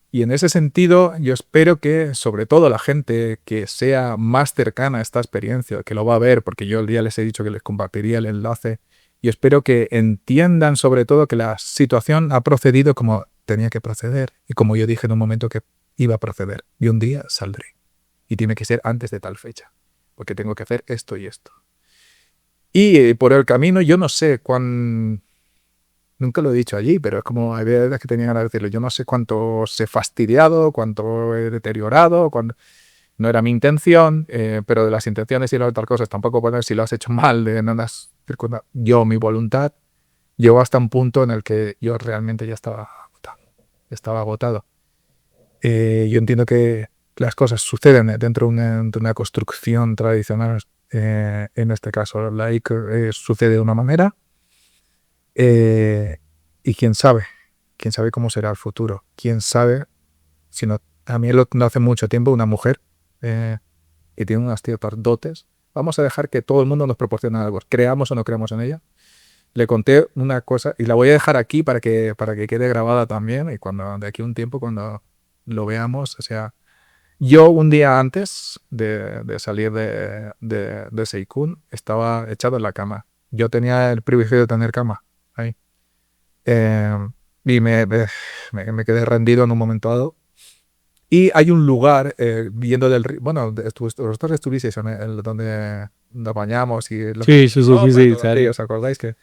Y en ese sentido, yo espero que, sobre todo la gente que sea más cercana a esta experiencia, que lo va a ver, porque yo el día les he dicho que les compartiría el enlace, y espero que entiendan sobre todo que la situación ha procedido como tenía que proceder, y como yo dije en un momento que iba a proceder, y un día saldré. y tiene que ser antes de tal fecha, porque tengo que hacer esto y esto. Y por el camino yo no sé nunca lo he dicho allí, pero es como hay veces que tenía ganas de decirlo, yo no sé cuánto se he fastidiado, cuánto he deteriorado, no era mi intención, pero de las intenciones y las otras cosas tampoco poner si lo has hecho mal, de no das yo, mi voluntad, llegó hasta un punto en el que yo realmente ya estaba agotado. Yo entiendo que las cosas suceden dentro de una construcción tradicional, en este caso laica, sucede de una manera, y quién sabe cómo será el futuro, quién sabe, a mí no hace mucho tiempo una mujer que tiene unas ciertas dotes, vamos a dejar que todo el mundo nos proporcione algo, creamos o no creamos en ella. Le conté una cosa y la voy a dejar aquí para que quede grabada también, y cuando de aquí a un tiempo, cuando lo veamos, o sea, yo un día antes de salir de Seikun estaba echado en la cama. Yo tenía el privilegio de tener cama ahí. Y me quedé rendido en un momento dado. Y hay un lugar, viendo del río, bueno, vosotros estuvisteis en donde nos bañamos y... Sí, sí, ¿os acordáis que...?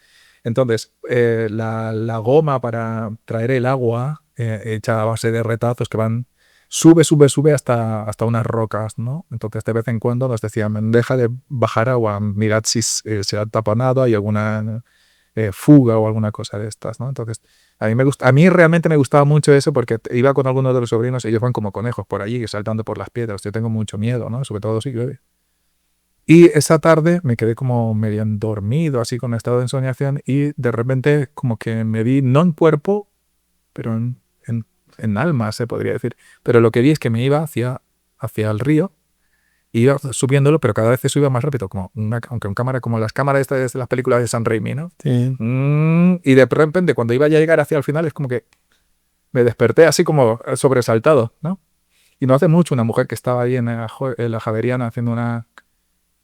Entonces, la goma para traer el agua, hecha a base de retazos que van... Sube hasta unas rocas, ¿no? Entonces, de vez en cuando nos decían, deja de bajar agua, mirad si se ha taponado, hay alguna fuga o alguna cosa de estas, ¿no? Entonces, a mí realmente me gustaba mucho eso, porque iba con algunos de los sobrinos y ellos van como conejos por allí, saltando por las piedras. Yo tengo mucho miedo, ¿no? Sobre todo si llueve. Y esa tarde me quedé como medio dormido, así con estado de ensoñación, y de repente como que me vi, no en cuerpo, pero en alma, se podría decir. Pero lo que vi es que me iba hacia el río, iba subiéndolo, pero cada vez se subía más rápido, aunque en cámara, como las cámaras estas de las películas de San Raimi, ¿no? Sí. Y de repente, cuando iba a llegar hacia el final, es como que me desperté así como sobresaltado, ¿no? Y no hace mucho una mujer que estaba ahí en la Javeriana haciendo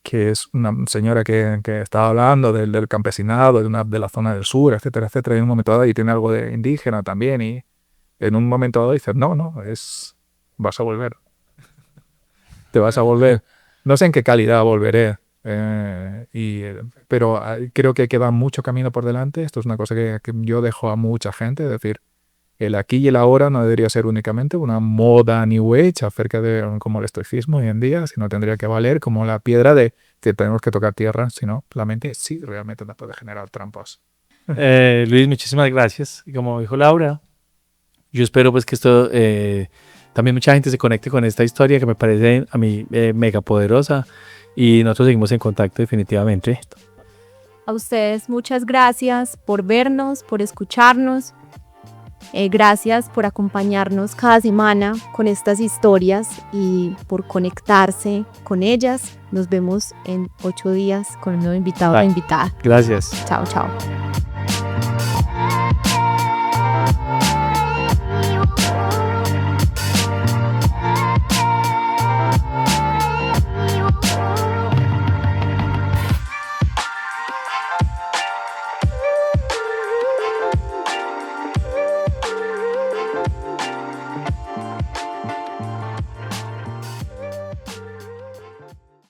que es una señora que estaba hablando del campesinado, de la zona del sur, etcétera, etcétera, y en un momento dado, y tiene algo de indígena también, y en un momento dado dice, no, vas a volver. Te vas a volver. No sé en qué calidad volveré, pero creo que queda mucho camino por delante. Esto es una cosa que yo dejo a mucha gente, es decir, el aquí y el ahora no debería ser únicamente una moda New Age acerca de como el estoicismo hoy en día, sino tendría que valer como la piedra de que tenemos que tocar tierra, sino la mente sí realmente nos puede generar trampas. Luis, muchísimas gracias. Y como dijo Laura, yo espero pues que esto también mucha gente se conecte con esta historia que me parece a mí mega poderosa, y nosotros seguimos en contacto definitivamente. A ustedes muchas gracias por vernos, por escucharnos. Gracias por acompañarnos cada semana con estas historias y por conectarse con ellas. Nos vemos en 8 días con un nuevo invitado o invitada. Gracias. Chao, chao.